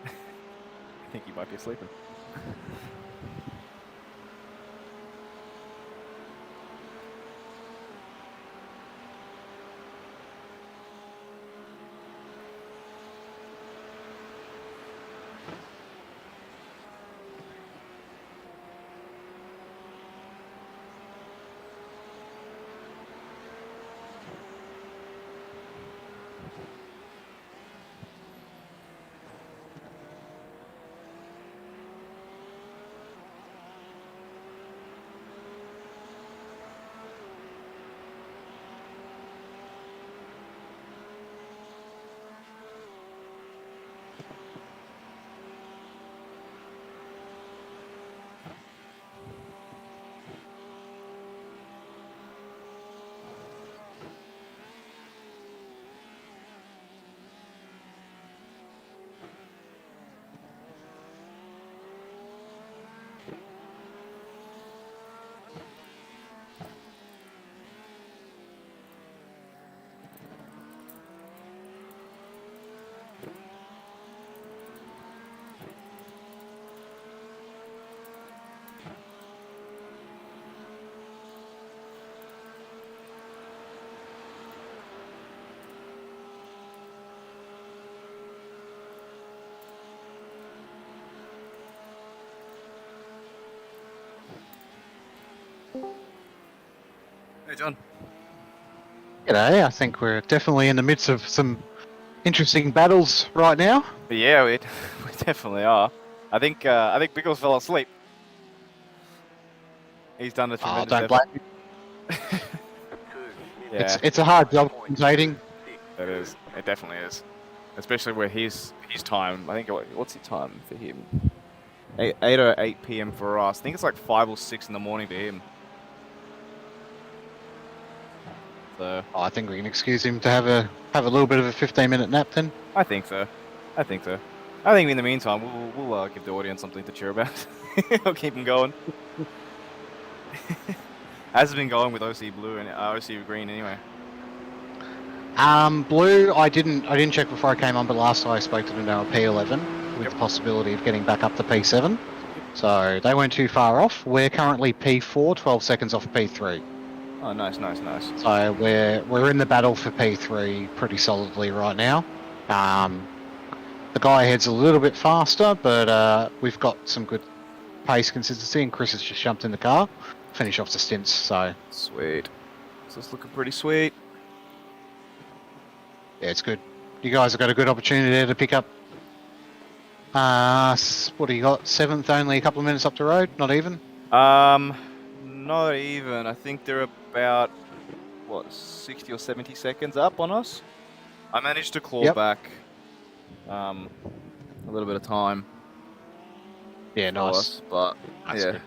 I think he might be sleeping. Hey, John. G'day, I think we're definitely in the midst of some interesting battles right now. Yeah, we definitely are. I think Biggles fell asleep. He's done a Oh, tremendous don't effort. blame me. Yeah, It's a hard job commentating. it is. It definitely is. Especially where his time. I think what's the time for him? 8 or 8 p.m. for us. I think it's like 5 or 6 in the morning for him. So Oh, I think we can excuse him to have a little bit of a 15-minute nap then. I think so. I think in the meantime we'll give the audience something to cheer about. We'll keep them going. As it's been going with OC Blue and OC Green anyway. Blue, I didn't check before I came on, but last I spoke to them, they were P11 with the possibility of getting back up to P7. So they weren't too far off. We're currently P4, 12 seconds off P3. Oh, nice. So we're in the battle for P3 pretty solidly right now. The guy ahead's a little bit faster, but we've got some good pace consistency, and Chris has just jumped in the car, finish off the stints. So Sweet. This is looking pretty sweet. yeah, it's good. You guys have got a good opportunity there to pick up. What do you got? 7th, only a couple of minutes up the road, not even. Not even. I think they're about 60 or 70 seconds up on us. I managed to claw back a little bit of time. Yeah, for nice. us, but That's yeah, good.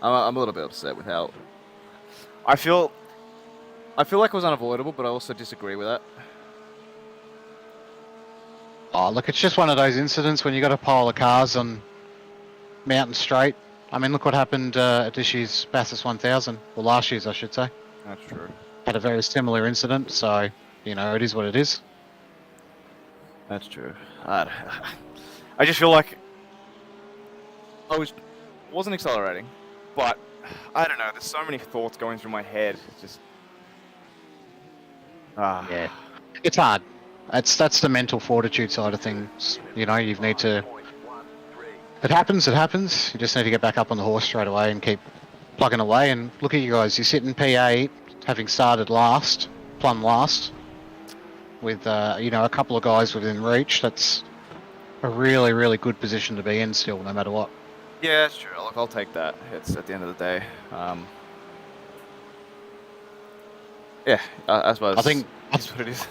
I'm a little bit upset with how. I feel like it was unavoidable, but I also disagree with that. Oh, look, it's just one of those incidents when you got a pile of cars on Mountain Straight I mean, look what happened at this year's Bathurst 1000, or last year's, I should say. That's true. Had a very similar incident, so you know it is what it is. That's true. I just feel like I wasn't accelerating, but I don't know. There's so many thoughts going through my head. It's just Yeah, it's hard. That's the mental fortitude side of things. You know, you need to. It happens. It happens. You just need to get back up on the horse straight away and keep plugging away. And look at you guys. You're sitting P8, having started last, plumb last, with you know, a couple of guys within reach. That's a really, really good position to be in still, no matter what. yeah, it's true. Look, I'll take that. It's at the end of the day. Yeah, I suppose. I think that's what it is.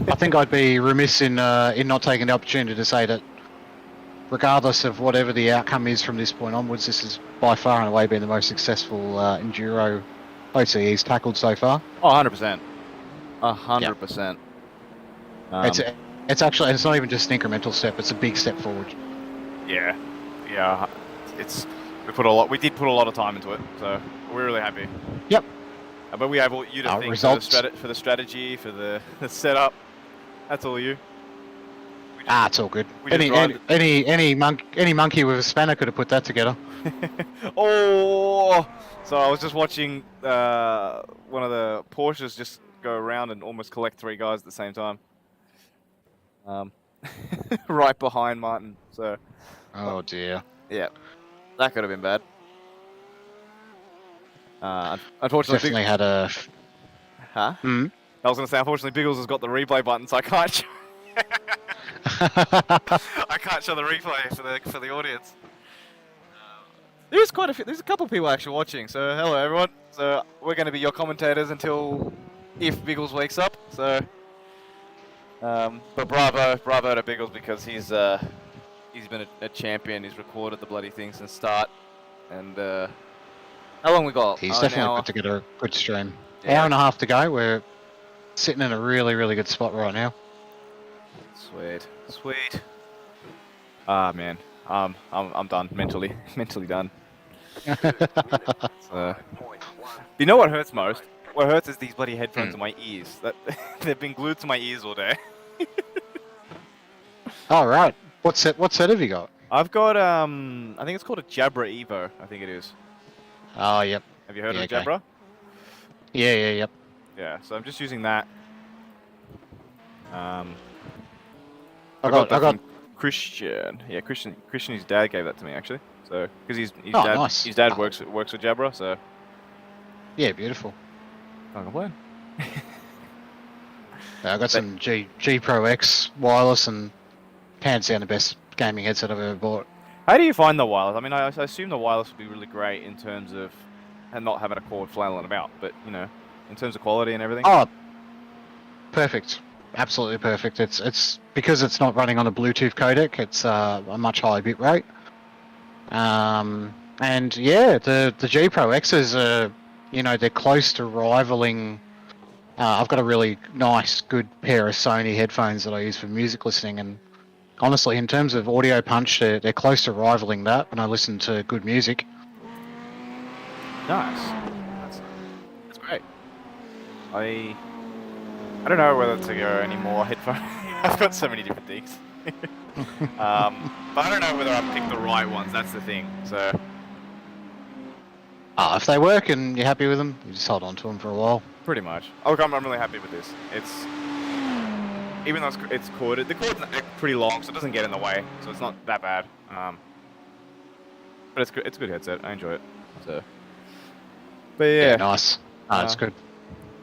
I think I'd be remiss in not taking the opportunity to say that, regardless of whatever the outcome is from this point onwards, this has by far and away been the most successful enduro OCE's tackled so far. Oh, 100%. 100%. It's actually, it's not even just an incremental step; it's a big step forward. Yeah, we did put a lot of time into it, so we're really happy. Yep. But we able you to think results. for the strategy, for the setup. That's all you. It's all good. we just Any monkey with a spanner could have put that together. Oh, so I was just watching one of the Porsches just go around and almost collect 3 guys at the same time. Right behind Martin. So. Oh dear. Yeah, that could have been bad. Unfortunately, Definitely had a. Huh? Hmm. I was going to say, unfortunately, Biggles has got the replay button, so I can't. I can't show the replay for the audience. There's quite a few. There's a couple of people actually watching. So hello everyone. So we're going to be your commentators until if Biggles wakes up. So, but bravo to Biggles because he's been a champion. He's recorded the bloody thing since start, and how long we got? He's An definitely hour. put together a good stream. Yeah. Hour and a half to go. We're sitting in a really, really good spot right now. Sweet. Ah man, I'm done mentally done. So, you know what hurts most? What hurts is these bloody headphones in my ears. That they've been glued to my ears all day. All right. What set have you got? I've got I think it's called a Jabra Evo. I think it is. Oh, yep. Have you heard Yeah, of okay. Jabra? Yep. Yeah. So I'm just using that. I I got from Christian. Yeah, Christian. His dad gave that to me actually. So because his Oh, dad nice. his dad works with Jabra, so Yeah, beautiful. can't complain. I got some G Pro X wireless and hands down the best gaming headset I've ever bought. How do you find the wireless? I mean, I assume the wireless would be really great in terms of and not having a cord flailing about, but you know, in terms of quality and everything. Oh, perfect. Absolutely perfect. It's because it's not running on a Bluetooth codec. It's a much higher bit rate. And yeah, the G Pro X's are, you know, they're close to rivaling. I've got a really nice, good pair of Sony headphones that I use for music listening, and honestly, in terms of audio punch, they're close to rivaling that when I listen to good music. Nice. That's great. I don't know whether to go any more headphones. I've got so many different things. But I don't know whether I picked the right ones. That's the thing. So If they work and you're happy with them, you just hold on to them for a while. pretty much. Oh, I'm really happy with this. It's even though it's corded, the cord's pretty long, so it doesn't get in the way. So it's not that bad. But it's good. It's a good headset. I enjoy it. So, but yeah. Nice. That's good.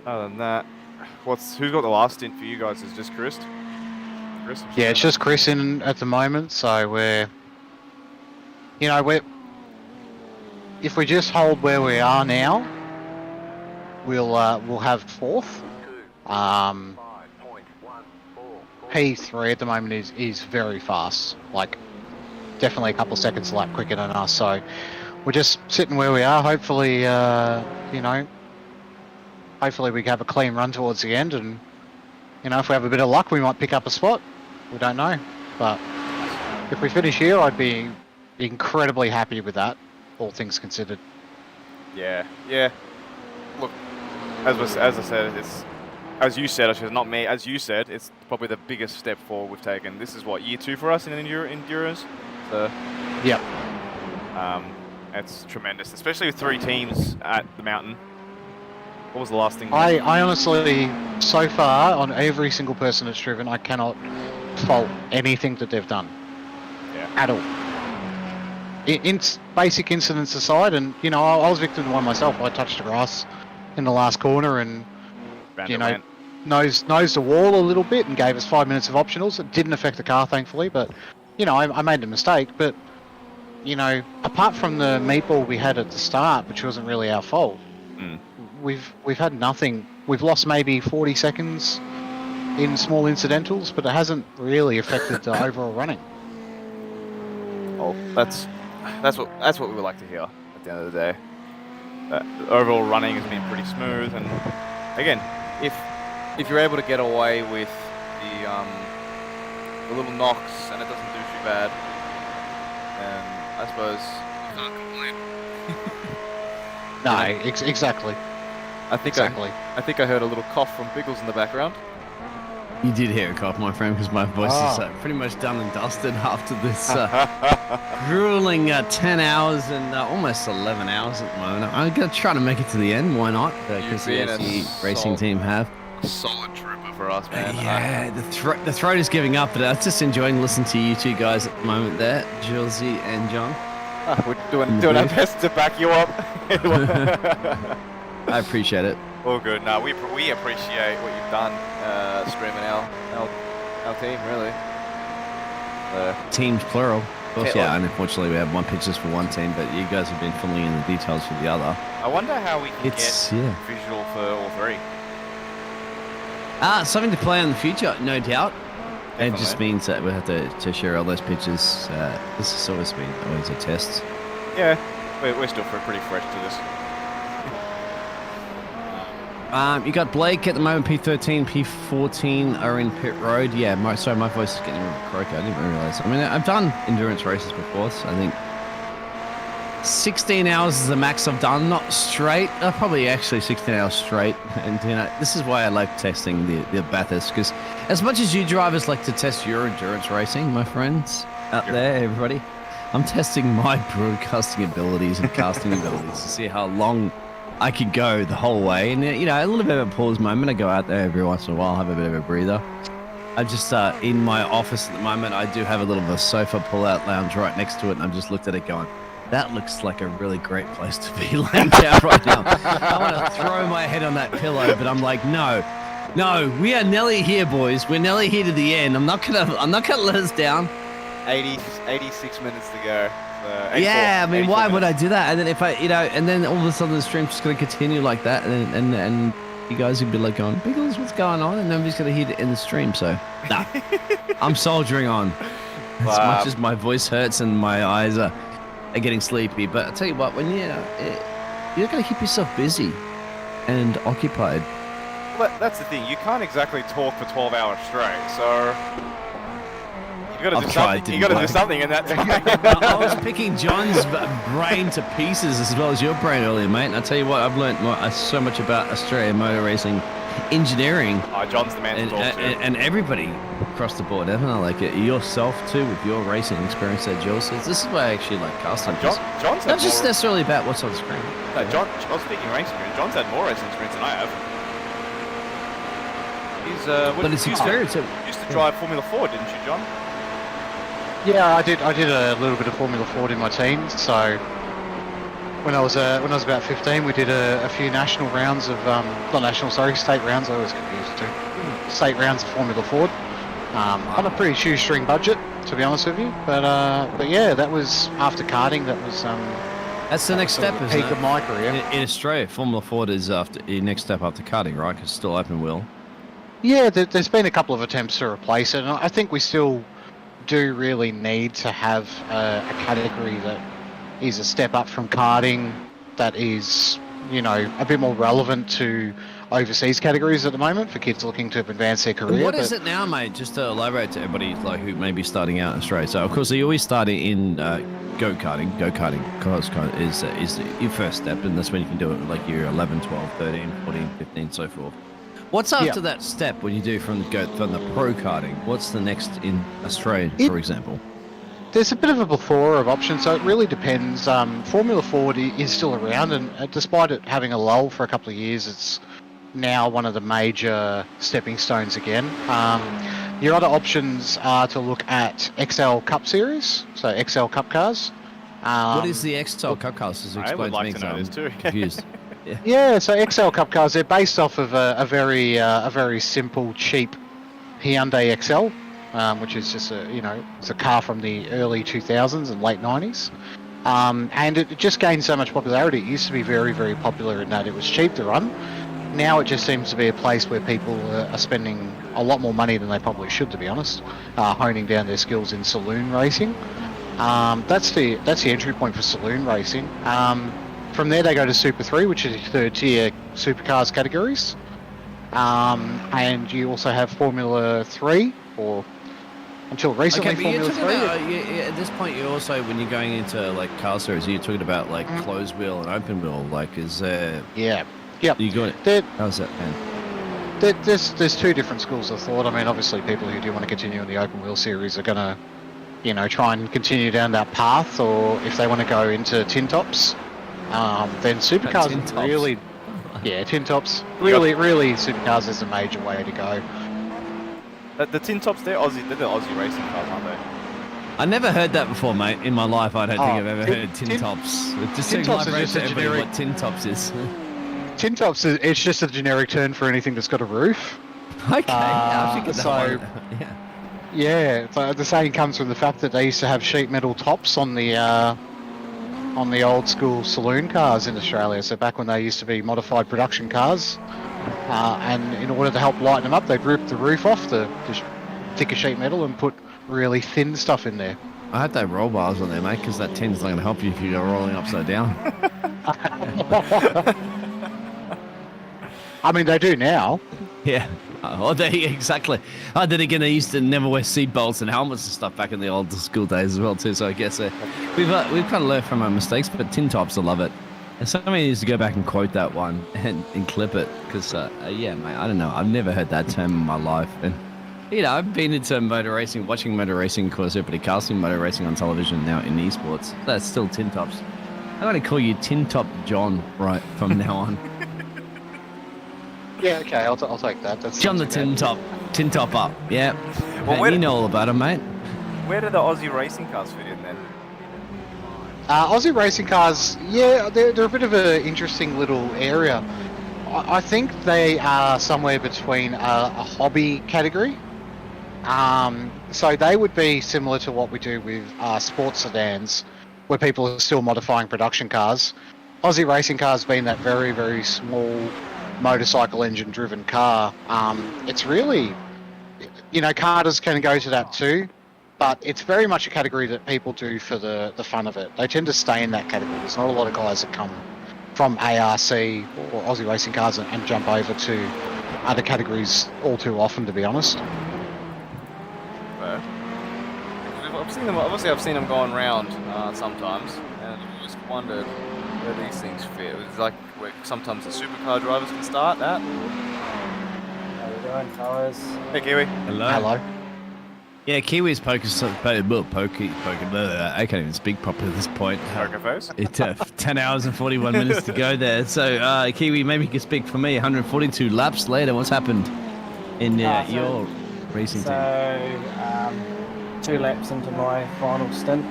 Other than that, who's got the last stint for you guys? Is just Chris? Yeah, it's just Chris in at the moment, so if we just hold where we are now, we'll have fourth. P3 at the moment is very fast, like definitely a couple seconds a lap quicker than us. So we're just sitting where we are. Hopefully, hopefully we have a clean run towards the end, and if we have a bit of luck, we might pick up a spot. We don't know, but if we finish here, I'd be incredibly happy with that. all things considered. Yeah. Look, as I said, it's as you said. Actually, not me. As you said, it's probably the biggest step forward we've taken. This is what, year 2 for us in endurance. So Yep. it's tremendous, especially with 3 teams at the mountain. What was the last thing? I honestly, so far, on every single person that's driven, I cannot fault anything that they've done. Yeah. At all. In basic incidents aside, and, you know, I was victim to one myself. I touched the grass in the last corner and, you know, nosed the wall a little bit and gave us 5 minutes of optionals. It didn't affect the car, thankfully, but, you know, I made a mistake. But, you know, apart from the meatball we had at the start, which wasn't really our fault, we've had nothing. We've lost maybe 40 seconds in small incidentals, but it hasn't really affected the overall running. Oh, that's what we would like to hear at the end of the day. The overall running has been pretty smooth, and again, if you're able to get away with the little knocks and it doesn't do too bad, then I suppose you can't complain. No, exactly. I think I heard a little cough from Biggles in the background. You did hear a cough, my friend, because my voice is pretty much done and dusted after this grueling 10 hours and almost 11 hours at the moment. I'm going to try to make it to the end. Why not? Because the OCE racing team have. Solid trooper for us, man. Yeah, the throat is giving up, but I'm just enjoying listening to you two guys at the moment there, Julesy and John. We're doing our best to back you up. I appreciate it. All good. No, we appreciate what you've done, streaming our team, really. Teams plural. Of course, yeah, and unfortunately we have one pictures for one team, but you guys have been filling in the details for the other. I wonder how we can get visual for all 3. Something to play in the future, no doubt. Definitely. It just means that we have to share all those pictures. This has always been a test. Yeah, we're still pretty fresh to this. You got Blake at the moment, P13, P14 are in pit road. Yeah, my voice is getting a little croaky. I didn't realize. I mean, I've done endurance races before, so I think 16 hours is the max I've done. Not straight, probably actually 16 hours straight. And you know, this is why I like testing the Bathurst, because as much as you drivers like to test your endurance racing, my friends out there, everybody, I'm testing my broadcasting abilities and casting abilities to see how long I could go the whole way. And, you know, a little bit of a pause moment. I go out there every once in a while, have a bit of a breather. I just, in my office at the moment, I do have a little bit of a sofa pull-out lounge right next to it. And I've just looked at it going, that looks like a really great place to be laying down right now. I want to throw my head on that pillow, but I'm like, no, we are nearly here, boys. We're nearly here to the end. I'm not gonna let us down. 86 minutes to go. Yeah, I mean, why 84 would I do that? And then if I, you know, and then all of a sudden the stream's just going to continue like that, and you guys would be like going, Biggles, what's going on? And nobody's going to hear it in the stream. So, nah, I'm soldiering on. As much as my voice hurts and my eyes are getting sleepy. But I tell you what, when you're going to keep yourself busy and occupied. Well, that's the thing. You can't exactly talk for 12 hours straight. So you got to do something. You got to do something in that time. I was picking John's brain to pieces as well as your brain earlier, mate. And I tell you what, I've learned so much about Australian motor racing engineering. John's the man to talk to. And everybody across the board, haven't I? Like yourself too, with your racing experience there, Jill says. This is why I actually like casting. John's not just necessarily about what's on the screen. No, John. I was speaking racing experience. John's had more racing experience than I have. But it's experience. You used to drive Formula 4, didn't you, John? Yeah, I did a little bit of Formula Ford in my teens. So when I was about 15, we did a few national rounds of state rounds. I always get used to state rounds of Formula Ford on a pretty shoestring budget, to be honest with you. But yeah, that was after karting. That was that's the next step, isn't peak it? of my career. In Australia, Formula Ford is after your next step after karting, right? Because it's still open wheel. Yeah, there's been a couple of attempts to replace it, and I think we still do really need to have a category that is a step up from karting, that is you know, a bit more relevant to overseas categories at the moment for kids looking to advance their career. What is it now, mate? Just to elaborate to everybody like who may be starting out in Australia. So, of course, you always start in go-karting. Go-karting is your first step, and that's when you can do it like you're 11, 12, 13, 14, 15, so forth. What's after that step when you do from the pro karting? What's the next in Australia, for example? There's a bit of a plethora of options, so it really depends. Formula Ford is still around, and despite it having a lull for a couple of years, it's now one of the major stepping stones again. Your other options are to look at XL Cup Series, so XL Cup cars. What is the XL Cup cars? I would like to know this too. Confused. Yeah, so XL Cup cars, they're based off of a very simple, cheap Hyundai XL, which is just it's a car from the early 2000s and late 90s. And it just gained so much popularity. It used to be very, very popular in that it was cheap to run. Now it just seems to be a place where people are spending a lot more money than they probably should, to be honest, honing down their skills in saloon racing. That's the entry point for saloon racing. From there they go to Super 3, which is third tier supercars categories. And you also have Formula 3, or until recently Formula 3. At this point, you also, when you're going into like car series, you're talking about like closed wheel and open wheel. Like, is there? Yeah. Yep. You got it. How's that, man? There's two different schools of thought. I mean, obviously, people who do want to continue in the open wheel series are going to, try and continue down that path. Or if they want to go into tin tops, then supercars really, tin tops. Really, supercars is a major way to go. The tin tops, they're the Aussie racing cars, aren't they? I never heard that before, mate. In my life, I don't think I've ever heard tin tops. Tin tops is just a generic. What tin tops is. Tin tops it's just a generic term for anything that's got a roof. Okay, I figured that one. Yeah, the saying comes from the fact that they used to have sheet metal tops on the old school saloon cars in Australia. So back when they used to be modified production cars, and in order to help lighten them up, they'd rip the roof off the thicker sheet metal and put really thin stuff in there. I had that roll bars on there, mate, because that tin's not going to help you if you're rolling upside down. I mean, they do now. Yeah. Exactly. Then again, they used to never wear seat belts and helmets and stuff back in the old school days as well too. So I guess we've kind of learned from our mistakes. But tin tops, I love it. And somebody needs to go back and quote that one and clip it because mate, I don't know. I've never heard that term in my life. And I've been into motor racing, watching motor racing, of course, everybody casting motor racing on television now in esports. That's still tin tops. I'm going to call you Tin Top John right from now on. Yeah, okay, I'll take that. That's John the Tin Top up. Yeah. Well, you know all about him, mate. Where do the Aussie racing cars fit in then? Aussie racing cars, yeah, they're a bit of an interesting little area. I think they are somewhere between a hobby category. So they would be similar to what we do with sports sedans, where people are still modifying production cars. Aussie racing cars being that very, very small motorcycle engine driven car. It's really, karters can go to that too, but it's very much a category that people do for the fun of it. They tend to stay in that category. There's not a lot of guys that come from ARC or Aussie racing cars and jump over to other categories all too often, to be honest. I've seen them going round sometimes, and I've just wondered where these things fit. It's like where sometimes the supercar drivers can start that. How you doing, fellas? Hey, Kiwi. Hello. Yeah, Kiwi's poker. I can't even speak properly at this point. Poker face. It's 10 hours and 41 minutes to go there. So, Kiwi, maybe you can speak for me. 142 laps later, what's happened in your racing team? So, 2 laps into my final stint,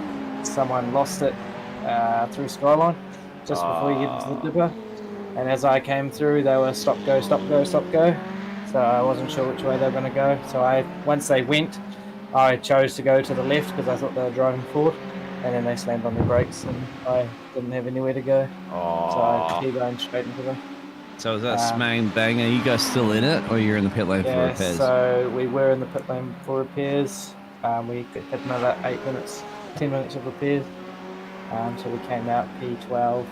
someone lost it through Skyline just before you get into the dipper. And as I came through, they were stop, go, stop, go, stop, go. So I wasn't sure which way they were going to go. So once they went, I chose to go to the left because I thought they were driving forward. And then they slammed on their brakes and I didn't have anywhere to go. So I keep going straight into them. So is that smack bang? Are you guys still in it or you're in the pit lane for repairs? So we were in the pit lane for repairs. We had another 10 minutes of repairs. So we came out P12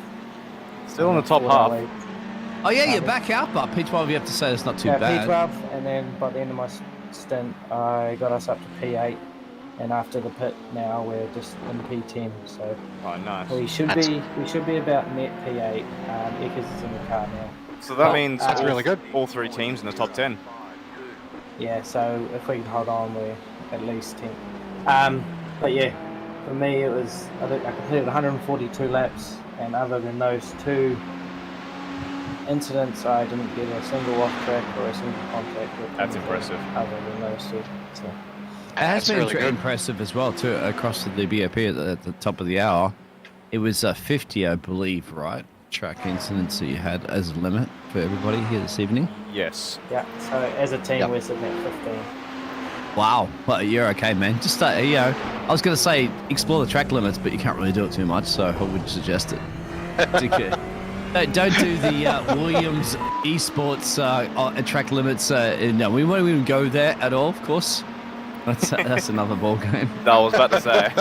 Still in the That's top what I half. lead. Oh yeah, you're back out, but P12 you have to say it's not too bad. P12, and then by the end of my stint, I got us up to P8, and after the pit, now we're just in P10. So Oh, nice. we should be about net P8 because it's in the car now. So that Oh, means that's all, really good. all 3 teams in the top 10. Yeah, so if we can hold on, we're at least 10. But yeah, for me, it was, I think I completed 142 laps, and other than those 2 incidents, I didn't get a single off track or a single contact with That's anything impressive. other than those 2. So, It has That's been really good. impressive as well too across the BOP at the top of the hour. It was 50, I believe, right? Track incidents that you had as a limit for everybody here this evening. Yes. yeah, so as a team, Yep. we're sitting at 15. Wow, well, you're okay, man. Just I was going to say explore the track limits, but you can't really do it too much, so I wouldn't suggest it. Don't do the Williams esports track limits. No, we won't even go there at all. Of course, that's another ball game. That was about to say.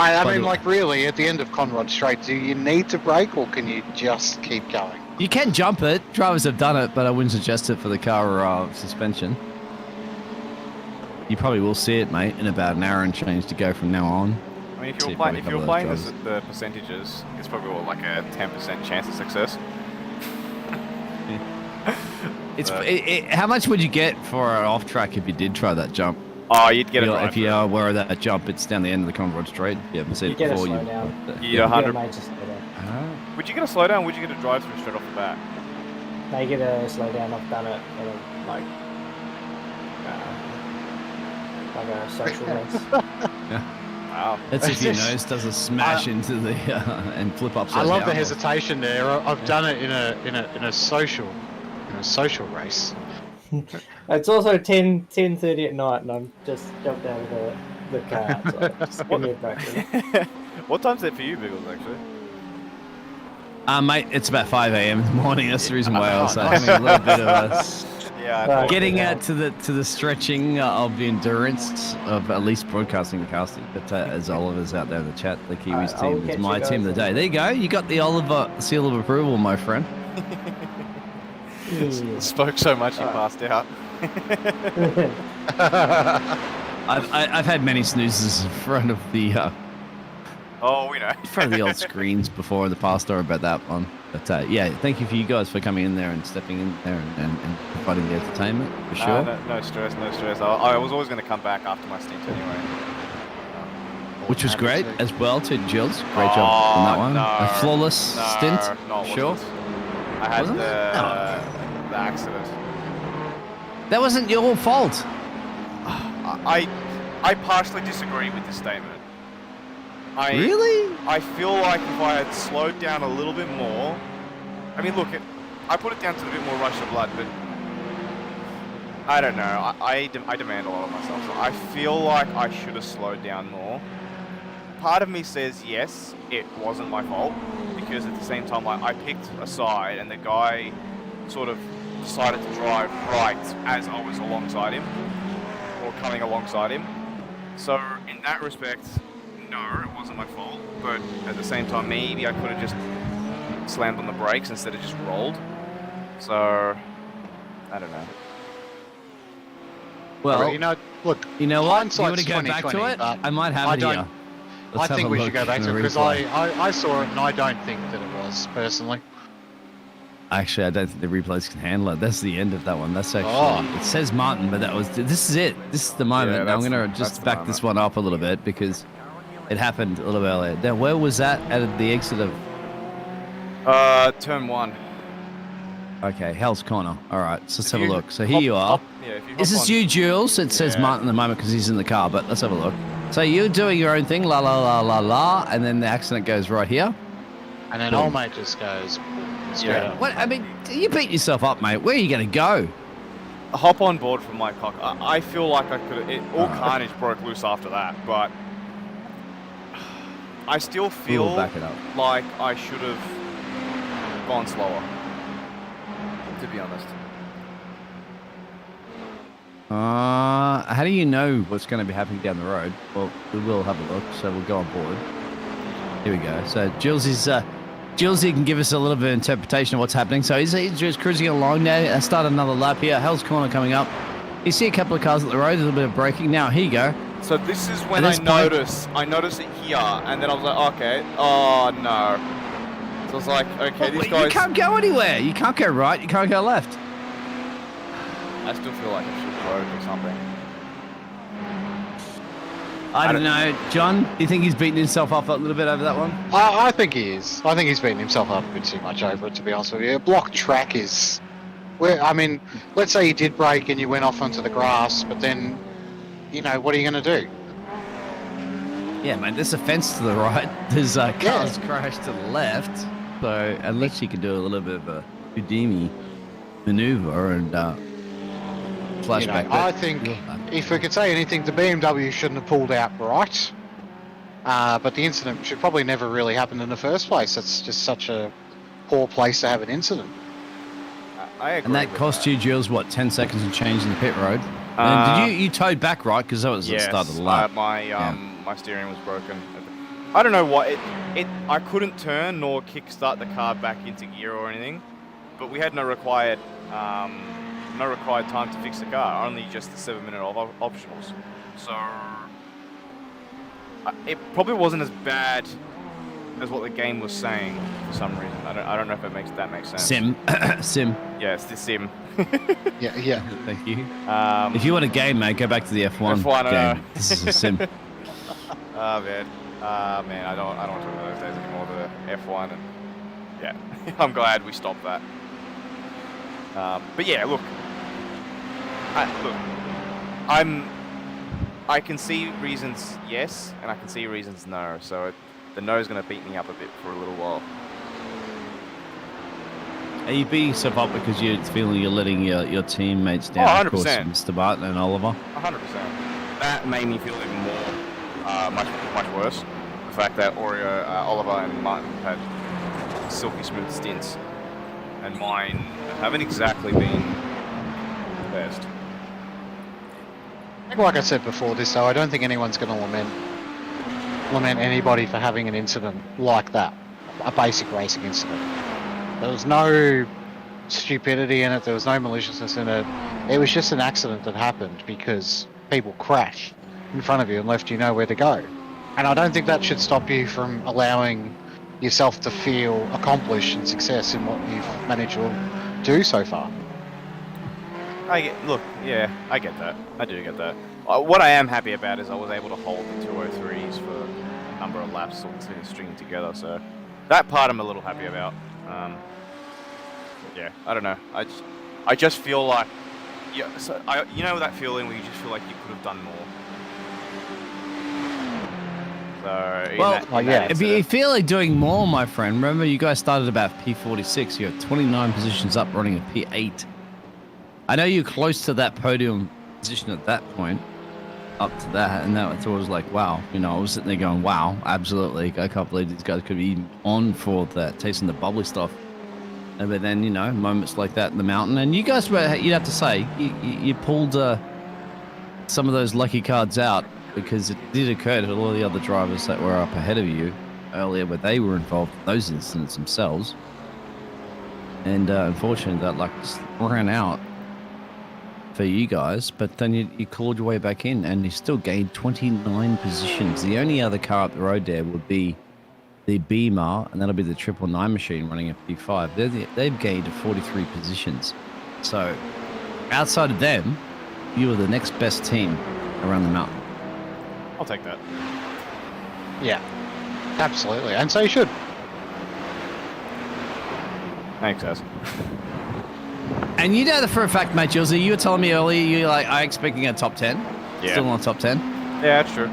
I mean, like, really, at the end of Conrod Straight, do you need to brake, or can you just keep going? You can jump it. Drivers have done it, but I wouldn't suggest it for the car suspension. You probably will see it, mate, in about an hour and change to go from now on. I mean, if See you're probably playing, a couple of the drivers. percentages, it's probably like a 10% chance of success. It's how much would you get for an off track if you did try that jump? Oh, you'd get it You know, right. if you are aware of that jump, it's down the end of the Conrod Straight. You haven't seen You it get a before. slowdown. You You get a 100. major slowdown. Would you get a slowdown? Would you get a drive through straight off the bat? They get a slowdown. I've done it in a social race. Wow. That's if your nose does a smash into the and flip upside I love down. the hesitation there. I've done it in a social race. It's also 10:30 at night, and I'm just jumped out of the car. So just give me a break. What time's it for you, Biggles, actually? Mate, it's about 5 a.m. in the morning. That's the reason why I was Oh, having a little bit of Yeah, I Right. thought- getting out to the stretching of the endurance of at least broadcasting and casting. But as Oliver's out there in the chat, the Kiwis I'll team is catch my you team of the guys day. There you go. You got the Oliver seal of approval, my friend. Spoke so much he passed out. I've had many snoozes in front of the Oh, we know. in front of the old screens before in the past. Sorry about that one. But yeah, thank you for you guys for coming in there and stepping in there and providing the entertainment for sure. No stress, no stress. I was always going to come back after my stint anyway. Which was great as well to Jills. Great job on that one. no, A flawless stint. No, it Sure. wasn't. I had Wasn't it? the accident. That wasn't your fault. I partially disagree with this statement. Really? I feel like if I had slowed down a little bit more, I mean, look, I put it down to a bit more rush of blood, but I don't know. I demand a lot of myself. So I feel like I should have slowed down more. Part of me says yes, it wasn't my fault, because at the same time, I picked a side, and the guy sort of decided to drive right as I was alongside him, or coming alongside him. So in that respect, no, it wasn't my fault, but at the same time, maybe I could have just slammed on the brakes instead of just rolled. So, I don't know. Well, you know, look, you know what? You hindsight's want to go back to 20/20, it? but I might have I it don't- here. I Let's have think a we look should go back in to it the because replay. I saw it and I don't think that it was personally. Actually, I don't think the replays can handle it. That's the end of that one. That's actually Oh. it says Martin, but this is it. This is the moment. Yeah, now I'm that's gonna the- just that's the back this one up a little bit because it happened a little bit earlier. Now, where was that at the exit of? Turn 1. Okay, Hell's Corner. All right, so let's If have a you look. So here hop- you are. hop- yeah, if you Is hop this on- you, Jules? It says Yeah. Martin at the moment because he's in the car, but let's have a look. So you're doing your own thing, la la la la la, and then the accident goes right here. And then Boom. old mate just goes straight Yeah. up. What? I mean, you beat yourself up, mate. Where are you going to go? Hop on board from my cock. I feel like I could have... All carnage broke loose after that, but... I still feel We'll back it up. like I should have gone slower, to be honest. How do you know what's going to be happening down the road? Well, we will have a look, so we'll go on board. Here we go. So Jules is Julesy can give us a little bit of interpretation of what's happening. So he's just cruising along now. I start another lap here. Hell's Corner coming up. You see a couple of cars at the road, a little bit of braking. Now, here you go. So this is when At I this point- noticed it here, and then I was like, okay, oh no. So I was like, okay, these You guys. can't go anywhere. You can't go right. You can't go left. I still feel like I should vote or something. I don't know. John, do you think he's beating himself up a little bit over that one? I think he is. I think he's beating himself up a bit too much over it, to be honest with you. A block track is... Where, I mean, let's say you did brake and you went off onto the grass, but then, you know, what are you going to do? Yeah, man, there's a fence to the right. There's cars crashed to the left. So unless you can do a little bit of a Houdini maneuver and flashback. You know, I think if we could say anything, the BMW shouldn't have pulled out right. But the incident should probably never really happen in the first place. It's just such a poor place to have an incident. I agree. And that with cost you, Jules, what, 10 seconds and change in the pit road? And did you towed back, right? Because that was the start of the lap. My steering was broken. I don't know what I couldn't turn nor kickstart the car back into gear or anything, but we had no required time to fix the car. Only just the 7-minute optionals. So it probably wasn't as bad as what the game was saying for some reason. I don't know if that makes sense. Sim. Yeah, it's the sim. Yeah. Thank you. If you want a game, mate, go back to the F1, F1 game. This is a sim. Oh man, I don't want to talk about those days anymore. The F1 and yeah, I'm glad we stopped that. But yeah, look, I can see reasons yes, and I can see reasons no. So the no is going to beat me up a bit for a little while. Are you beating yourself up because you're feeling you're letting your teammates down? Oh, 100%. Of course, Mr. Barton and Oliver. 100%. That made me feel even more, much worse. The fact that Oliver and Martin had silky smooth stints, and mine haven't exactly been the best. Like I said before this, though, I don't think anyone's going to lament anybody for having an incident like that, a basic racing incident. There was no stupidity in it, there was no maliciousness in it. It was just an accident that happened because people crashed in front of you and left you nowhere to go. And I don't think that should stop you from allowing yourself to feel accomplished and success in what you've managed to do so far. I get that. I do get that. What I am happy about is I was able to hold the 203s for a number of laps sort of stringing together, so that part I'm a little happy about. Yeah, I don't know. I just feel like, you know that feeling where you just feel like you could have done more. So if you feel like doing more, my friend, remember you guys started about P46. You have 29 positions up, running a P8. I know you're close to that podium position at that point, up to that, and that was like, wow. You know, I was sitting there going, wow, absolutely. I can't believe these guys could be on for that, tasting the bubbly stuff. But then, you know, moments like that in the mountain, and you guys were, you'd have to say, you pulled some of those lucky cards out, because it did occur to all the other drivers that were up ahead of you earlier, where they were involved in those incidents themselves. And unfortunately, that luck just ran out for you guys, but then you clawed your way back in, and you still gained 29 positions. The only other car up the road there would be the Beamer, and that'll be the 999 machine running a P5. They've gained 43 positions. So outside of them, you are the next best team around the mountain. I'll take that. Yeah, absolutely, and so you should. Thanks, Az. And you know that for a fact, mate, Julesy, you were telling me earlier, you're like, I'm expecting a top 10. Yeah. Still on top 10. Yeah, that's true.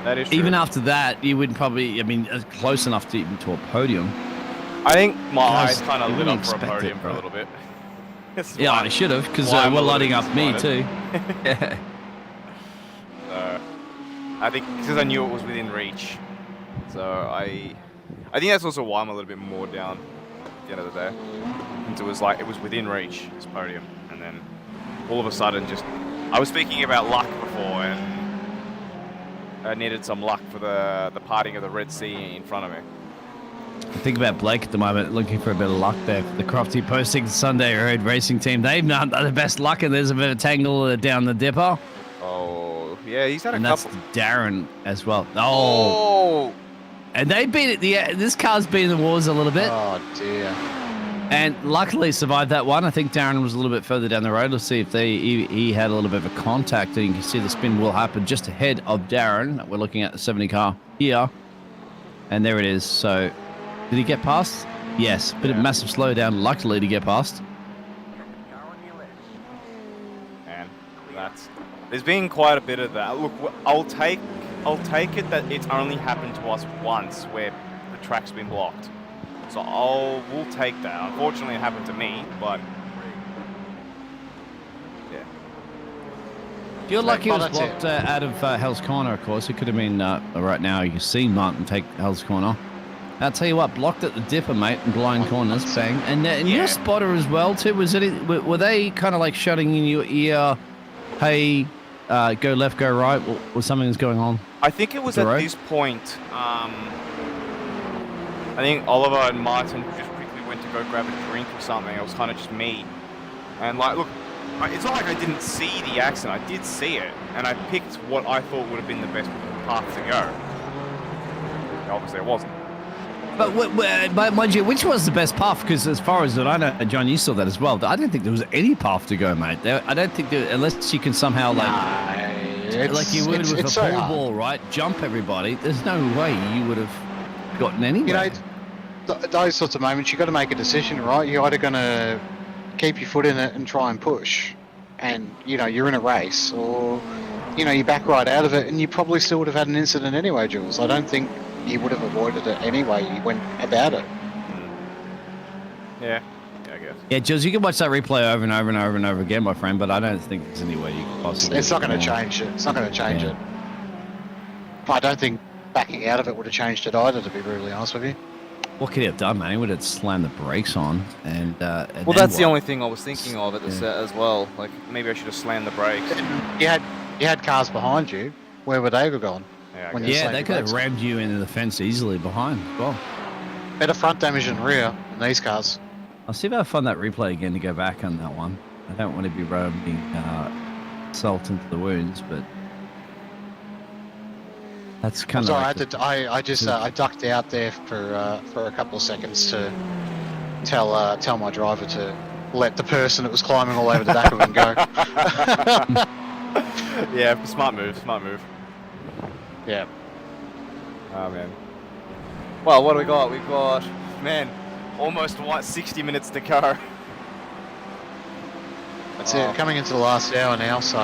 That is true. Even after that, you wouldn't probably, close enough to even to a podium. I think my eyes Guys, kind of lit I up for a wouldn't podium expect it, for a bro. little bit. Yeah, I should have, because why I'm we're a little lighting up me disappointed. too. Yeah. So, I think because I knew it was within reach, so I think that's also why I'm a little bit more down at the end of the day. Since it was within reach, this podium, and then all of a sudden, I was speaking about luck before, and I needed some luck for the parting of the Red Sea in front of me. Think about Blake at the moment, looking for a bit of luck there. The Crofty posting Sunday Road Racing Team. They've not the best luck, and there's a bit of tangle down the dipper. Oh, yeah, he's had a And couple. that's Darren as well. Oh, And they beat it. This car's been in the wars a little bit. Oh dear. And luckily survived that one. I think Darren was a little bit further down the road. Let's see if he had a little bit of a contact. And you can see the spin will happen just ahead of Darren. We're looking at the 70 car here. And there it is. So did he get past? Yes. Bit of massive slowdown, luckily, to get past. man, there's been quite a bit of that. Look, I'll take it that it's only happened to us once where the track's been blocked. So we'll take that. Unfortunately, it happened to me, but yeah. You're lucky it was that's it. blocked out of Hell's Corner, of course. It could have been right now. You can see Martin take Hell's Corner. I'll tell you what, blocked at the dipper, mate, and blind corners, bang. And Yeah. your spotter as well, too. Were they kind of like shutting in your ear, hey, go left, go right, or something's going on? I think it was The at road? this point. I think Oliver and Martin just quickly went to go grab a drink or something. It was kind of just me. And like, look, it's not like I didn't see the accident. I did see it, and I picked what I thought would have been the best path to go. Obviously, it wasn't. But mind you, which was the best path? Because as far as I know, John, you saw that as well. I don't think there was any path to go, mate. I don't think unless you can somehow like you would with a so pool hard. ball, right? Jump everybody. There's no way you would have gotten anywhere. You know, those sorts of moments, you got to make a decision, right? You're either going to keep your foot in it and try and push, and you're in a race, or you back right out of it, and you probably still would have had an incident anyway, Jules. I don't think you would have avoided it anyway. You went about it. Yeah, I guess. Yeah, Jules, you can watch that replay over and over and over and over again, my friend, but I don't think there's any way you could possibly... It's not going to change it. It's not going to change it. I don't think backing out of it would have changed it either, to be brutally honest with you. What could he have done, man? He would have slammed the brakes on and Well, then that's the what? only thing I was thinking of at the set as well. Like, maybe I should have slammed the brakes. You had cars behind you. Where would they have gone? Yeah, I When guess. you Yeah, slammed they your could have brakes. rammed you into the fence easily behind as well. Better front damage than rear in these cars. I'll see if I find that replay again to go back on that one. I don't want to be rubbing salt into the wounds, but that's kind of. Sorry, like I ducked out there for a couple of seconds to tell my driver to let the person that was climbing all over the back of him go. Yeah, smart move. Yeah. Oh, man. Well, what do we got? We've got, man, almost 60 minutes to go. That's it. Coming into the last hour now, so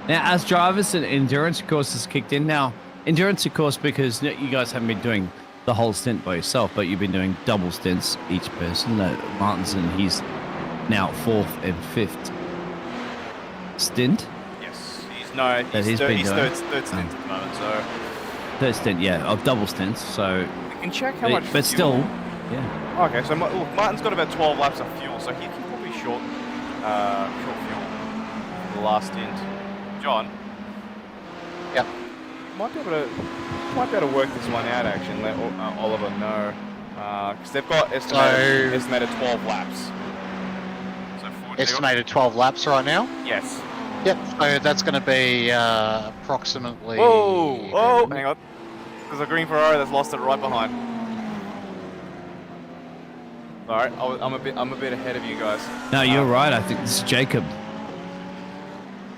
Now, as drivers, and endurance, of course, has kicked in. Now, endurance, of course, because you guys haven't been doing the whole stint by yourself, but you've been doing double stints each person. Martinson, he's now 4th and 5th stint. Yes, he's he's been doing. third stint at the moment, so Third stint, yeah, of double stints. So, we can check how much but fuel. still, yeah. Okay, so look, Martin's got about 12 laps of fuel, so he can probably short fuel for the last stint. John? Yep. Might be able to work this one out, actually, and let Oliver know. Because they've got estimated 12 laps. So 40, estimated 12 laps right now. Yes. Yep. So that's going to be approximately. Whoa! Hang on. There's a green Ferrari that's lost it right behind. Alright, I'm a bit ahead of you guys. No, you're right. I think this is Jacob.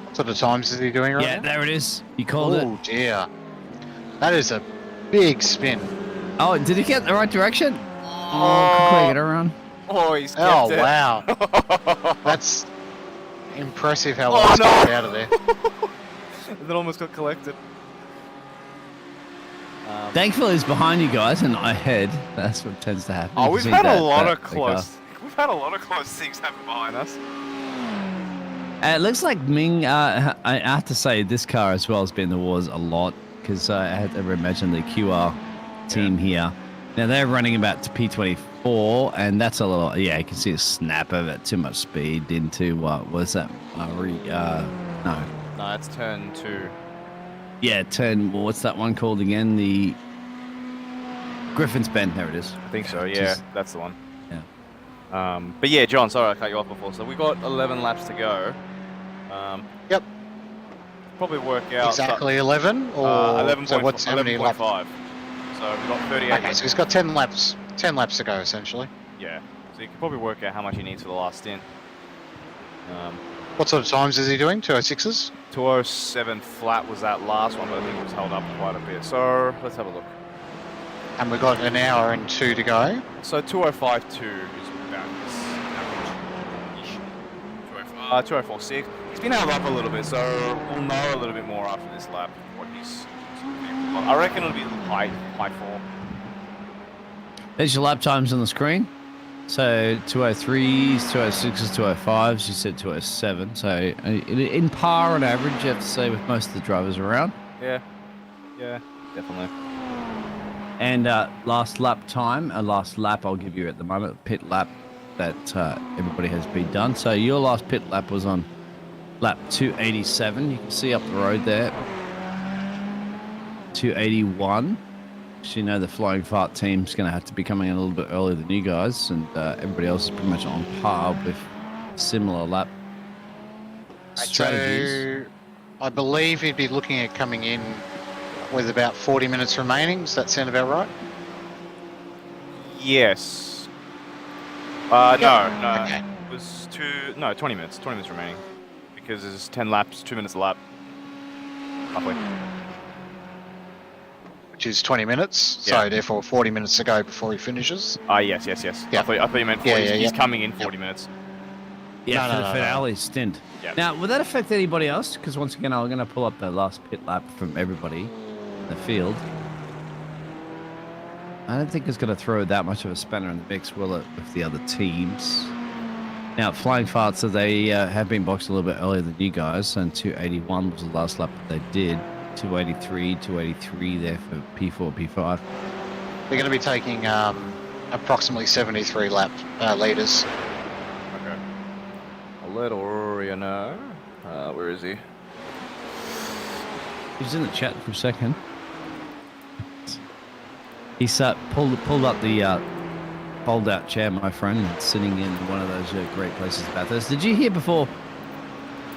What sort of times is he doing right Yeah, now? there it is. You called it. Oh dear. That is a big spin. Oh, did he get the right direction? Oh, quickly get around. Oh, he's kept Oh it. wow. That's impressive how Oh, well he's no. got out of there. That almost got collected. Thankfully, he's behind you guys and ahead. That's what tends to happen. Oh, You we've can see had a that- lot that- of close. We've had a lot of close things happen behind us. It looks like Ming. I have to say, this car as well has been in the wars a lot because I had to imagine the QR team here. Now they're running about to P24, and that's a little. Yeah, you can see a snap of it. Too much speed into what was that? No. No, it's turn 2. Yeah, turn. What's that one called again? The Griffin's Bend, there it is. I think so. Yeah, Just- that's the one. Yeah. But yeah, John. Sorry, I cut you off before. So we got 11 laps to go. Yep. Probably work out. Exactly 11 or 11. so what's how many laps? 11.5. So we've got 38. Okay, so he's got 10 laps. 10 laps to go essentially. Yeah. So you can probably work out how much he needs for the last stint. What sort of times is he doing? 206s? 207 flat was that last one, but I think it was held up quite a bit. So let's have a look. And we've got an hour and 2 to go. So 205.2 is about his average. 204.6. He's been held up a little bit, so we'll know a little bit more after this lap what he's. I reckon it'll be a little high form. There's your lap times on the screen. So 203s, 206s, 205s. You said 207. So in par on average, you have to say, with most of the drivers around. Yeah, definitely. And last lap I'll give you at the moment, pit lap that everybody has been done. So your last pit lap was on lap 287. You can see up the road there. 281. So you know the Flying Fart team's going to have to be coming in a little bit earlier than you guys, and everybody else is pretty much on par with similar lap strategies. So I believe he'd be looking at coming in with about 40 minutes remaining. Does that sound about right? Yes. No. Okay. It was 20 minutes. 20 minutes remaining, because there's 10 laps, 2 minutes a lap. Roughly. Which is 20 minutes. Yeah. So therefore 40 minutes to go before he finishes. Yes. Yeah. I thought you meant 40. He's coming in 40 minutes. Yeah, No, for no, the no, finale stint. Yep. Now, would that affect anybody else? Because once again, I'm going to pull up the last pit lap from everybody in the field. I don't think it's going to throw that much of a spanner in the mix, will it, with the other teams? Now, Flying Farts, so they have been boxed a little bit earlier than you guys, and 281 was the last lap that they did. 283 there for P4, P5. They're going to be taking approximately 73 litres. Okay. I'll let Aurea know. Where is he? He's in the chat for a second. He's pulled up the fold-out chair, my friend, and sitting in one of those great places, Bathurst. Did you hear before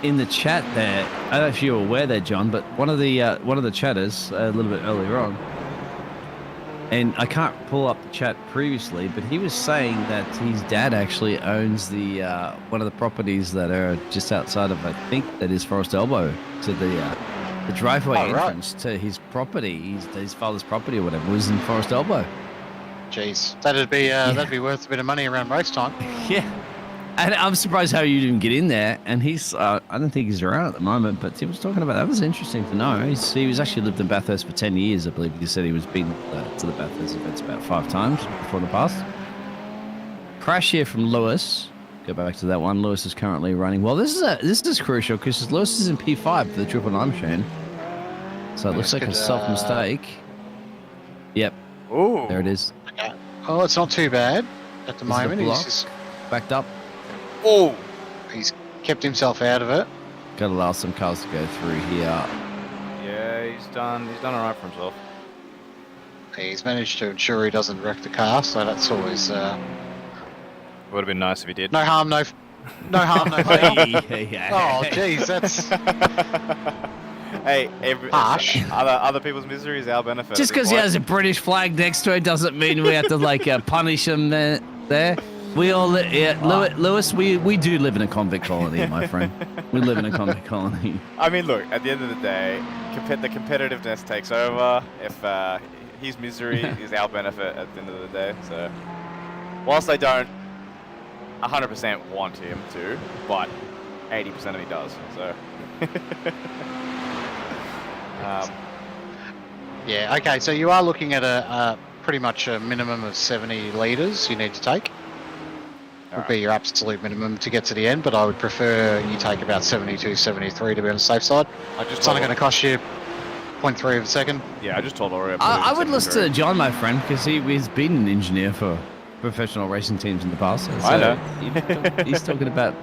in the chat there? I don't know if you were aware there, John, but one of the chatters a little bit earlier on, and I can't pull up the chat previously, but he was saying that his dad actually owns the one of the properties that are just outside of, I think that is Forest Elbow, to the driveway entrance to his property, his father's property or whatever, was in Forest Elbow. Jeez, that'd be worth a bit of money around race time. Yeah. And I'm surprised how you didn't get in there. And he's, I don't think he's around at the moment, but he was talking about that. Was interesting to know. He was actually lived in Bathurst for 10 years, I believe. He said he was been to the Bathurst events about 5 times before the past. Crash here from Lewis. Go back to that one. Lewis is currently running. Well, this is crucial because Lewis is in P5 for the 999 machine. So it looks like a self mistake. Yep. Ooh. There it is. Okay. Oh, it's not too bad at the moment. He's backed up. Oh. He's kept himself out of it. Got to allow some cars to go through here. Yeah, he's done all right for himself. He's managed to ensure he doesn't wreck the car, so that's always Would have been nice if he did. no harm, no foul. Oh, jeez, that's Hey, harsh. Other people's misery is our benefit. Just because he has a British flag next to it doesn't mean we have to punish him there. We all, Lewis, we do live in a convict colony, my friend. We live in a convict colony. I mean, look, at the end of the day, the competitiveness takes over. If his misery is our benefit at the end of the day. So, whilst I don't 100% want him to, but 80% of he does. So. Yeah, okay, so you are looking at a pretty much a minimum of 70 litres you need to take. Would be your absolute minimum to get to the end, but I would prefer you take about 72, 73 to be on the safe side. It's only going to cost you 0.3 of a second. Yeah, I just told Aurea. I would listen to John, my friend, because he's been an engineer for professional racing teams in the past. So I know. He's talking about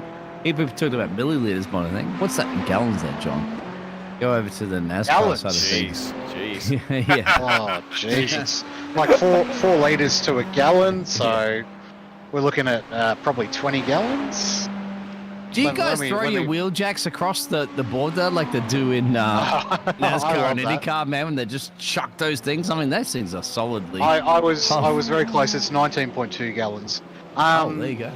milliliters more, I think. What's that in gallons there, John? Go over to the NASCAR Gallons. side of things. Jeez. Yeah. Oh, jeez. It's like 4 litres to a gallon, so we're looking at probably 20 gallons. Do you When- guys when we- throw when your we- wheel jacks across the border like they do in NASCAR I and love that. IndyCar, man, when they just chuck those things? I mean, those things are solidly... I was tough. very close. It's 19.2 gallons. Oh, there you go.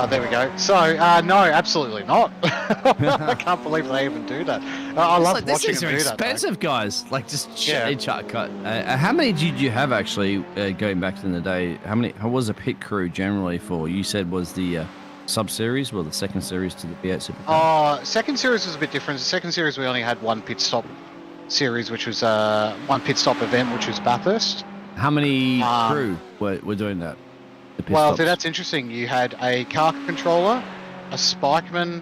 There we go. So, no, absolutely not. I can't believe they even do that. I It's love like, watching these them things do are that. though. expensive, guys. Like, just Yeah. cut. How many did you have, actually, going back in the day? How was a pit crew generally for? You said was the sub-series, well, the second series to the V8 Supercar? Second series was a bit different. The second series, we only had one pit stop series, which was one pit stop event, which was Bathurst. How many crew were doing that? The pit Well, stops? that's interesting. You had a car controller, a spikeman,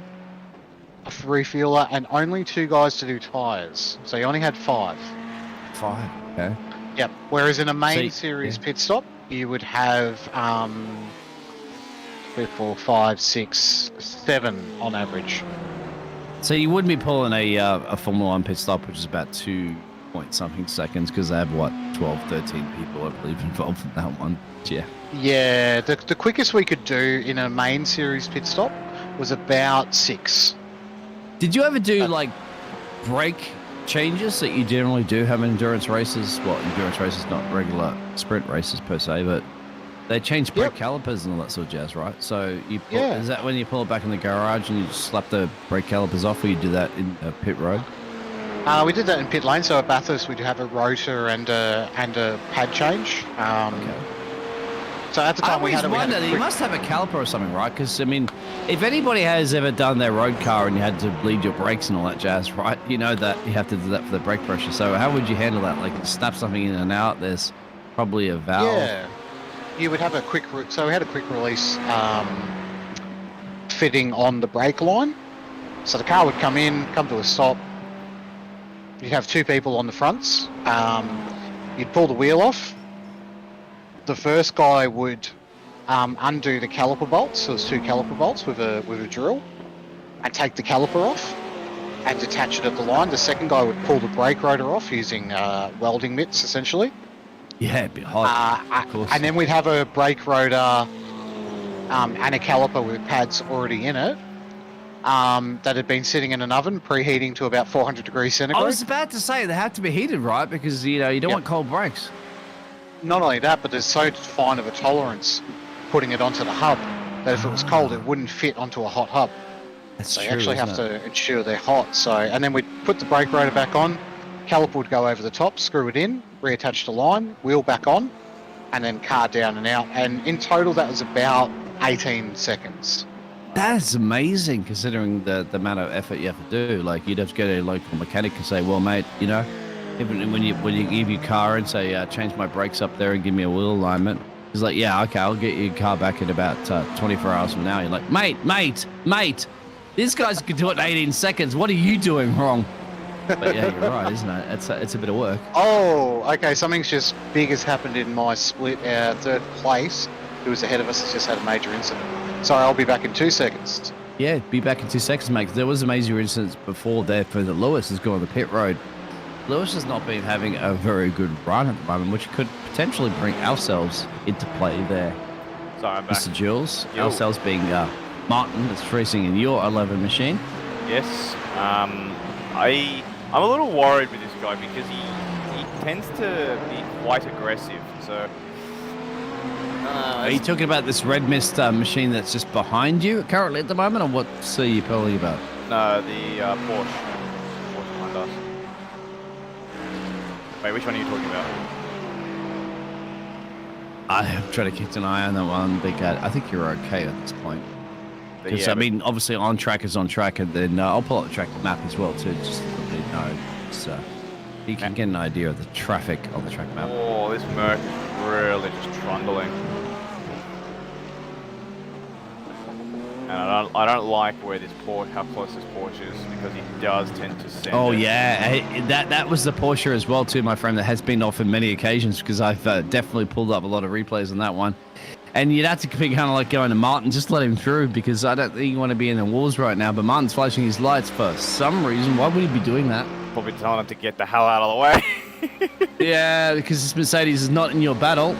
a refueler, and only 2 guys to do tyres. So you only had 5. 5. Okay. Yep. Whereas in a main So- series yeah. pit stop, you would have 3, 4, 5, 6, 7 on average. So you wouldn't be pulling a Formula 1 pit stop, which is about 2-point-something seconds, because they have, 12, 13 people, I believe, involved in that one. Yeah. Yeah, the quickest we could do in a main series pit stop was about 6. Did you ever do, brake changes that you generally do have in endurance races? Well, endurance races, not regular sprint races per se, but they change brake calipers and all that sort of jazz, right? So you pull, Yeah. is that when you pull it back in the garage and you just slap the brake calipers off, or you do that in a pit road? We did that in pit lane. So at Bathurst, we'd have a rotor and a pad change. So at the I time we always had a wondered, you quick- must have a caliper or something, right? Because, I mean, if anybody has ever done their road car and you had to bleed your brakes and all that jazz, right? You know that you have to do that for the brake pressure. So how would you handle that? Like, snap something in and out, there's probably a valve. Yeah, you would have a quick. So we had a quick release fitting on the brake line. So the car would come to a stop. You'd have 2 people on the fronts. You'd pull the wheel off. The first guy would undo the caliper bolts. So there's 2 caliper bolts with a drill, and take the caliper off and detach it at the line. The second guy would pull the brake rotor off using welding mitts, essentially. Yeah, it'd be hot. Of course. And then we'd have a brake rotor and a caliper with pads already in it that had been sitting in an oven, preheating to about 400 degrees I centigrade. was about to say they have to be heated, right? Because, you don't want cold brakes. Not only that, but there's so fine of a tolerance putting it onto the hub that if it was cold, it wouldn't fit onto a hot hub. That's So true, you actually have isn't it? to ensure they're hot. So, and then we'd put the brake rotor back on, caliper would go over the top, screw it in, reattach the line, wheel back on, and then car down and out. And in total, that was about 18 seconds. That's amazing, considering the amount of effort you have to do. Like, you'd have to go to a local mechanic and say, well, mate, even when you give your car and say, change my brakes up there and give me a wheel alignment, he's like, yeah, okay, I'll get your car back in about 24 hours from now. You're like, mate, these guys can do it in 18 seconds. What are you doing wrong? But yeah, you're right, isn't it? It's a bit of work. Oh, okay, something's just big has happened in my split. Our 3rd place, who was ahead of us, has just had a major incident. Sorry, I'll be back in 2 seconds. Yeah, be back in 2 seconds, mate. 'Cause there was a major incident before there for the Lewis has gone on the pit road. Lewis has not been having a very good run at the moment, which could potentially bring ourselves into play there. Sorry, I'm back. Mr. Jules, Yo. ourselves being Martin that's racing in your 11 machine. Yes. I'm a little worried with this guy because he tends to be quite aggressive. So. Are you talking about this red mist machine that's just behind you currently at the moment, or what's you pulling about? No, the Porsche. Porsche behind us. Wait, which one are you talking about? I'm trying to keep an eye on that one, Big Cat. I think you're okay at this point. But Because, yeah, I mean, obviously on track is on track, and then I'll pull up the track map as well, too, just to let you know. So you can get an idea of the traffic on the track map. Oh, this Merc is really just trundling. And I don't like where this Porsche, how close this Porsche is, because he does tend to send Oh it. yeah, hey, that was the Porsche as well too, my friend. That has been off on many occasions because I've definitely pulled up a lot of replays on that one. And you'd have to be kind of like going to Martin, just let him through, because I don't think you want to be in the wars right now. But Martin's flashing his lights for some reason. Why would he be doing that? Probably telling him to get the hell out of the way. Yeah, because this Mercedes is not in your battle.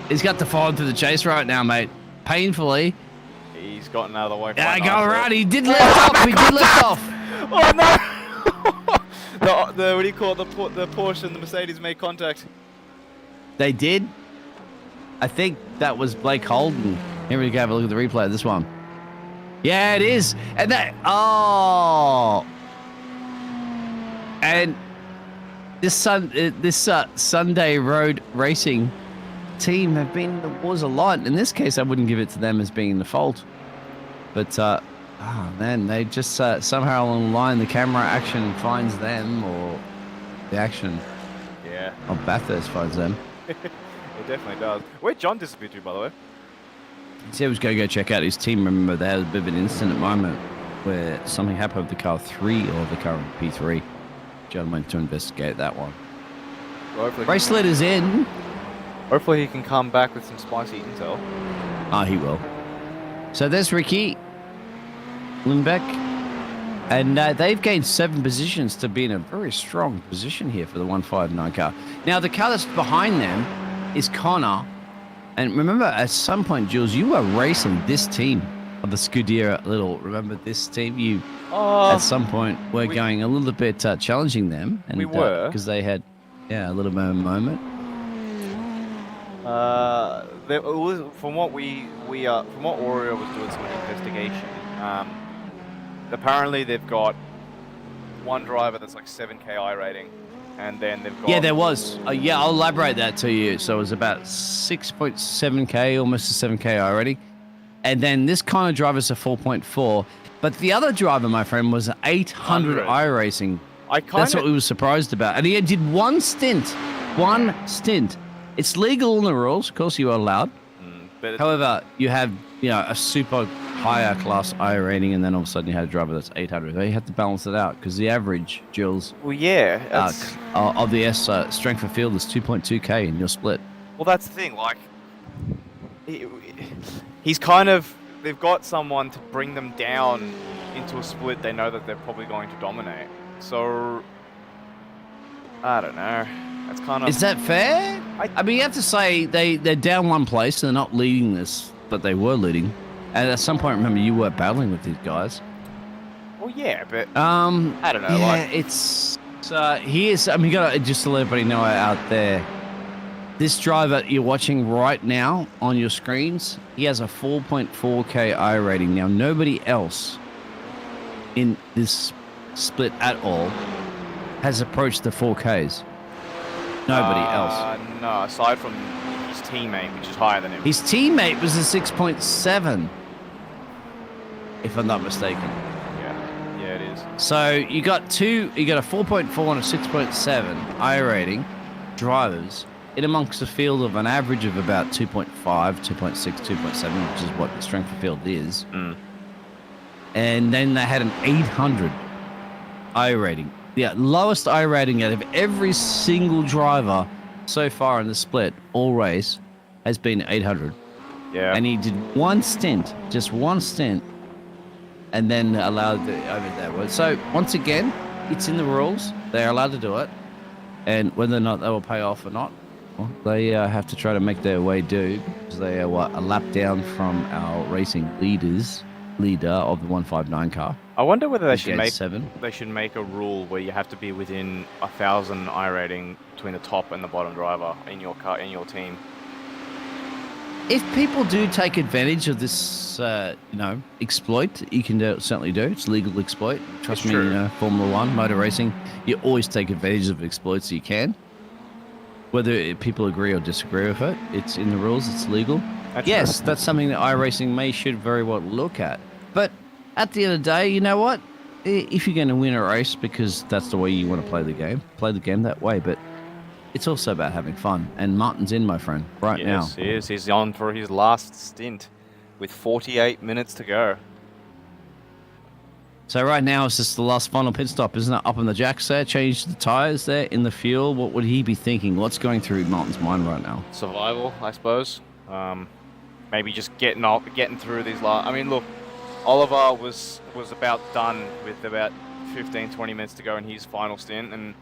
He's got to follow through the chase right now, mate. Painfully. He's gotten out of the way. Yeah, quite go nicely. around. He did lift off. He did lift off. Oh no! the what do you call it? The Porsche and the Mercedes made contact. They did. I think that was Blake Holden. Here we go. Have a look at the replay of this one. Yeah, it is. And that. Oh. And this Sunday Road Racing team have been in the wars a lot. In this case, I wouldn't give it to them as being the fault. But, oh man, they just somehow along the line, the camera action finds them, or the action of Bathurst finds them. It definitely does. Where'd John disappear to, by the way? He said he was going to go check out his team. Remember, they had a bit of an incident moment where something happened with the car 3 or the car P3. John went to investigate that one. Well, hopefully Race leader's in. Hopefully he can come back with some spicy intel. Ah, he will. So there's Ricky Lindbeck. And they've gained 7 positions to be in a very strong position here for the 159 car. Now, the car that's behind them is Connor. And remember, at some point, Jules, you were racing this team of the Scuderia Little. Remember this team? You, at some point, were going a little bit challenging them. And, we were. Because they had, a little bit of a moment. From what Oreo was doing some investigation, apparently they've got one driver that's like 7k iRating, and then they've got... Yeah, there was. I'll elaborate that to you. So it was about 6.7k, almost a 7k iRating. And then this kind of driver's a 4.4. But the other driver, my friend, was an 800 iRacing. That's what we were surprised about. And he did one stint. One stint. It's legal in the rules. Of course, you are allowed. However, you have, a super higher class iRating, and then all of a sudden you had a driver that's 800. They had to balance it out because the average, Jules, Well, yeah. of the S strength of field is 2.2k in your split. Well, that's the thing. Like, he's kind of... They've got someone to bring them down into a split they know that they're probably going to dominate. So, I don't know. That's kind of... Is that fair? I mean, you have to say they're down one place. They're not leading this, but they were leading. And at some point, remember, you were battling with these guys. Well, yeah, but... I don't know. Yeah, Like... it's... here's... I mean, you gotta just to let everybody know out there. This driver you're watching right now on your screens, he has a 4.4k iRating. Now, nobody else in this split at all has approached the 4Ks. Nobody else. No, aside from his teammate, which is higher than him. His teammate was a 6.7, if I'm not mistaken. Yeah, it is. So you got a 4.4 and a 6.7 iRating drivers in amongst a field of an average of about 2.5, 2.6, 2.7, which is what the strength of field is. And then they had an 800 iRating. Yeah, lowest iRating out of every single driver so far in the split, all race, has been 800. Yeah. And he did one stint, just one stint, and then allowed the over there. So once again, it's in the rules. They're allowed to do it, and whether or not they will pay off or not, well, they have to try to make their way do, because they are a lap down from our racing leader of the 159 car. I wonder whether they should make a rule where you have to be within 1,000 iRating between the top and the bottom driver in your car, in your team. If people do take advantage of this, exploit, you can certainly do. It's legal exploit. Trust me, Formula One, motor racing, you always take advantage of exploits that you can. Whether people agree or disagree with it, it's in the rules, it's legal. That's something that iRacing should very well look at. But at the end of the day, you know what? If you're going to win a race, because that's the way you want to play the game that way. But it's also about having fun. And Martin's in, my friend, now. Yes, he is. He's on for his last stint with 48 minutes to go. So right now, it's just the last final pit stop, isn't it? Up on the jacks there, change the tyres there, in the fuel. What would he be thinking? What's going through Martin's mind right now? Survival, I suppose. maybe just getting through these last. I mean, look, Oliver was about done with about 15, 20 minutes to go in his final stint, and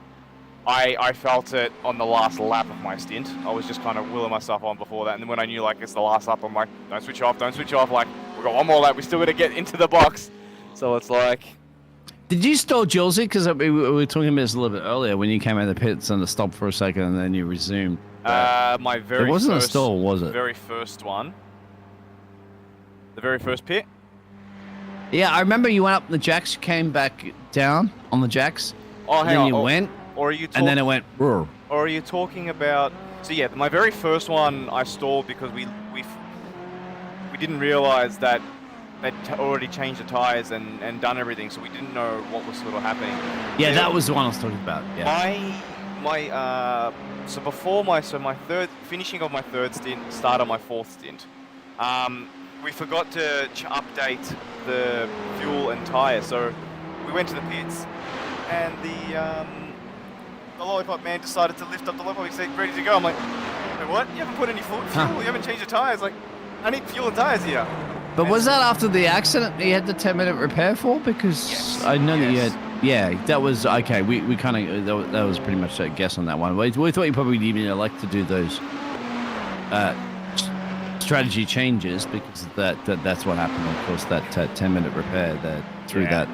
I felt it on the last lap of my stint. I was just kind of willing myself on before that, and then when I knew like it's the last lap, I'm like, don't switch off. Like, we've got one more lap. We still got to get into the box. So it's like. Did you stall Julesy? Because we were talking about this a little bit earlier when you came out of the pits and stopped for a second and then you resumed. My very it wasn't first, a stall, was it? Very first one. The very first pit. Yeah, I remember you went up the jacks, you came back down on the jacks. Oh, hang on. Then you went. Or are you? And then it went. Roar. Or are you talking about? So yeah, my very first one I stalled because we didn't realize that they'd already changed the tires and done everything, so we didn't know what was sort of happening. Yeah, that was the one I was talking about. Yeah. So before my third finishing of my third stint, start of my fourth stint, we forgot to update the fuel and tire. So we went to the pits, and the lollipop man decided to lift up the lollipop. He said, "Ready to go." I'm like, "Wait, what? You haven't put any fuel? Huh. You haven't changed the tires? Like, I need fuel and tires here." But was that after the accident you had the 10-minute repair for? Because Yes, I know that you yes. had. Yeah, that was okay. We kind of that was pretty much a guess on that one. We thought you probably didn't like to do those strategy changes because that's what happened. Of course, that 10-minute repair that threw that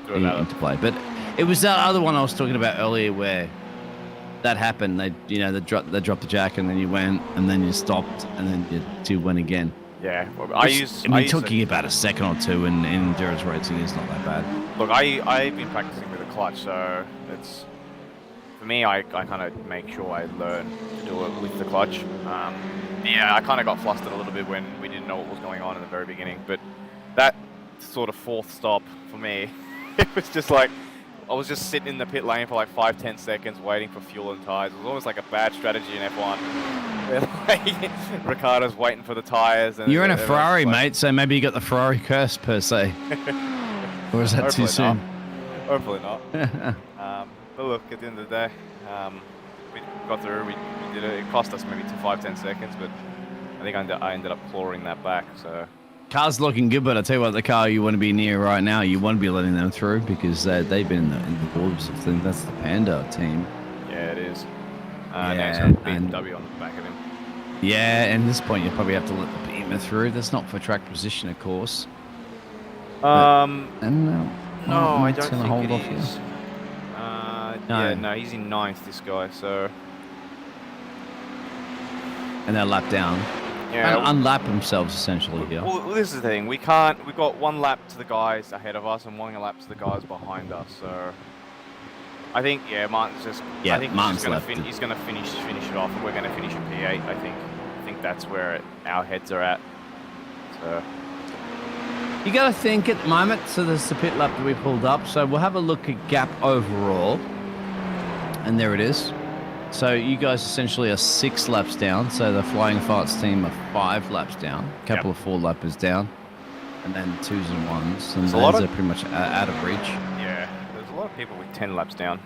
into play. But it was that other one I was talking about earlier where that happened. They dropped the jack and then you went and then you stopped and then you two went again. Yeah, well, talking about a second or two in endurance racing is not that bad. Look, I've been practicing with a clutch, so it's for me. I kind of make sure I learn to do it with the clutch. Yeah, I kind of got flustered a little bit when we didn't know what was going on in the very beginning. But that sort of fourth stop for me, it was just like I was just sitting in the pit lane for like 5-10 seconds waiting for fuel and tires. It was almost like a bad strategy in F1. Like, Ricciardo's waiting for the tires. And you're in a Ferrari, mate, so maybe you got the Ferrari curse per se. Or is that too soon? Hopefully not. But look, at the end of the day, we got through. We did it. It cost us maybe 5-10 seconds, but I think I ended up clawing that back. So. Car's looking good, but I tell you what, the car you want to be near right now, you want to be letting them through because they've been in the wolves of things. That's the Panda team. Yeah, it is. Now he's got a BMW on the back of him. Yeah, and at this point you probably have to let the Beamer through. That's not for track position, of course. No, I don't think hold it is. No, he's in 9th, this guy. So. And they're lap down. Yeah, unlap themselves essentially here. Well, this is the thing. We've got one lap to the guys ahead of us and one lap to the guys behind us. So I think Martin's just. Yeah, I think Martin's he's going to finish it off, and we're going to finish in P8. I think that's where our heads are at. So you got to think at the moment. So there's the pit lap that we pulled up. So we'll have a look at gap overall, and there it is. So you guys essentially are 6 laps down. So the Flying Farts team are 5 laps down. A couple of 4-lappers down. And then 2s and 1s. And those are pretty much out of reach. Yeah, there's a lot of people with 10 laps down.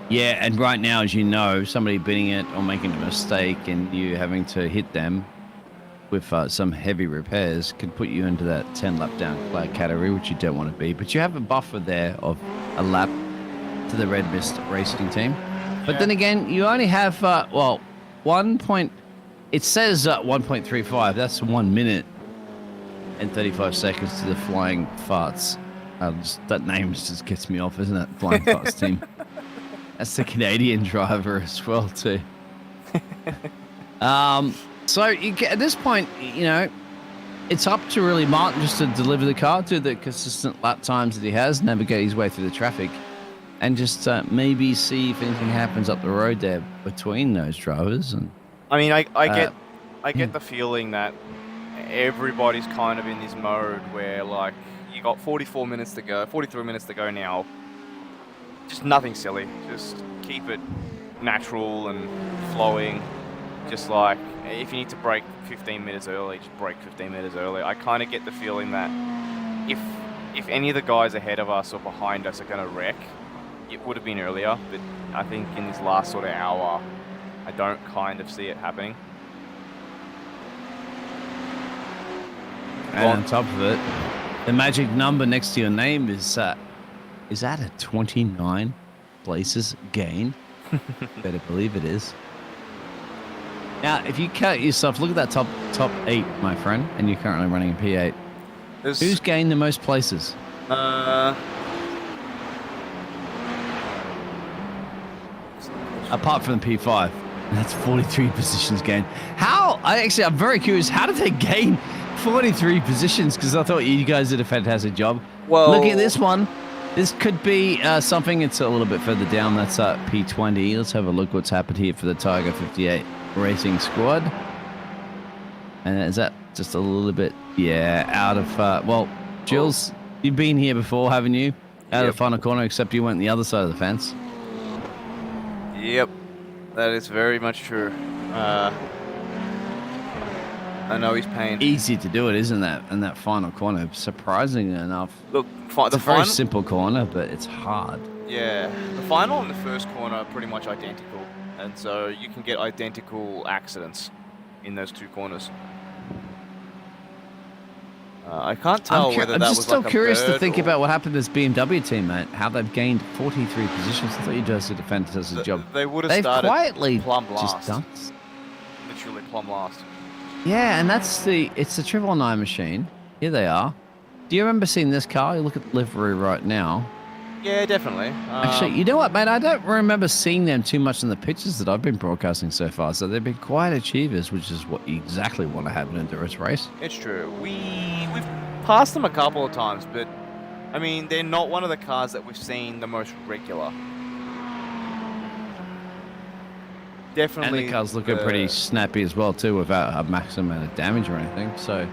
Yeah, and right now, as you know, somebody beating it or making a mistake and you having to hit them with some heavy repairs can put you into that 10-lap down category, which you don't want to be. But you have a buffer there of a lap to the Red Mist racing team. But then again, you only have, it says 1.35. That's 1 minute and 35 seconds to the Flying Farts. That name just gets me off, isn't it? Flying Farts team. That's the Canadian driver as well, too. So you get, at this point, it's up to really Martin just to deliver the car, do the consistent lap times that he has, navigate his way through the traffic, and just maybe see if anything happens up the road there between those drivers. And I mean, I get the feeling that everybody's kind of in this mode where like you got 43 minutes to go now. Just nothing silly. Just keep it natural and flowing. Just like if you need to brake 15 minutes early, just brake 15 minutes early. I kind of get the feeling that if any of the guys ahead of us or behind us are going to wreck, it would have been earlier. But I think in this last sort of hour, I don't kind of see it happening. And on top of it, the magic number next to your name is that a 29 places gain? Better believe it is. Now, if you count yourself, look at that top 8, my friend, and you're currently running a P8. Who's gained the most places? Apart from the P5. That's 43 positions gained. I'm very curious, how did they gain 43 positions? Because I thought you guys did a fantastic job. Well, look at this one. This could be something. It's a little bit further down. That's P20. Let's have a look what's happened here for the Tiger 58 Racing Squad. And is that just a little bit, out of, well, Jules, you've been here before, haven't you? Out of the final corner, except you went the other side of the fence. Yep, that is very much true. I know he's paying. Easy to do it, isn't that? In that final corner, surprisingly enough. Look, it's a very simple corner, but it's hard. Yeah, the final and the first corner are pretty much identical, and so you can get identical accidents in those two corners. I can't tell whether that was like a I'm just still curious to think or... about what happened to this BMW team, mate. How they've gained 43 positions. I thought you guys did a fantastic job. They would have They've started quietly plumb last. Just done. Literally plumb last. Yeah, and it's the 999 machine. Here they are. Do you remember seeing this car? You look at the livery right now. Yeah, definitely. Actually, you know what, mate? I don't remember seeing them too much in the pictures that I've been broadcasting so far. So they've been quiet achievers, which is what you exactly want to have in an endurance race. It's true. We've passed them a couple of times, but I mean, they're not one of the cars that we've seen the most regular. Definitely. And the car's looking pretty snappy as well too, without a maximum amount of damage or anything. So,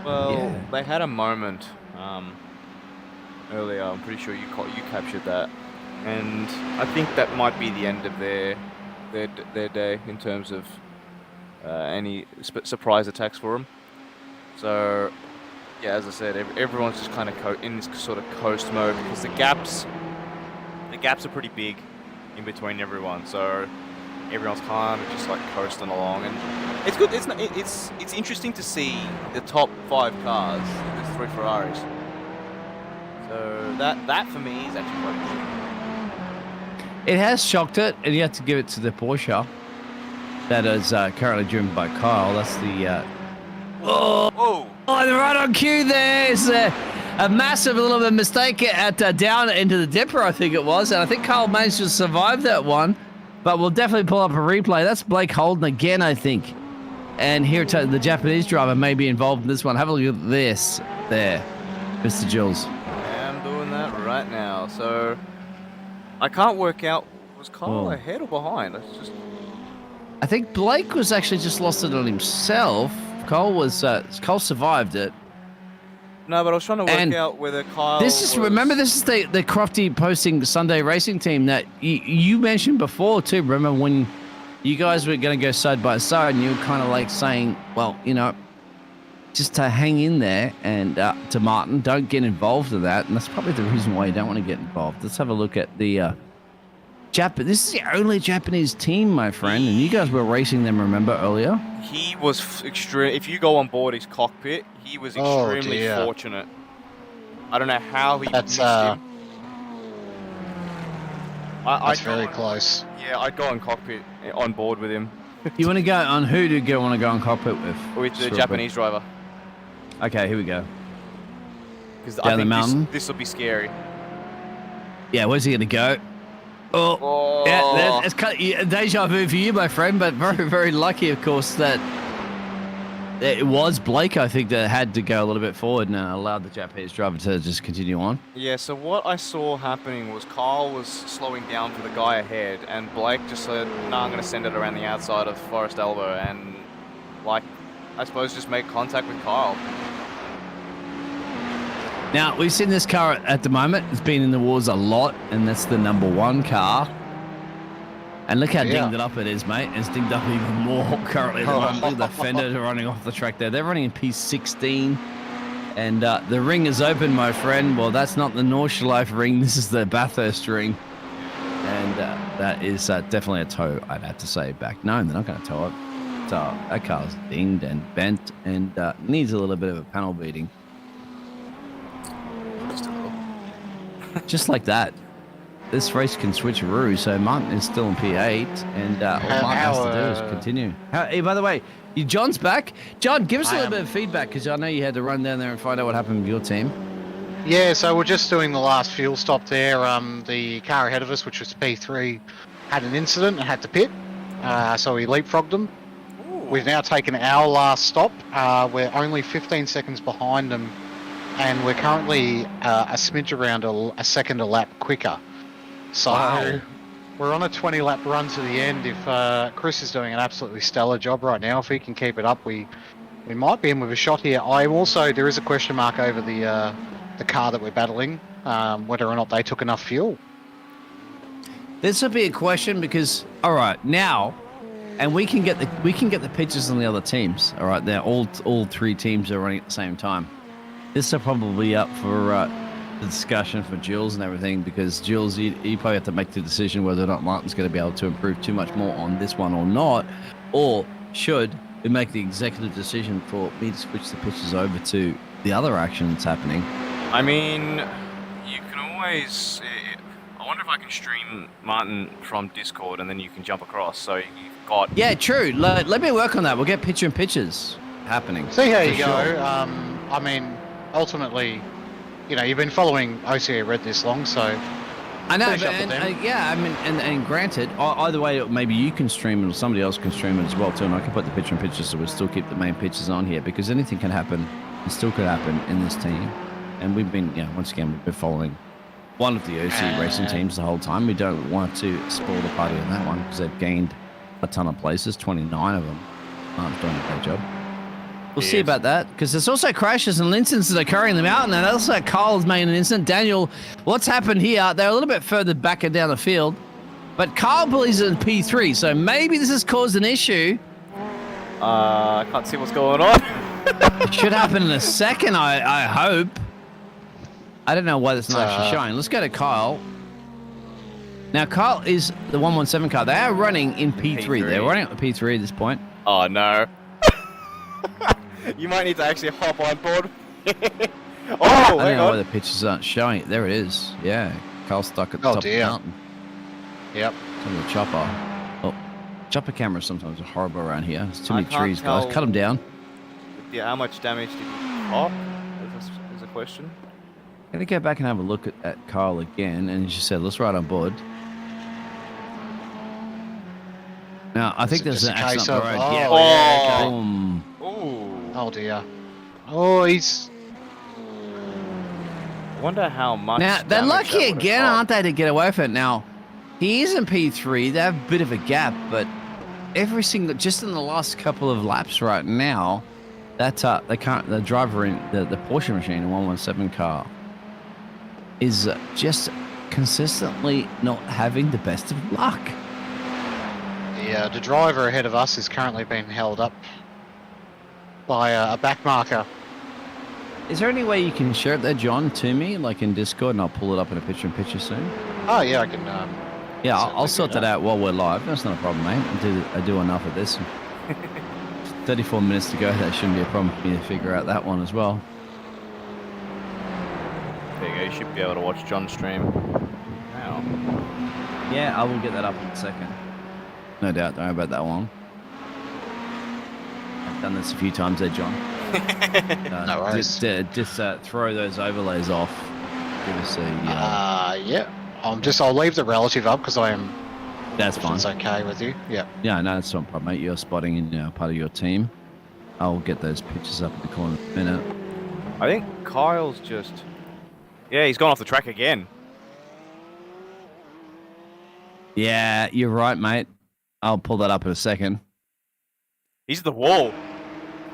well, they had a moment earlier. I'm pretty sure you captured that, and I think that might be the end of their day in terms of any surprise attacks for them. So, yeah, as I said, everyone's just kind of in this sort of coast mode because the gaps are pretty big in between everyone. So. Everyone's kind of just like coasting along, and it's good. It's interesting to see the top 5 cars, the 3 Ferraris. So that for me is actually quite good. It has shocked it, and you have to give it to the Porsche that is currently driven by Kyle. That's the whoa! They're right on cue there. It's a massive little bit of mistake at down into the dipper, I think it was, and I think Kyle managed to survive that one. But we'll definitely pull up a replay. That's Blake Holden again, I think. And here, the Japanese driver may be involved in this one. Have a look at this there, Mr. Jules. I'm doing that right now. So I can't work out, was Kyle ahead or behind? I think Blake was actually just lost it on himself. Cole survived it. No, but I was trying to work out whether Kyle remember, this is the Crofty posting Sunday Racing team that you mentioned before too. Remember when you guys were going to go side by side and you were kind of like saying, well, you know, just to hang in there and to Martin, don't get involved in that. And that's probably the reason why you don't want to get involved. Let's have a look at the this is the only Japanese team, my friend, and you guys were racing them, remember, earlier? He was extreme. If you go on board his cockpit, he was extremely fortunate. I don't know how he missed him. That's very close. Yeah, I'd go on cockpit on board with him. You want to go on who do you want to go on cockpit with? With the Japanese driver. Okay, here we go. Because I think this will be scary. Yeah, where's he going to go? Oh, yeah, that's kind of deja vu for you, my friend, but very, very lucky, of course, that it was Blake, I think, that had to go a little bit forward and allowed the Japanese driver to just continue on. Yeah, so what I saw happening was Kyle was slowing down for the guy ahead, and Blake just said, no, I'm going to send it around the outside of Forest Elbow, and, like, I suppose just make contact with Kyle. Now, we've seen this car at the moment. It's been in the wars a lot, and that's the #1 car. And look how dinged it up it is, mate. It's dinged up even more currently. Look at the fender running off the track there. They're running in P16. And the ring is open, my friend. Well, that's not the Nordschleife ring. This is the Bathurst ring. And That is definitely a toe, I'd have to say, back. No, they're not going to tow it. So that car's dinged and bent and needs a little bit of a panel beating. Just a little. Just like that. This race can switcheroo, so Martin is still in P8, and all Martin has to do is continue. Hey, by the way, John's back. John, give us a little bit of feedback, because I know you had to run down there and find out what happened with your team. Yeah, so we're just doing the last fuel stop there. The car ahead of us, which was P3, had an incident and had to pit, so we leapfrogged them. We've now taken our last stop. We're only 15 seconds behind them, and we're currently a smidge around a second a lap quicker. So we're on a 20-lap run to the end. If Chris is doing an absolutely stellar job right now, if he can keep it up, we might be in with a shot here. There is a question mark over the car that we're battling, whether or not they took enough fuel. This will be a question because, all right, now, and we can get the pictures on the other teams. All right, they're all three teams are running at the same time. This will probably be up for the discussion for Jules and everything, because Jules, you probably have to make the decision whether or not Martin's going to be able to improve too much more on this one or not, or should we make the executive decision for me to switch the pictures over to the other action that's happening. I mean, you can always. I wonder if I can stream Martin from Discord and then you can jump across. So you've got. Yeah, true. Let me work on that. We'll get picture-in-pictures happening. See how you for go. sure. I mean, ultimately, you've been following OCE Red this long, so I know, finish but, up with them. yeah, I mean, and granted, either way, maybe you can stream it or somebody else can stream it as well too, and I can put the picture-in-pictures so we'll still keep the main pictures on here, because anything can happen, and still could happen in this team. And we've been, once again, we've been following one of the OCE racing teams the whole time. We don't want to spoil the party on that one, because they've gained a ton of places, 29 of them. Martin's doing a great job. We'll see about that, because there's also crashes and incidents that are occurring in the mountain, and also Carl's made an incident. Daniel, what's happened here? They're a little bit further back and down the field, but Carl believes in P3, so maybe this has caused an issue. I can't see what's going on. It should happen in a second, I hope. I don't know why that's not actually showing. Let's go to Kyle. Now, Kyle is the 117 car. They are running in P3. They're running up the P3 at this point. Oh, no. You might need to actually hop on board. I don't know why the pictures aren't showing it. There it is. Yeah. Kyle's stuck at the top of the mountain. Yep. It's on the chopper. Oh, chopper cameras sometimes are horrible around here. There's too many trees, tell. guys. Cut them down. Yeah, how much damage did you pop? Is a question. I'm going to go back and have a look at Kyle again. And as you said, let's ride on board. Now, I think there's an accident on the road. Yeah. Oh. Okay. Boom. Oh dear. Oh, he's. I wonder how much. Now, they're damage lucky that would've again, caused. aren't they, to get away from it? Now, he is in P3. They have a bit of a gap, but every single, just in the last couple of laps right now, that they can't. The driver in the Porsche machine, the 117 car, is just consistently not having the best of luck. The driver ahead of us is currently being held up by a back marker. Is there any way you can share it there, John, to me, like in Discord, and I'll pull it up in a picture-in-picture soon? Oh yeah, I can. Yeah, I'll sort that out while we're live. That's not a problem, mate. I do enough of this. 34 minutes to go. That shouldn't be a problem for me to figure out that one as well. There you go. You should be able to watch John stream now. Yeah, I will get that up in a second. No doubt. Don't worry about that one. I've done this a few times there, John. No worries. Just throw those overlays off. Give us a. Yeah. I'll leave the relative up because I am. That's if fine. it's okay with you. Yeah. Yeah, no, that's not a problem, mate. You're spotting in part of your team. I'll get those pictures up in the corner in a minute. I think Kyle's just. Yeah, he's gone off the track again. Yeah, you're right, mate. I'll pull that up in a second. He's at the wall.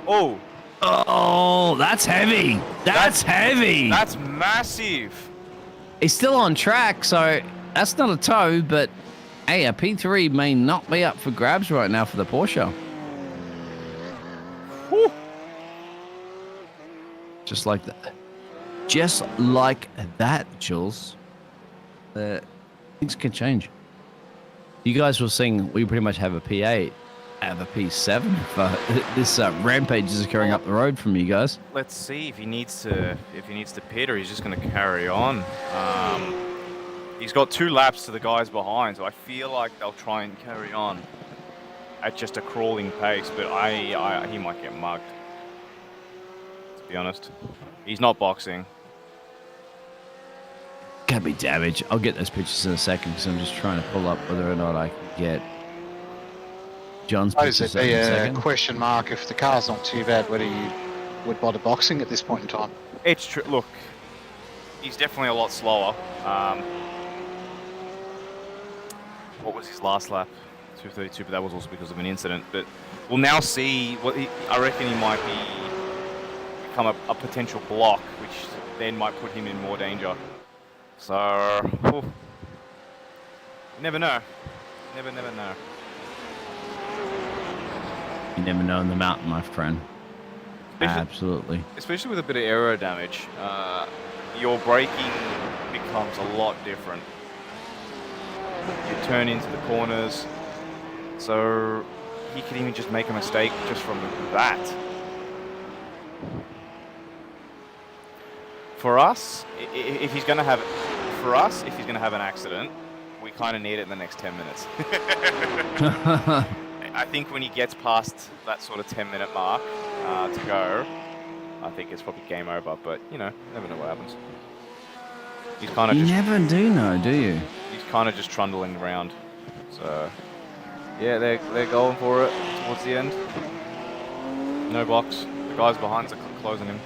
Oh. Oh, that's heavy. That's heavy. That's massive. He's still on track, so that's not a tow, but hey, a P3 may not be up for grabs right now for the Porsche. Whew. Just like that. Just like that, Jules. Things can change. You guys were saying we pretty much have a P8, have a P7. This rampage is occurring up the road from you guys. Let's see if he needs to pit or he's just going to carry on. He's got 2 laps to the guys behind, so I feel like they'll try and carry on at just a crawling pace. But he might get mugged. To be honest, he's not boxing. Can't be damage. I'll get those pictures in a second because I'm just trying to pull up whether or not I can get John's Suppose pictures it'd in be a a second. question mark if the car's not too bad, whether you would bother boxing at this point in time. It's true. Look, he's definitely a lot slower. What was his last lap? 2:32, but that was also because of an incident. But we'll now see what I reckon he might become a potential block, which then might put him in more danger. So, you never know. Never know. You never know in the mountain, my friend. Absolutely. Especially with a bit of aero damage, your braking becomes a lot different. You turn into the corners, so he could even just make a mistake just from that. For us, if he's going to have an accident, we kind of need it in the next 10 minutes. I think when he gets past that sort of 10-minute mark to go, I think it's probably game over. But you know, never know what happens. He's kind of You just never do know, do you? he's kind of just trundling around. So yeah, they're going for it towards the end. No box. The guys behind are closing him,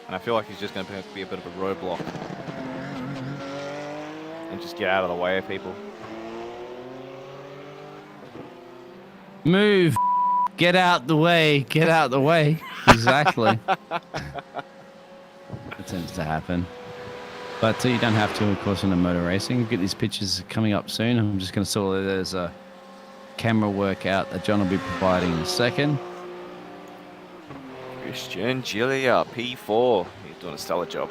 and I feel like he's just going to be a bit of a roadblock and just get out of the way of people. Move. Get out the way. Get out the way. Exactly. That tends to happen. But you don't have to, of course, in the motor racing. We'll get these pictures coming up soon. I'm just going to sort of, there's a camera workout that John will be providing in a second. Christian Gillia, P4. He's doing a stellar job.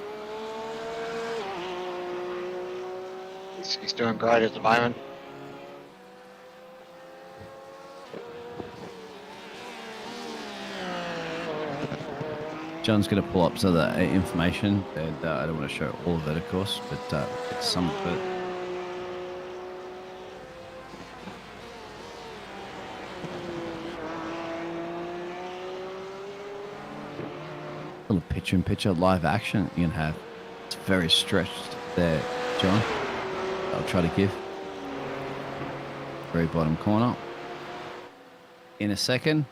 He's doing great at the moment. John's going to pull up some of the information, and I don't want to show all of it, of course, but it's some of it. A little picture-in-picture live action you can have. It's very stretched there, John. I'll try to give. Very bottom corner. In a second.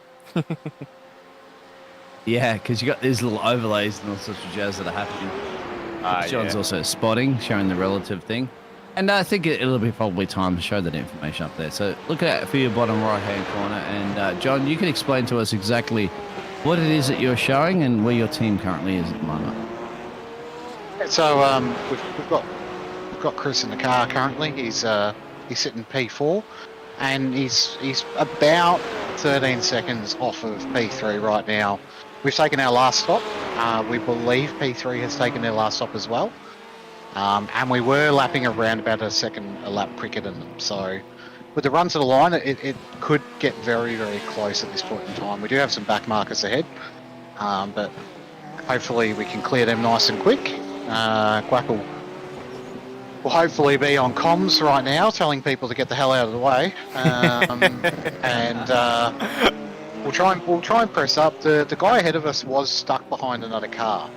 Yeah, because you got these little overlays and all sorts of jazz that are happening. John's also spotting, showing the relative thing. And I think it'll be probably time to show that information up there. So look out for your bottom right-hand corner. And John, you can explain to us exactly what it is that you're showing and where your team currently is at the moment. So we've got Chris in the car currently. He's sitting P4, and he's about 13 seconds off of P3 right now. We've taken our last stop. We believe P3 has taken their last stop as well. And we were lapping around about a lap quicker than them. So with the run to the line, it could get very, very close at this point in time. We do have some back markers ahead, but hopefully we can clear them nice and quick. Quack will hopefully be on comms right now, telling people to get the hell out of the way, and we'll try and press up. The guy ahead of us was stuck behind another car,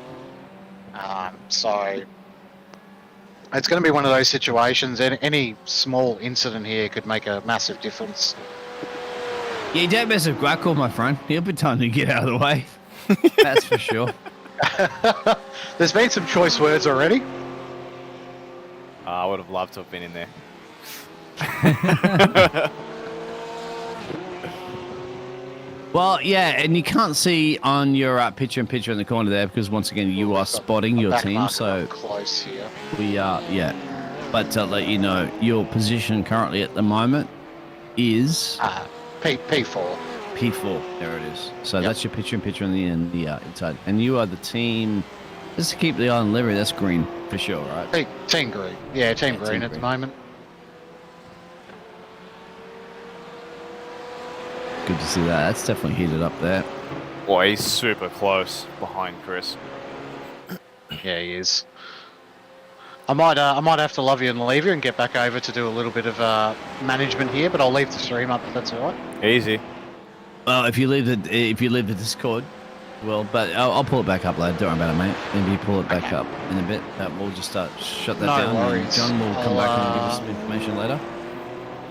so it's going to be one of those situations. Any small incident here could make a massive difference. Yeah, you don't mess with Grackle, my friend. He'll be time to get out of the way. That's for sure. There's been some choice words already. I would have loved to have been in there. Well, yeah, and you can't see on your picture-in-picture in the corner there because, once again, you are spotting your Back team. marker So up close here. we are, yeah. But to let you know, your position currently at the moment is P4. P4. There it is. So Yep. that's your picture-in-picture in the inside. And you are the team, just to keep the eye on livery, that's green for sure, right? Team green. Yeah, team Yeah, green team at the green. moment. good to see that. That's definitely heated up there. Boy, he's super close behind Chris. Yeah, he is. I might have to love you and leave you and get back over to do a little bit of management here, but I'll leave the stream up if that's all right. Easy. Well, if you leave the Discord, well, but I'll pull it back up later. Don't worry about it, mate. Maybe you pull it back up in a bit. We'll just shut that No down. and worries. John will come back and give us some information later.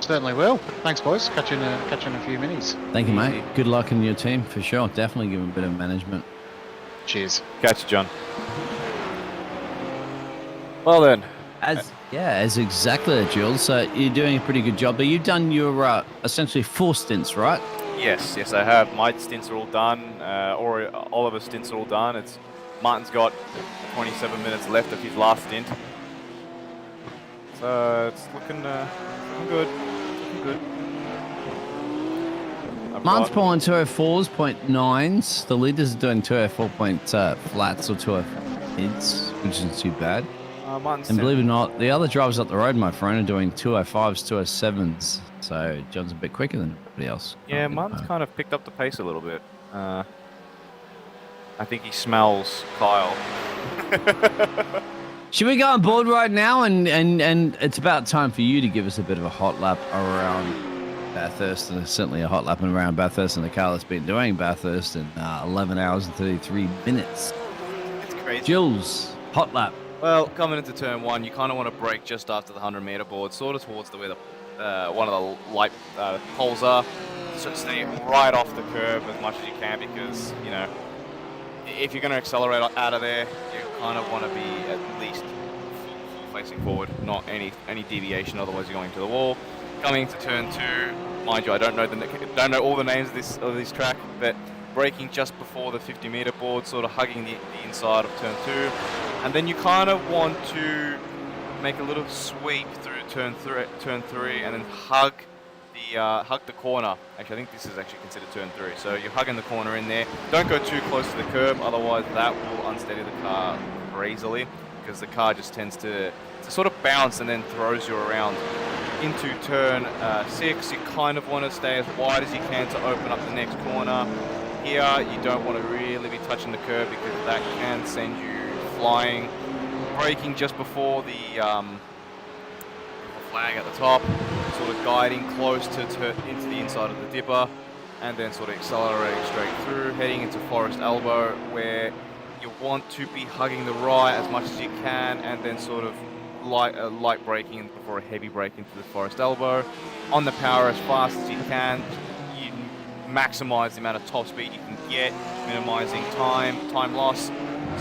Certainly will. Thanks, boys. Catch you in a few minis. Thank you, mate. Good luck in your team for sure. Definitely give him a bit of management. Cheers. Catch you, John. Well then. As exactly that, Jules. So you're doing a pretty good job. But you've done your essentially 4 stints, right? Yes, I have. My stints are all done, or Oliver's stints are all done. Martin's got 27 minutes left of his last stint. So it's looking good. Looking good. Martin's pulling 204s, 0.9s. The leaders are doing 204 flats or 204 mids, which isn't too bad. And believe it or not, the other drivers up the road, my friend, are doing 205s, 207s. So John's a bit quicker than everybody else. Yeah, Martin's kind of picked up the pace a little bit. I think he smells Kyle. Should we go on board right now? And it's about time for you to give us a bit of a hot lap around Bathurst, and certainly a hot lap around Bathurst and the car that's been doing Bathurst in 11 hours and 33 minutes. It's crazy. Jules, hot lap. Well, coming into turn 1, you kind of want to brake just after the 100-meter board, sort of towards where the one of the light poles are. So stay right off the curb as much as you can, because you know if you're going to accelerate out of there, you kind of want to be at least facing forward, not any deviation. Otherwise, you're going to the wall. Coming into turn 2, mind you, I don't know all the names of this track, but braking just before the 50-meter board, sort of hugging the inside of turn 2, and then you kind of want to make a little sweep through turn 3, and then hug the corner. Actually, I think this is actually considered turn 3. So you're hugging the corner in there. Don't go too close to the curb, otherwise that will unsteady the car crazily, because the car just tends to sort of bounce and then throws you around. Into turn 6, you kind of want to stay as wide as you can to open up the next corner. Here, you don't want to really be touching the curb, because that can send you flying. Braking just before the flag at the top, sort of guiding close into the inside of the dipper, and then sort of accelerating straight through, heading into Forest Elbow, where you want to be hugging the right as much as you can, and then sort of light braking before a heavy brake into the Forest Elbow. On the power as fast as you can. You maximize the amount of top speed you can get, minimizing time loss.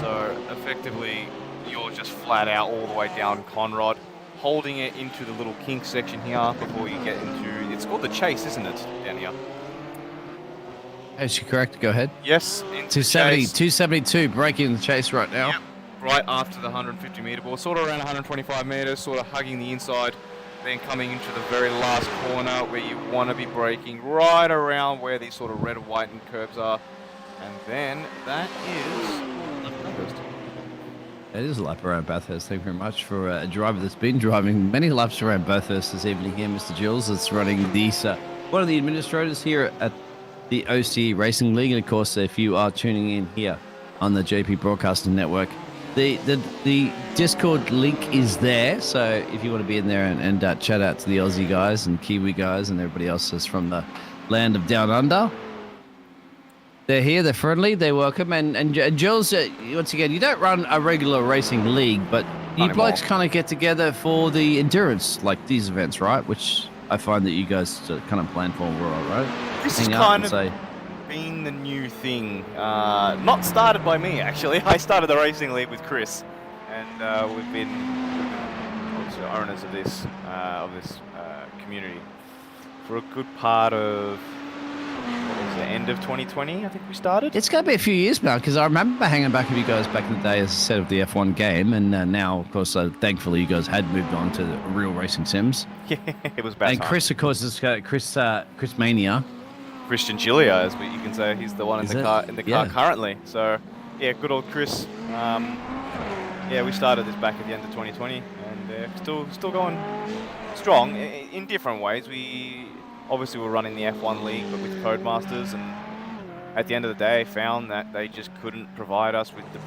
So effectively, you're just flat out all the way down Conrod, holding it into the little kink section here before you get into, it's called the Chase, isn't it, down here? Is she correct? Go ahead. Yes, into 270, Chase. 272, braking the Chase right now. Yep. Right after the 150-meter board, sort of around 125 meters, sort of hugging the inside, then coming into the very last corner where you want to be braking right around where these sort of red and white curbs are. And then that is Bathurst. It is a lap around Bathurst. Thank you very much for a driver that's been driving many laps around Bathurst this evening here, Mr. Jules. It's running these, one of the administrators here at the OCE Racing League. And of course, if you are tuning in here on the JP Broadcasting Network, the Discord link is there. So if you want to be in there and chat out to the Aussie guys and Kiwi guys and everybody else that's from the land of Down Under, they're here, they're friendly, they're welcome. And Jules, once again, you don't run a regular racing league, but you blokes kind of get together for the endurance, like these events, right? Which I find that you guys kind of plan for, right? This is kind of been the new thing. Not started by me, actually. I started the racing league with Chris, and we've been obviously owners of this community for a good part of the end of 2020. I think we started. It's going to be a few years now, because I remember hanging back with you guys back in the day, as I said, of the F1 game, and now, of course, thankfully, you guys had moved on to the real racing sims. Yeah, it was bad. And time. Chris, of course, is Chris Mania. Christian Gilia, as you can say, he's the one in the car currently. So, yeah, good old Chris. Yeah, we started this back at the end of 2020, and still going strong in different ways. obviously we're running the F1 league, but with Codemasters, and at the end of the day, found that they just couldn't provide us with the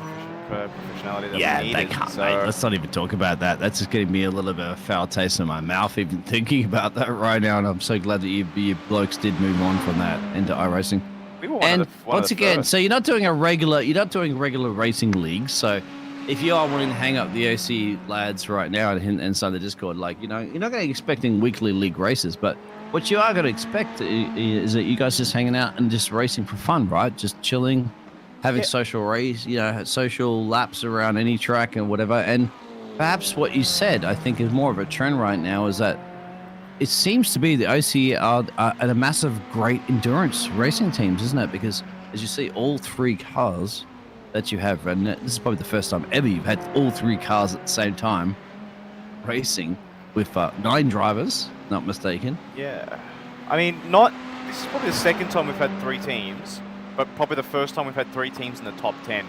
professionality that Yeah, we they needed. can't, So, mate. Let's not even talk about that. That's just getting me a little bit of a foul taste in my mouth even thinking about that right now. And I'm so glad that you blokes did move on from that into iRacing. we were And one of once the again, first. so you're not doing regular racing leagues. So if you are wanting to hang up the OC lads right now and inside the Discord, like, you know, you're not going to be expecting weekly league races, but what you are going to expect is that you guys just hanging out and just racing for fun, right? Just chilling, having social race, you know, social laps around any track and whatever. And perhaps what you said, I think, is more of a trend right now is that it seems to be the OCE are a massive, great endurance racing teams, isn't it? Because as you see, all three cars that you have, and this is probably the first time ever you've had all three cars at the same time racing with 9 drivers, not mistaken. Yeah. I mean, this is probably the second time we've had 3 teams, but probably the first time we've had 3 teams in the top 10,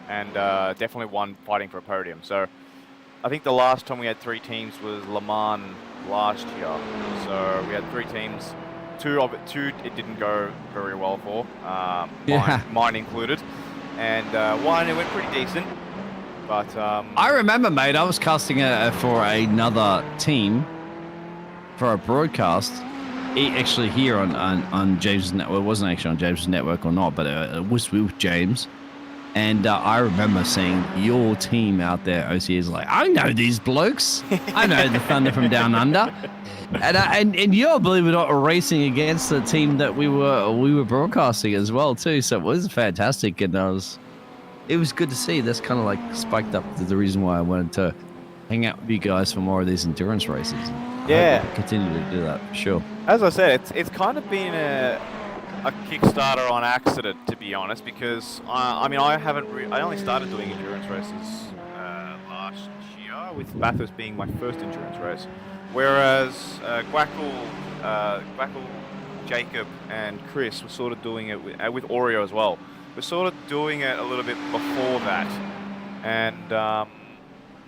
and definitely one fighting for a podium. So I think the last time we had 3 teams was Le Mans last year. So we had 3 teams. 2 it didn't go very well for, mine included, and one it went pretty decent. But I remember, mate, I was casting for another team for a broadcast. Actually, here on James's network. It wasn't actually on James's network or not, but it was with James. And I remember seeing your team out there. OCE is like, I know these blokes. I know the Thunder from Down Under. And you're, believe it or not, racing against the team that we were broadcasting as well too. So it was fantastic, and it was good to see. That's kind of like spiked up the reason why I wanted to hang out with you guys for more of these endurance races. I hope we continue to do that for sure. as I said, it's kind of been a Kickstarter on accident, to be honest, because I mean I only started doing endurance races last year, with Bathurst being my first endurance race, whereas Gwackle, Jacob, and Chris were sort of doing it with Oreo as well. We're sort of doing it a little bit before that, and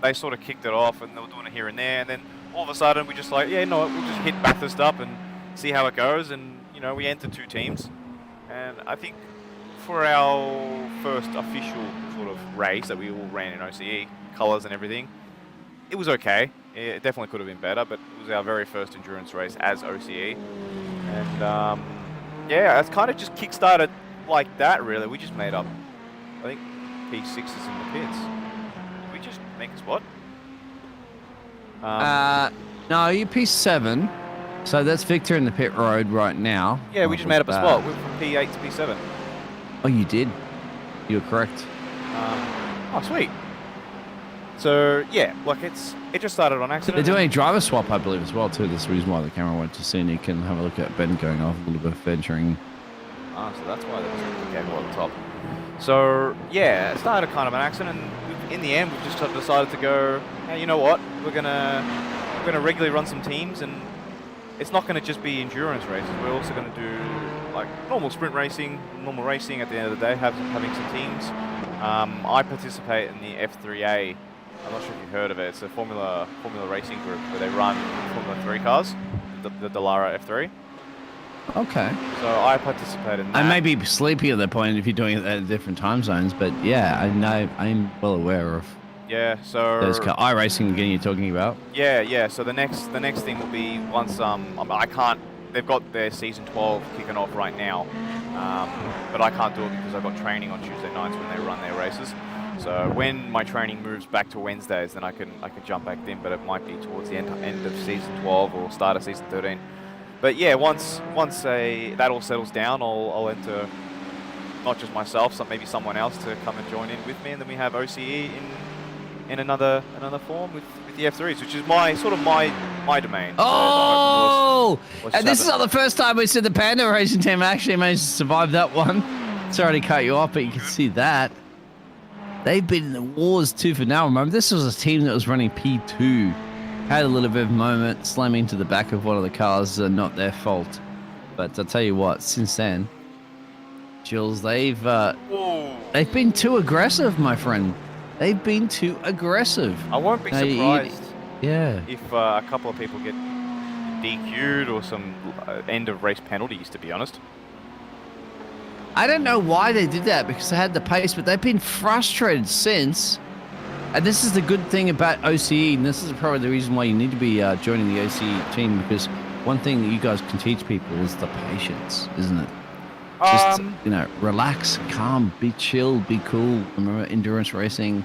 they sort of kicked it off, and they were doing it here and there, and then all of a sudden we just like, yeah, no, we'll just hit Bathurst up and see how it goes, and you know, we entered 2 teams, and I think for our first official sort of race that we all ran in OCE, colours and everything, it was okay. It definitely could have been better, but it was our very first endurance race as OCE, and yeah, it's kind of just kickstarted like that, really. We just made up, I think, P6 is in the pits. Did we just make a spot? No, you're P7. So that's Victor in the pit road right now. Yeah, we just made up a spot. We went from P8 to P7. Oh, you did? You're correct. Oh, sweet. So, yeah, like it just started on accident. They're doing a driver swap, I believe, as well, too. That's the reason why the camera went to see, and you can have a look at Ben going off a little bit of venturing. Ah, so that's why there was a cable at the top. So, yeah, it started kind of an accident, and in the end, we've just decided to go, hey, you know what? We're gonna regularly run some teams, and it's not going to just be endurance races. We're also going to do like normal sprint racing, normal racing at the end of the day, having some teams. I participate in the F3A. I'm not sure if you've heard of it. It's a Formula racing group where they run Formula 3 cars, the Dallara F3. Okay. So I participate in that. I may be sleepy at that point if you're doing it at different time zones, but yeah, I know, I'm well aware of Yeah, so those iRacing again you're talking about. Yeah. So the next thing will be once I can't. They've got their season 12 kicking off right now, but I can't do it because I've got training on Tuesday nights when they run their races. So when my training moves back to Wednesdays, then I can jump back in, but it might be towards the end of season 12 or start of season 13. But yeah, once that all settles down, I'll enter not just myself, maybe someone else to come and join in with me, and then we have OCE in another form with the F3s, which is my domain. Oh! So And this is not the first time we see the Panda racing team actually managed to survive that one. Sorry to cut you off, but you can see that. They've been in the wars tooth and nail. Remember, this was a team that was running P2. Had a little bit of a moment, slamming into the back of one of the cars, not their fault. But I'll tell you what, since then, Jules, they've been too aggressive, my friend. They've been too aggressive. I won't be surprised yeah. if a couple of people get DQ'd or some end of race penalties, to be honest. I don't know why they did that because they had the pace, but they've been frustrated since. And this is the good thing about OCE, and this is probably the reason why you need to be joining the OCE team, because one thing that you guys can teach people is the patience, isn't it? Just, relax, calm, be chill, be cool. Remember, endurance racing,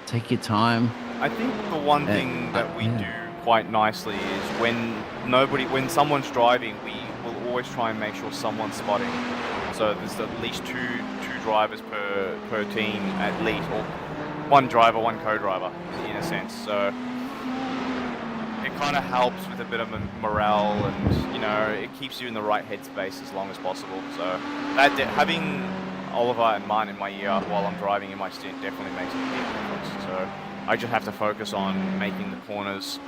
take your time. I think the one thing that we do quite nicely is when someone's driving, we will always try and make sure someone's spotting. So there's at least two drivers per team at least, or one driver, one co-driver in a sense. So it kind of helps with a bit of morale, and it keeps you in the right headspace as long as possible. So having Oliver and Martin in my ear while I'm driving in my stint definitely makes a big difference. So I just have to focus on making the corners,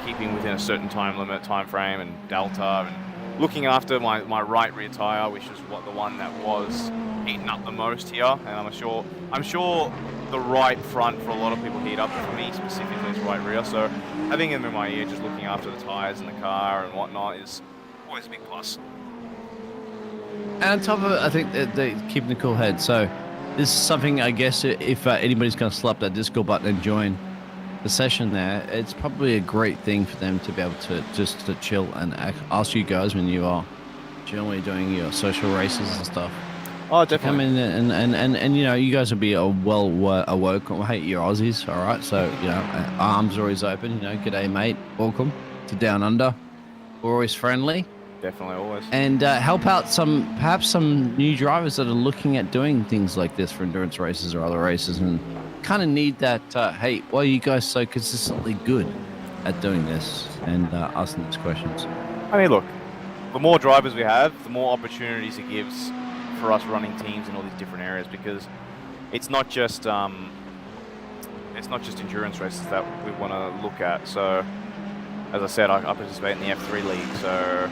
keeping within a certain time frame and delta, and looking after my right rear tire, which is the one that was heating up the most here. And I'm sure the right front for a lot of people heat up. For me specifically, is right rear. So having him in my ear, just looking after the tires in the car and whatnot, is always a big plus. And on top of it, I think that they're keeping a cool head. So this is something, I guess, if anybody's going to slap that Discord button and join the session there, it's probably a great thing for them to be able to just to chill and ask you guys when you are generally doing your social races and stuff. Oh, definitely. Come in and you guys will be awoke. I hate your Aussies, all right? So, arms are always open. G'day, mate. Welcome to Down Under. We're always friendly. Definitely, always. And help out perhaps some new drivers that are looking at doing things like this for endurance races or other races, and kind of need that, hey, why are you guys so consistently good at doing this? And asking these questions. I mean, look, the more drivers we have, the more opportunities it gives for us running teams in all these different areas, because it's not just endurance races that we want to look at. So, as I said, I participate in the F3 league. So,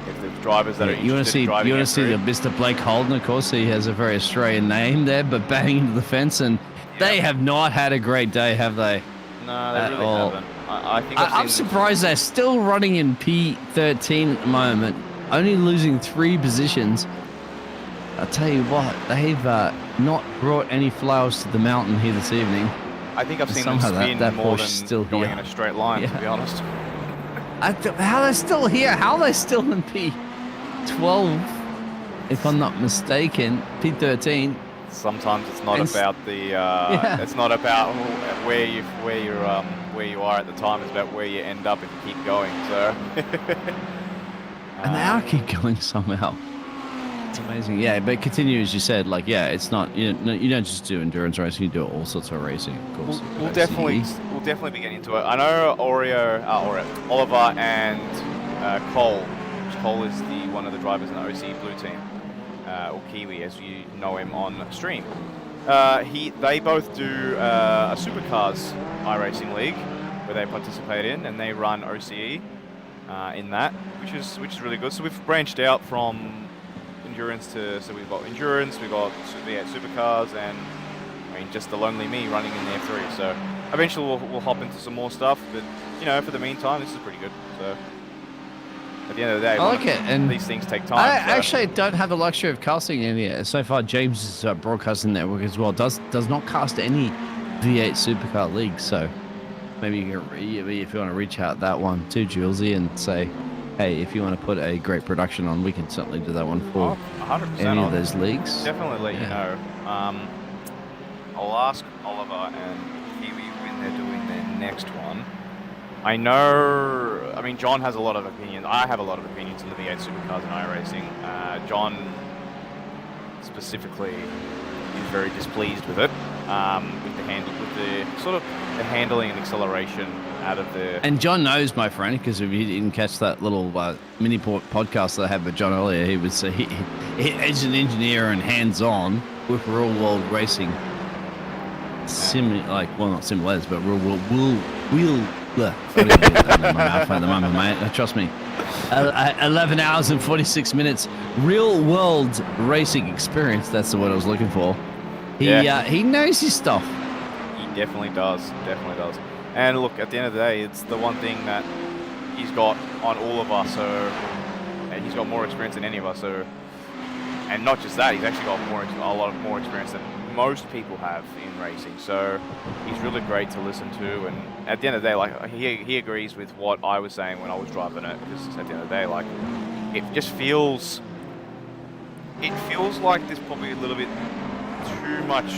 if the drivers that are interested in driving you want to see the Mr. Blake Holden, of course. He has a very Australian name there, but banging into the fence, and they have not had a great day, have they? No, they really haven't. I think I'm surprised they're still running in P13 at the moment, only losing 3 positions. I'll tell you what, they've not brought any flowers to the mountain here this evening. I think I've seen them spin that more than still going here. in a straight line, to be honest. How they're still here? How are they still in P12? If I'm not mistaken, P13. Sometimes it's not about the. It's not about where you are at the time. It's about where you end up if you keep going. So. And they are keep going somehow. It's amazing. Yeah, but continue as you said. It's not you don't just do endurance racing. You do all sorts of racing, of course. We'll definitely be getting into it. I know Oliver and Cole. Cole is one of the drivers in the OCE Blue team, or Kiwi, as you know him on stream. They both do a supercars iRacing league where they participate in, and they run OCE in that, which is really good. So we've branched out from endurance so we've got endurance, we've got V8 supercars, and just the lonely me running in the F3. So eventually we'll hop into some more stuff, but for the meantime, this is pretty good. So at the end of the day, I like it, and these things take time. I actually don't have the luxury of casting any. So far, James' broadcasting network as well does not cast any V8 supercar leagues. So maybe if you want to reach out that one to Julesy and say, hey, if you want to put a great production on, we can certainly do that one for 100%. any of those leagues. Definitely let you know. I'll ask Oliver and Kiwi when they're doing their next one. I know, John has a lot of opinions. I have a lot of opinions on the V8 supercars and iRacing. John specifically is very displeased with it, with the handling and acceleration out of the. And John knows, my friend, because if you didn't catch that little mini podcast that I had with John earlier, he was he's an engineer and hands-on with real-world racing. Not simulators, but real-world I don't get that in my mouth at the moment, mate. Trust me. 11 hours and 46 minutes real-world racing experience. That's the word I was looking for. He knows his stuff. He definitely does. And look, at the end of the day, it's the one thing that he's got on all of us. So, and he's got more experience than any of us. So, and not just that, he's actually got a lot more experience than most people have in racing. So, he's really great to listen to. And at the end of the day, like he agrees with what I was saying when I was driving it. Because at the end of the day, like it just feels. It feels like there's probably a little bit too much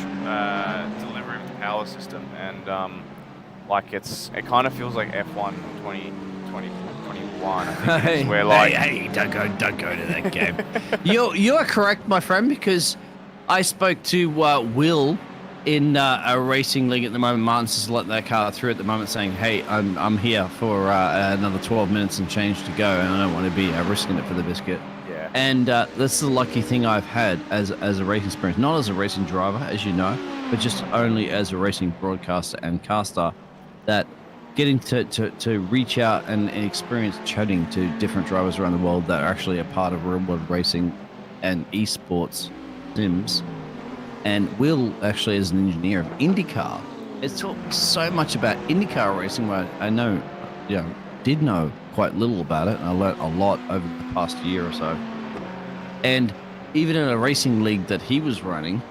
delivery of the power system, and like it kind of feels like F1 2021. I think it's where like hey, don't go to that game. You are correct, my friend, because I spoke to Will in a racing league at the moment. Martin's just let that car through at the moment, saying, "Hey, I'm here for another 12 minutes and change to go, and I don't want to be risking it for the biscuit." yeah. And that's the lucky thing I've had as a racing experience, not as a racing driver, as you know, but just only as a racing broadcaster and caster, that getting to reach out and experience chatting to different drivers around the world that are actually a part of real world racing and esports sims. And Will actually is an engineer of IndyCar. It's talked so much about IndyCar racing, where I know, did know quite little about it, and I learnt a lot over the past year or so. And even in a racing league that he was running,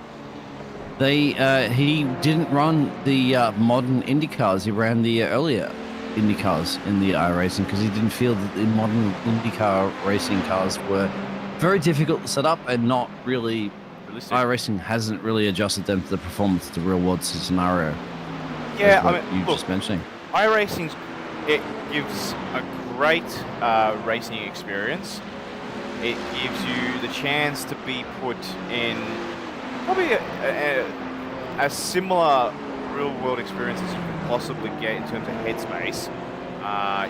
he didn't run the modern IndyCars. He ran the earlier IndyCars in the iRacing because he didn't feel that the modern IndyCar racing cars were very difficult to set up and not really. iRacing hasn't really adjusted them to the performance of the real world scenario. Yeah, I mean, you look, just mentioning. iRacing, it gives a great racing experience. It gives you the chance to be put in probably a similar real world experience as you can possibly get in terms of headspace.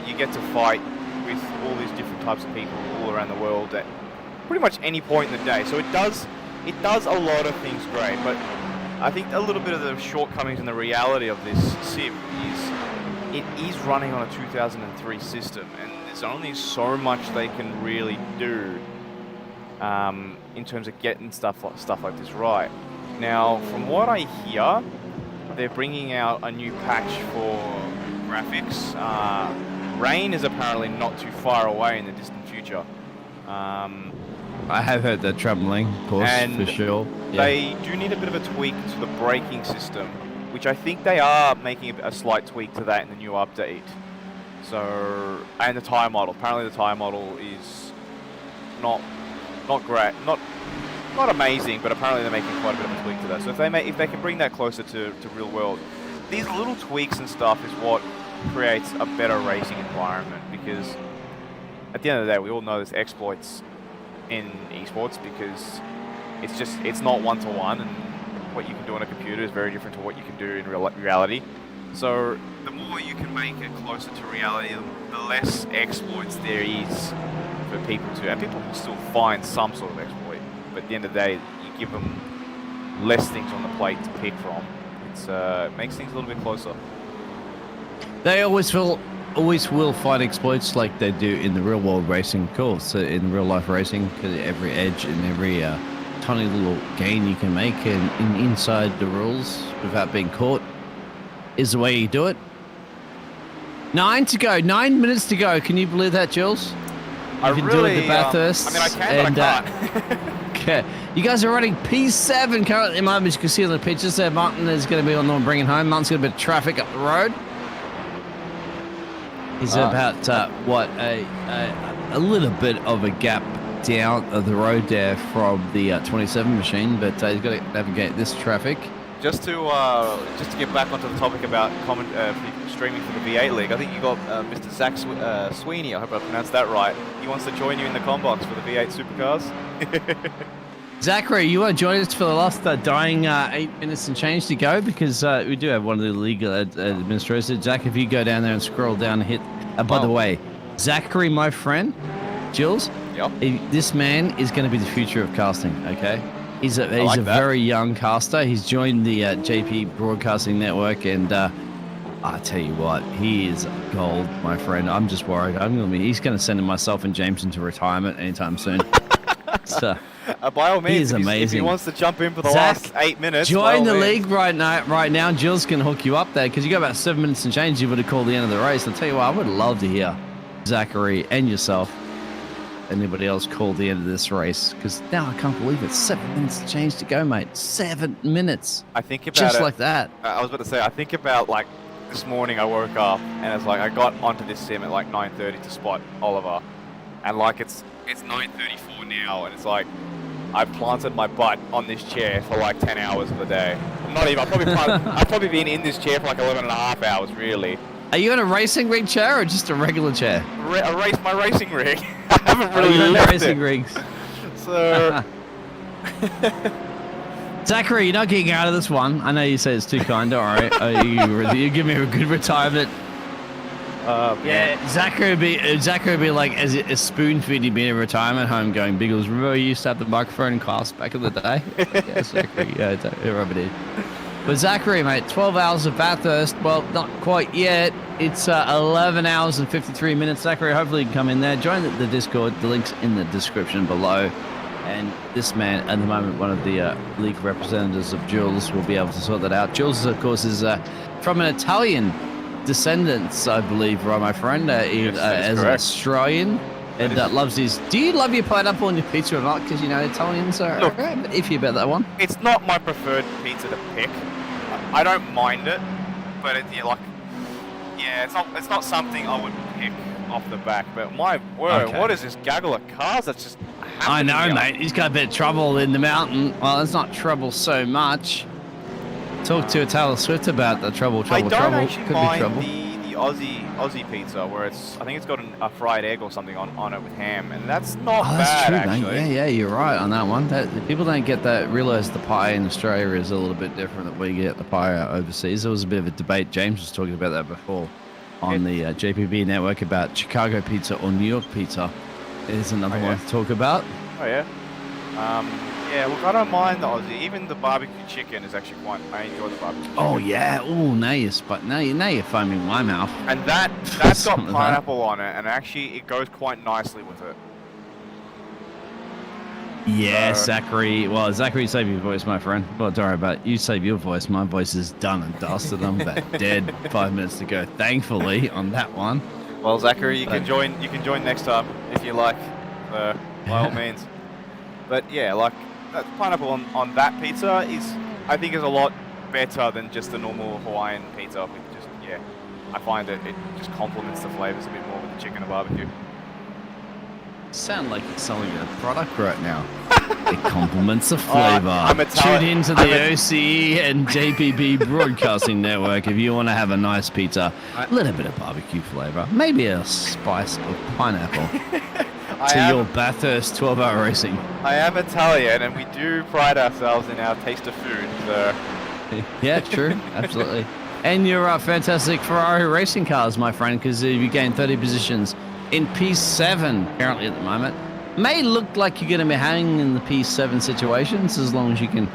You get to fight with all these different types of people all around the world at pretty much any point in the day. So it does a lot of things great, but I think a little bit of the shortcomings in the reality of this sim is it is running on a 2003 system, and there's only so much they can really do in terms of getting stuff like this right. Now, from what I hear, they're bringing out a new patch for graphics. Rain is apparently not too far away in the distant future. I have heard that troubling, of course, for sure. They do need a bit of a tweak to the braking system, which I think they are making a slight tweak to that in the new update. So, and the tyre model. Apparently the tyre model is not great, not amazing, but apparently they're making quite a bit of a tweak to that. So if they can bring that closer to real world, these little tweaks and stuff is what creates a better racing environment, because at the end of the day, we all know there's exploits in esports because it's not one-to-one, and what you can do on a computer is very different to what you can do in reality. So the more you can make it closer to reality, the less exploits there is for people to, and people will still find some sort of exploit, but at the end of the day, you give them less things on the plate to pick from. It makes things a little bit closer. They always will find exploits like they do in the real world racing, of course, in real life racing, because every edge and every tiny little gain you can make and inside the rules without being caught is the way you do it. 9 minutes to go. Can you believe that, Jules? You can do it at the Bathurst. I mean, I can, but I can't. Okay. You guys are running P7 currently at the moment, as you can see on the pictures there. Martin is going to be on the one bringing home. Martin's got a bit of traffic up the road. He's about, a little bit of a gap down the road there from the 27 machine, but he's got to navigate this traffic. Just to get back onto the topic about streaming for the V8 League, I think you got Mr. Zach Sweeney, I hope I pronounced that right. He wants to join you in the combox for the V8 Supercars. Zachary, you want to join us for the last dying 8 minutes and change to go? Because we do have one of the legal administrators. Zach, if you go down there and scroll down and hit... by the way, Zachary, my friend, Jules, yep. This man is going to be the future of casting, okay? He's a very young caster. He's joined the JP Broadcasting Network, and I tell you what, he is gold, my friend. I'm just worried. He's going to send myself and James into retirement anytime soon. So, by all means, he is amazing. If he wants to jump in for the Zach, last 8 minutes, join the league right now. Jill's can hook you up there because you got about 7 minutes and change. You would have called the end of the race. I'll tell you what, I would love to hear Zachary, and yourself. Anybody else call the end of this race? Because now I can't believe it's 7 minutes to change to go, mate. 7 minutes. I think about Just it. like that. I was about to say, I think about like this morning I woke up and it's like I got onto this sim at like 9:30 to spot Oliver, and like it's 9:34 now, and it's like I planted my butt on this chair for like 10 hours of the day. Not even. I've probably been in this chair for like 11 and a half hours, really. Are you in a racing rig chair or just a regular chair? My racing rig. I haven't really you in left racing it. rigs? So. Zachary, you're not getting out of this one. I know you say it's too kind. All right, you give me a good retirement. Yeah, Zachary would be like as a spoon feeding me in a retirement home, going, "Biggles, remember you used to have the microphone in class back in the day?" Yeah, Zachary, yeah, remember it. But Zachary, mate, 12 hours of Bathurst. Well, not quite yet. It's 11 hours and 53 minutes. Zachary, hopefully you can come in there. Join the Discord. The link's in the description below. And this man, at the moment, one of the league representatives of Jules, will be able to sort that out. Jules, of course, is from an Italian descendants, I believe, right, my friend? Yes, as an Australian. And loves his. Do you love your pineapple on your pizza or not? Because, you know, Italians are Look, iffy about that one. It's not my preferred pizza to pick. I don't mind it, but it's not something I would pick off the back. But my word, Okay. what is this gaggle of cars that's just I know, happening here? mate. He's got a bit of trouble in the mountain. Well, it's not trouble so much. Talk to Taylor Swift about the trouble. I don't Could actually be mind trouble. the Aussie pizza where I think it's got a fried egg or something on it with ham, and that's not Oh, that's bad true, actually. mate. Yeah, you're right on that one. People don't get that. Realize the pie in Australia is a little bit different than we get the pie out overseas. There was a bit of a debate. James was talking about that before on the JPB network about Chicago pizza or New York pizza. Is another one to talk about. Oh yeah. Yeah, look, I don't mind the Aussie. Even the barbecue chicken is actually quite. I enjoy the barbecue chicken. Oh yeah. Oh, now you're foaming my mouth. And that's got Some of that. pineapple on it, and actually it goes quite nicely with it. Yeah, Zachary. Well, Zachary, save your voice, my friend. Well, don't worry about it. You save your voice. My voice is done and dusted. I'm about dead. 5 minutes to go. Thankfully, on that one. Well, Zachary, you can join. You can join next time if you like. By all means. But yeah, like that pineapple on that pizza I think is a lot better than just the normal Hawaiian pizza. I find it just complements the flavors a bit more with the chicken and barbecue. Sound like you're selling a product right now. It complements the flavor. I'm Tune into the OCE and JPB Broadcasting Network if you want to have a nice pizza. A little bit of barbecue flavor. Maybe a spice of pineapple. Your Bathurst 12-hour racing. I am Italian, and we do pride ourselves in our taste of food. So. Yeah, true. Absolutely. And your fantastic Ferrari racing cars, my friend, because you gained 30 positions in P7 currently at the moment. May look like you're going to be hanging in the P7 situations as long as you can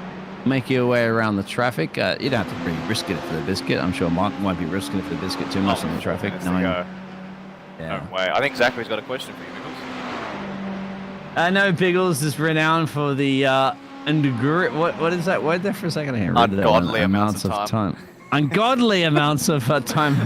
make your way around the traffic. You don't have to be risking it for the biscuit. I'm sure Mark won't be risking it for the biscuit too much on the traffic. Yeah. Yeah. No way. I think Zachary's got a question for you, Nichols. I know Biggles is renowned for the what is that word there for a second? I can't remember that one. Ungodly amounts of time. Ungodly amounts of time.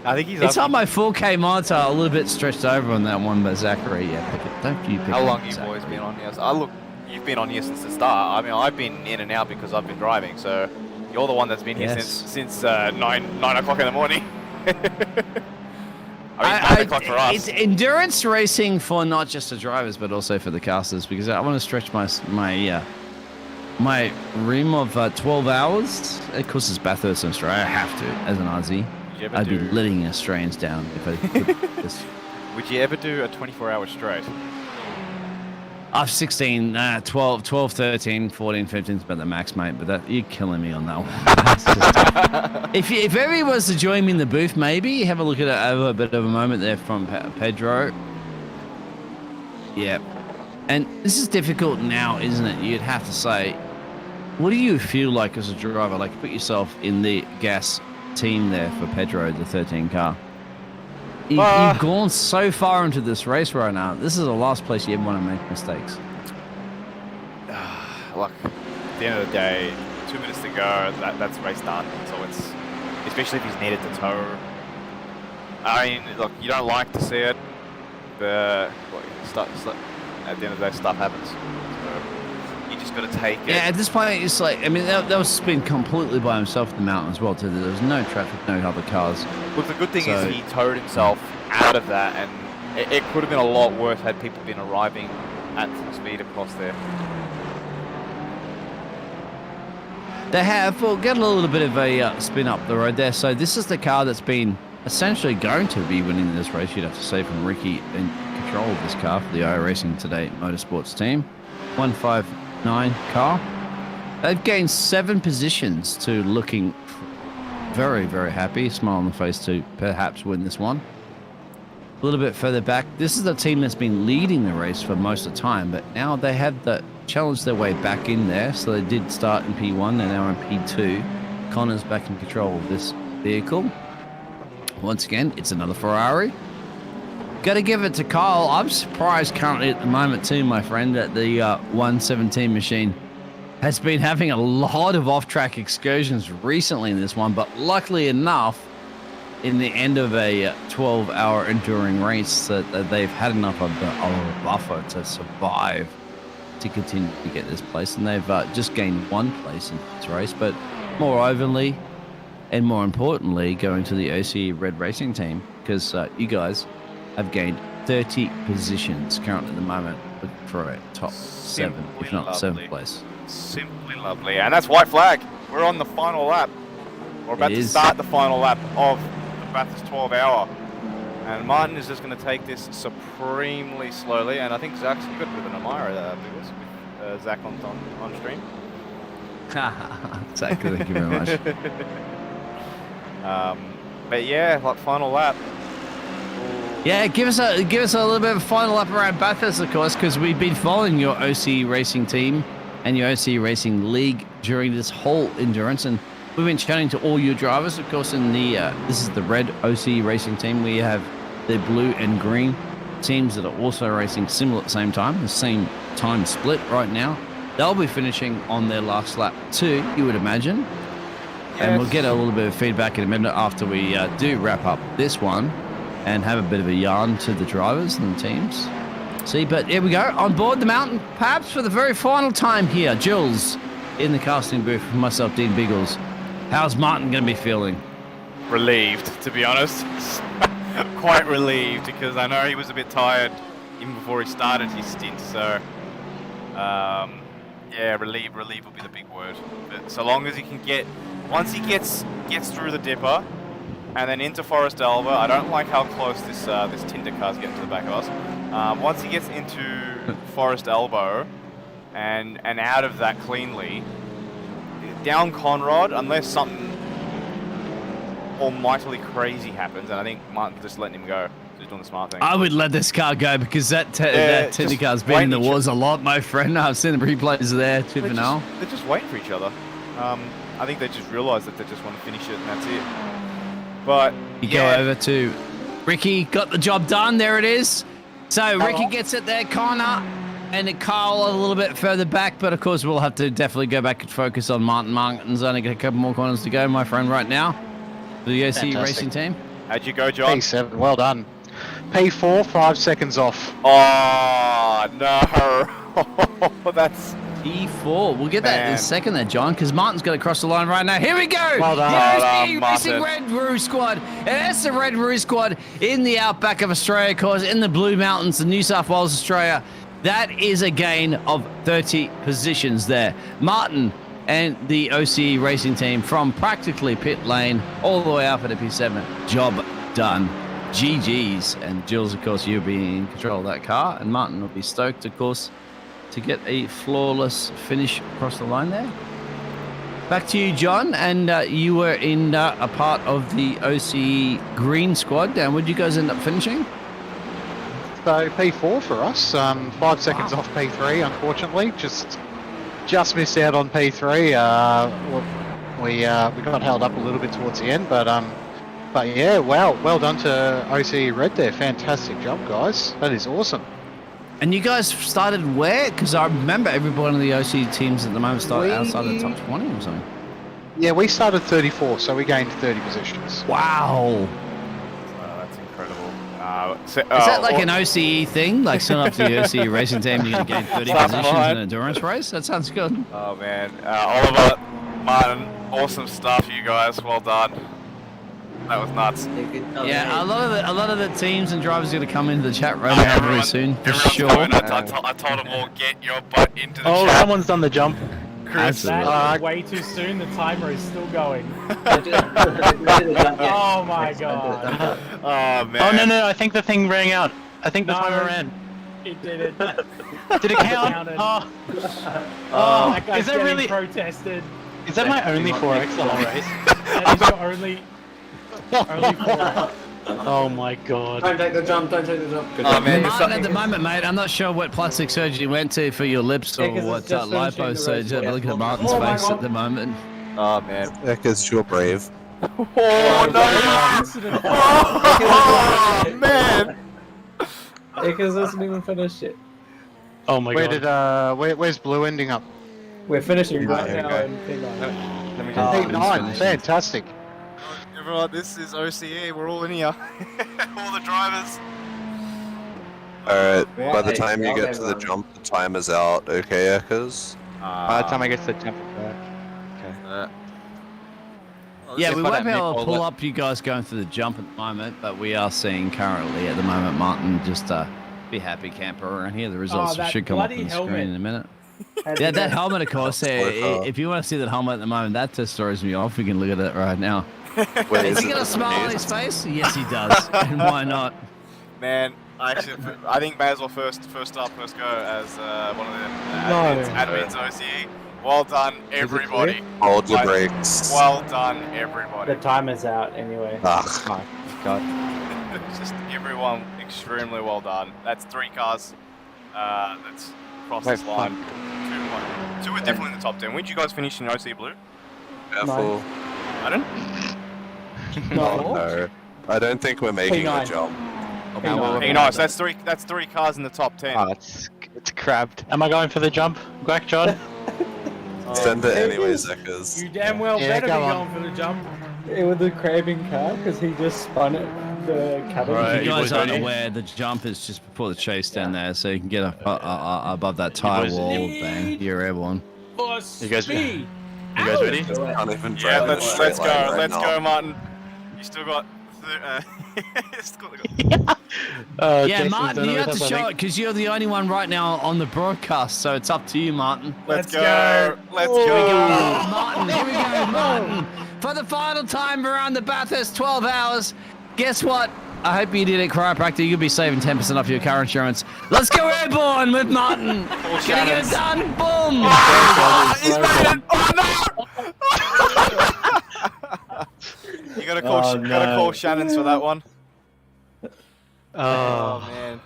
I think he's. It's on my 4K monitor, a little bit stretched over on that one, but Zachary, yeah, pick it. Don't you pick How it, long have you Zachary. boys been on here? Look, you've been on here since the start. I mean, I've been in and out because I've been driving. So you're the one that's been here Yes. since 9 o'clock in the morning. I mean, 9 o'clock for us. It's endurance racing for not just the drivers, but also for the casters, because I want to stretch my rim of 12 hours. Of course, it's Bathurst in Australia. I have to, as an Aussie. I'd be letting Australians down if I could. Would you ever do a 24-hour straight? I've 16, 12, 13, 14, 15 is about the max, mate. But you're killing me on that one. If everybody was to join me in the booth, maybe have a look at it over a bit of a moment there from Pedro. Yeah. And this is difficult now, isn't it? You'd have to say, what do you feel like as a driver? Like, put yourself in the gas team there for Pedro, the 13 car. You've gone so far into this race right now. This is the last place you ever want to make mistakes. Look, at the end of the day, 2 minutes to go, that's race done. So it's, especially if he's needed to tow. I mean, look, you don't like to see it, but at the end of the day, stuff happens. So you just got to take it. Yeah, at this point, it's like, I mean, that was spin completely by himself in the mountain as well, too. There was no traffic, no other cars. Look, the good thing So- is he towed himself out of that, and it could have been a lot worse had people been arriving at full speed across there. They have, well, get a little bit of a spin up the road there. So this is the car that's been essentially going to be winning this race, you'd have to say, from Ricky in control of this car for the iRacing Today Motorsports team. 159 car. They've gained 7 positions to looking very, very happy. Smile on the face to perhaps win this one. A little bit further back, this is the team that's been leading the race for most of the time, but now they have challenged their way back in there. So they did start in P1, they're now in P2. Connor's back in control of this vehicle. Once again, it's another Ferrari. Got to give it to Kyle. I'm surprised currently at the moment too, my friend, that the 117 machine has been having a lot of off-track excursions recently in this one, but luckily enough, in the end of a 12-hour enduring race, that they've had enough of a buffer to survive to continue to get this place, and they've just gained 1 place in this race, but more overly and more importantly going to the OCE Red Racing team, because you guys have gained 30 positions currently at the moment, looking for a top 7, if not lovely. 7th place. Simply lovely. And that's white flag. We're on the final lap. We're about to start the final lap of the Bathurst 12-hour. And Martin is just going to take this supremely slowly. And I think Zach's got a bit of an admirer there, with Zach on stream. Exactly, thank you very much. But yeah, like final lap. Yeah, give us a little bit of a final lap around Bathurst, of course, because we've been following your OCE Racing team and your OCE Racing League during this whole endurance, and we've been chatting to all your drivers, of course. In the this is the red OCE Racing team. We have the blue and green teams that are also racing similar at the same time, the same time split right now. They'll be finishing on their last lap too, you would imagine. Yes. And we'll get a little bit of feedback in a minute after we do wrap up this one and have a bit of a yarn to the drivers and the teams. See, but here we go, on board the mountain, perhaps for the very final time here. Jules in the casting booth with myself, Dean Biggles. How's Martin going to be feeling? Relieved, to be honest. Quite relieved, because I know he was a bit tired even before he started his stint. So, yeah, relieved will be the big word. But so long as he can once he gets through the dipper and then into Forest Alba, I don't like how close this Tinder car's getting to the back of us. Once he gets into Forest Elbow and out of that cleanly, down Conrod, unless something almightily crazy happens, and I think Martin's just letting him go. He's doing the smart thing. I would let this car go, because that Tinder car's been in the wars a lot, my friend. I've seen the replays there, too, for now. They're just waiting for each other. I think they just realised that they just want to finish it, and that's it. But you go over to Ricky, got the job done. There it is. So Ricky gets it there, Connor, and Carl a little bit further back. But of course, we'll have to definitely go back and focus on Martin. Martin's only got a couple more corners to go, my friend, right now. The OCE Racing team. How'd you go, John? P7, well done. P4, 5 seconds off. Oh no! That's P4. We'll get that in a second there, John, because Martin's got to cross the line right now. Here we go. Well done. The OCE Racing Red Roo squad. And that's the Red Roo squad in the outback of Australia, of course, in the Blue Mountains of New South Wales, Australia. That is a gain of 30 positions there. Martin and the OCE Racing team from practically pit lane all the way up at P7. Job done. GG's. And Jules, of course, you'll be in control of that car, and Martin will be stoked, of course, to get a flawless finish across the line there. Back to you, John, and you were in a part of the OCE Green squad. And where'd you guys end up finishing? So P4 for us, 5 seconds off P3, unfortunately. Just missed out on P3. We got held up a little bit towards the end, but yeah, wow, well done to OCE Red there. Fantastic job, guys. That is awesome. And you guys started where? Because I remember every one of the OCE teams at the moment started outside of the top 20 or something. Yeah, we started 34, so we gained 30 positions. Wow. That's Is that like an OCE thing? Like sign up to the OCE racing team, you're going to gain 30 Start positions behind. in an endurance race? That sounds good. Oh man, Oliver, Martin, awesome stuff, you guys. Well done. That was nuts. Yeah, a lot of the teams and drivers are going to come into the chat right now very soon, for sure. I told them all, get your butt into the Oh, chat. someone's done the jump. Chris, That is way too soon. The timer is still going. Oh my god. oh man. Oh no, I think the thing rang out. I think the No. timer ran. It did it. Did it count? Counted. Oh, That guy's is that getting really? protested. Is that my only 4x the whole race? That is your only 4. Oh my god. Don't take the jump. Don't take the jump. Good Oh, job. man, Martin, at the moment, mate, I'm not sure what plastic surgery you went to for your lips or Yeah, 'cause what it's just finishing lipo the race. surgery. Look at Martin's Oh my face God. at the moment. Oh man. Because you're brave. Oh no! Incident. Oh man! Because doesn't even finish it. Oh my Where god. did where's Blue ending up? We're finishing right here we now go. in P9. Let me Oh, just. P9, fantastic. Everyone, this is OCE. We're all in here. all the drivers. Alright, by the Hey, time you well, get to the everyone. jump, the timer's out, okay, Echoes? By the time I get to the jump. Yeah, we won't be able to pull up you guys going through the jump at the moment, but we are seeing currently at the moment Martin just be happy camper around here. The results that should come up on bloody the screen helmet. in a minute. How'd Yeah, you that go? helmet, of course. If you want to see that helmet at the moment, that just throws me off. We can look at it right now. Wait, Has is he it got a smile on his confused? face? Yes, he does. And why not? Man, I think may as well first start, first go as one of the admins OCE. Well done, everybody. Hold your Like, brakes. Well done, everybody. The timer's out anyway. Ugh. Just everyone, extremely well done. That's 3 cars. That's crossed this line. 2 are definitely in the top 10. When did you guys finish in OC Blue? Careful. Pardon? Oh no. I don't think we're making the P9. jump. Hey, nice. That's 3 cars in the top 10. Oh, it's crabbed. Am I going for the jump? Quack, John? Send it anyways, Echoes. You damn well Yeah, better be go on. going for the jump. With the crabbing car, because he just spun it. The cabin. If you guys boys aren't ready? aware, the jump is just before the chase down there, so you can get above that tire boys- wall. Bang, you're airborne. For You guys- speed. You guys ready? Can't even Yeah, drive in a let's straight go. line right Let's now. go, Martin. You still got. Still got Yeah, Jason's Martin, done you it have with to us, I show think. it because you're the only one right now on the broadcast, so it's up to you, Martin. Let's Let's go. go. Let's Here we go, go. Martin. Here we go, Martin. For the final time around the Bathurst 12 hours. Guess what? I hope you did it, chiropractor. You'll be saving 10% off your car insurance. Let's go airborne with Martin. Can you get it done? Boom. He's made it. Oh no! You gotta call Shannon's for that one. Oh man.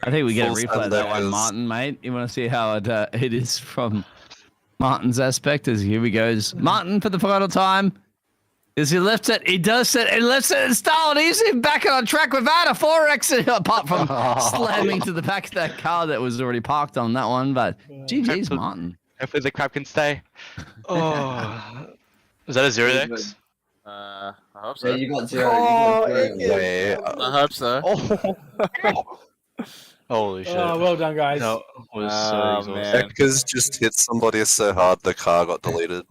I think we get a Full replay of that one, senders. Martin, mate. You want to see how it is from Martin's aspect? As here he goes. Martin for the final time. As he lifts it, he does it, and lifts it in style, and he's back on track without a 4X, apart from slamming to the back of that car that was already parked on that one. But GG's, Martin. Hopefully the crab can stay. Oh. Is that a 0x? I hope Yeah, so. you got 0. You got 0. Wait, I hope so. Holy shit. Oh, well done, guys. No, was so Oh, exhausting. man. Echoes just hit somebody so hard the car got deleted.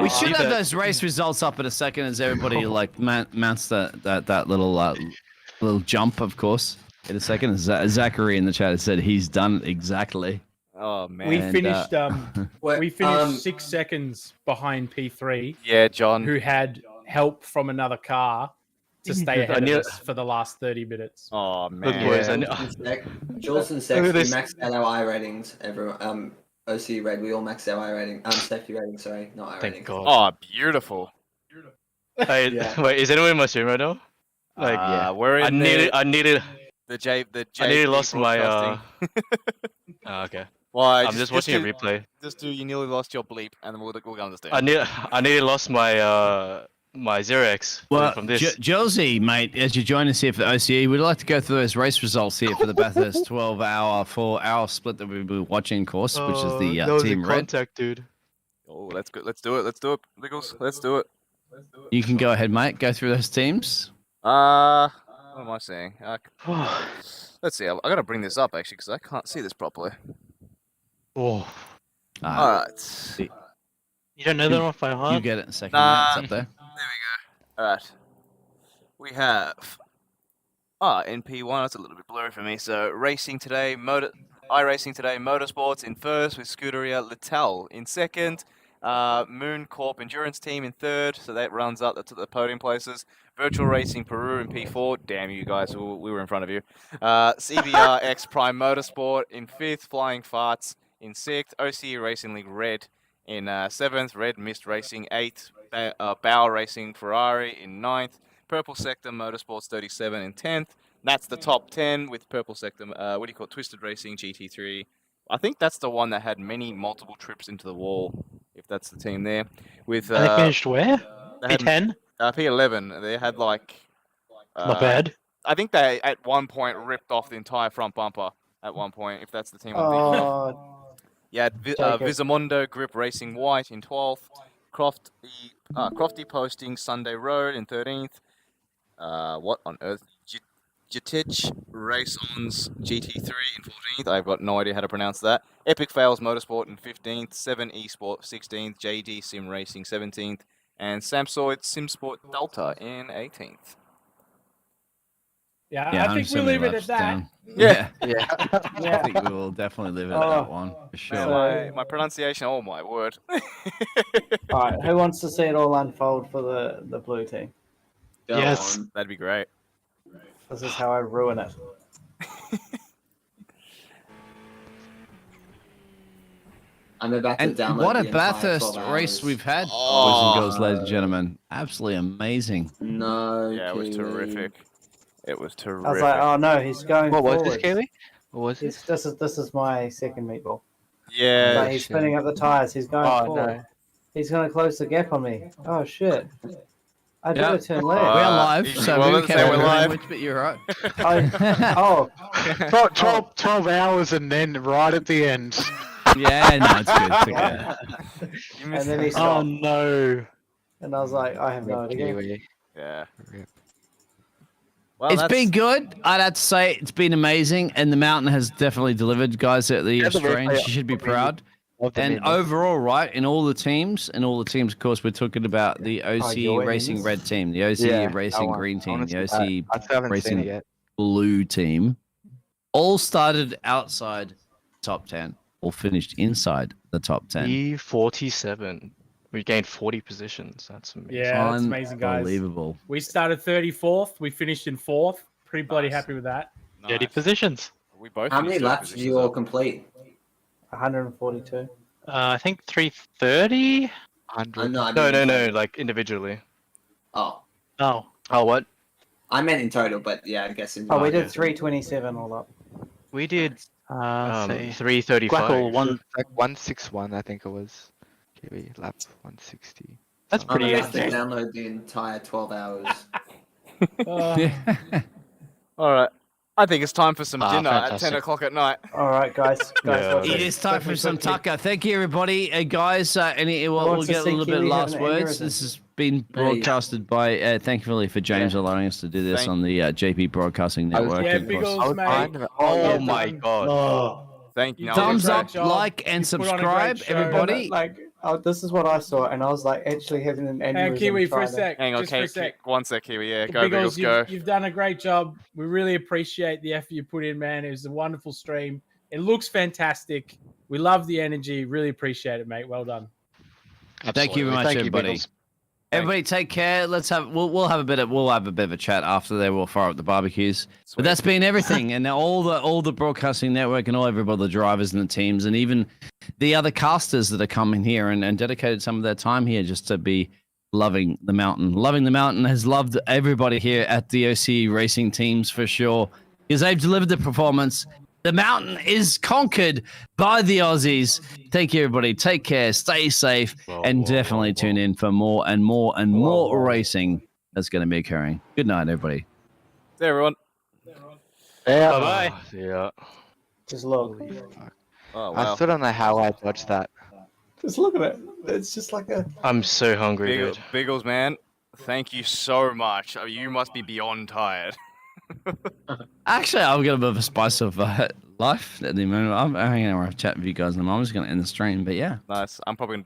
We should have those race results up in a second as everybody like mounts that little jump, of course. In a second, Zachary in the chat has said he's done it exactly. Oh man. We And, finished. Wait, We finished 6 seconds behind P3, Yeah, John. who had help from another car to stay ahead knew of it. us for the last 30 minutes. Oh Look, man. boys, I know. Jules and Look Sex, at we this. maxed out our I ratings. Everyone, OCE Red, we all maxed our I rating. Safety rating, sorry, not I Thank rating. God. Oh, beautiful. Hey, Yeah. wait, is anyone in my stream right now? Like, yeah. We're in I needed. the J. I nearly lost my. broadcasting. Oh, okay. Why? I'm just watching a replay. Just do. You nearly lost your bleep, and then we'll understand. I nearly lost my my 0x Well, from this. Josie, mate, as you join us here for the OCE, we'd like to go through those race results here for the Bathurst 12-hour, 4-hour split that we'll be watching, of course, which is the that was Team a Red. contact, dude. Oh, that's good. Let's do it. Let's do it, Nichols. Let's do it. You can go ahead, mate. Go through those teams. What am I saying? Let's see. I gotta bring this up actually because I can't see this properly. Oh, All right. you don't know that off by You heart? get it in a second, mate. It's Nah. up there. There we go. All right. We have in P1. That's a little bit blurry for me. So racing today, iRacing today, motorsports in first with Scuderia Littell in second. Moon Corp Endurance Team in third, so that runs up to the podium places. Virtual Racing Peru in P4. Damn you guys, we were in front of you. CBR X Prime Motorsport in fifth. Flying Farts in sixth. OCE Racing League Red in seventh. Red Mist Racing eighth. Bauer Racing Ferrari in ninth. Purple Sector Motorsports 37 in 10th. That's the top 10 with Purple Sector, Twisted Racing GT3. I think that's the one that had multiple trips into the wall, if that's the team there. With And they finished where? they had, P10? P11. They had like... Not bad. I think they, at one point, ripped off the entire front bumper at one point, if that's the team I'm thinking of. Oh, Yeah, Take it. Visamondo Grip Racing White in 12th. Crofty Posting Sunday Road in 13th. What on earth? Jitich Race On's GT3 in 14th. I've got no idea how to pronounce that. Epic Fails Motorsport in 15th. 7 Esport 16th. JD Sim Racing 17th. And Samsoid Simsport Delta in 18th. yeah, Yeah, I think we'll 170 leave it at laps that. down. Yeah. I Yeah. think we will definitely leave it at Oh. that one for sure. Man, my pronunciation, oh my word. All right, who wants to see it all unfold for the blue team? Go Yes. on. That'd be great. This is how I ruin it. I'm about to And download what a the entire Bathurst 12 race hours. we've had, boys Oh. and girls, ladies and gentlemen. Absolutely amazing. No. Yeah, it was Kiwi. terrific. It was terrific. I was like, oh no, he's going What was forwards. this, Kaylee? What was This, this? this is my second meatball. Yeah. Like, he's spinning up the tires. He's going Oh, forward. no. He's going to close the gap on me. Oh shit! I did Yeah. a turn we left. are live, well, so we let's say can't we're remember live. which, but you're right. Oh, 12 hours and then right at the end. Yeah, no, it's good. It's okay. You and then he Oh stopped, no. and I was like, I have no idea. Kiwi. Yeah. Rip. Well, It's that's- been good. I'd have to say it's been amazing, and the mountain has definitely delivered, guys. At the Yeah, the Australians, replay you should be of the- proud. of the And meme. overall, right, in all the teams, of course, we're talking about the OCE your Racing enemies? Red team, the OCE Yeah, Racing that one. Green team, the Honestly, OCE I still haven't Racing seen it yet. Blue team, all started outside top 10, all finished inside the top 10. E47. We gained 40 positions. That's amazing. Yeah, that's amazing, guys. Unbelievable. We started 34th. We finished in 4th. Pretty bloody Nice. happy with that. 30 Nice. positions. We both How many finished laps third did you all positions complete? 142. I think 330? 100. No, I No, mean no, in no. total. Like individually. Oh, Oh. Oh, what? I meant in total, but yeah, I guess in Oh, we total. did 327 all up. We did Say 335. Glackle, like 161, I think it was. Kiwi lap 160. That's I'm pretty about to interesting. download the entire 12 hours. All right. I think it's time for some dinner at fantastic. 10 o'clock at night. All right, guys. Yeah. watch It this. is time for Quickly, some quickly. tucker. Thank you, everybody. Guys, we'll wants to get a see little bit of Kiwi have last an words. aneurysm? This has been There you go. broadcasted by, thankfully for James allowing us to do this Thank- on the JP Broadcasting I was- Network. Yeah, of big course. old mate. Oh Well my done. god. Oh, Thank you. You No, did a Thumbs great up, job. like, and You put on a great subscribe, show. everybody. like, this is what I saw, and I was like, actually having an Hey, aneurysm. Kiwi, for a trying to- sec. Hang on, just for a okay, sec. one sec, Kiwi. Yeah, The go, Biggles, Biggles, go. you've done a great job. We really appreciate the effort you put in, man. It was a wonderful stream. It looks fantastic. We love the energy. Really appreciate it, mate. Well done. Thank you very much, Thank you, everybody. Biggles. Everybody, take care. We'll have a bit of a chat after there. We'll fire up the barbecues. But that's been everything, and all the broadcasting network and all everybody, the drivers and the teams, and even the other casters that are coming here and dedicated some of their time here just to be loving the mountain. Loving the mountain has loved everybody here at the OCE Racing teams for sure, because they've delivered the performance. The mountain is conquered by the Aussies. Thank you, everybody. Take care, stay safe, and definitely tune in for more and more and more racing that's going to be occurring. Good night, everybody. There, everyone. Bye-bye. Yeah. Just look. Oh, I wow. still don't know how I dodged that. Just look at it. It's just like a. I'm so hungry, dude. Biggles, man, thank you so much. Oh, you must be beyond tired. Actually, I've got a bit of a spice of life at the moment. I'm hanging around chat with you guys, and I'm just going to end the stream. But yeah. Nice. I'm probably going to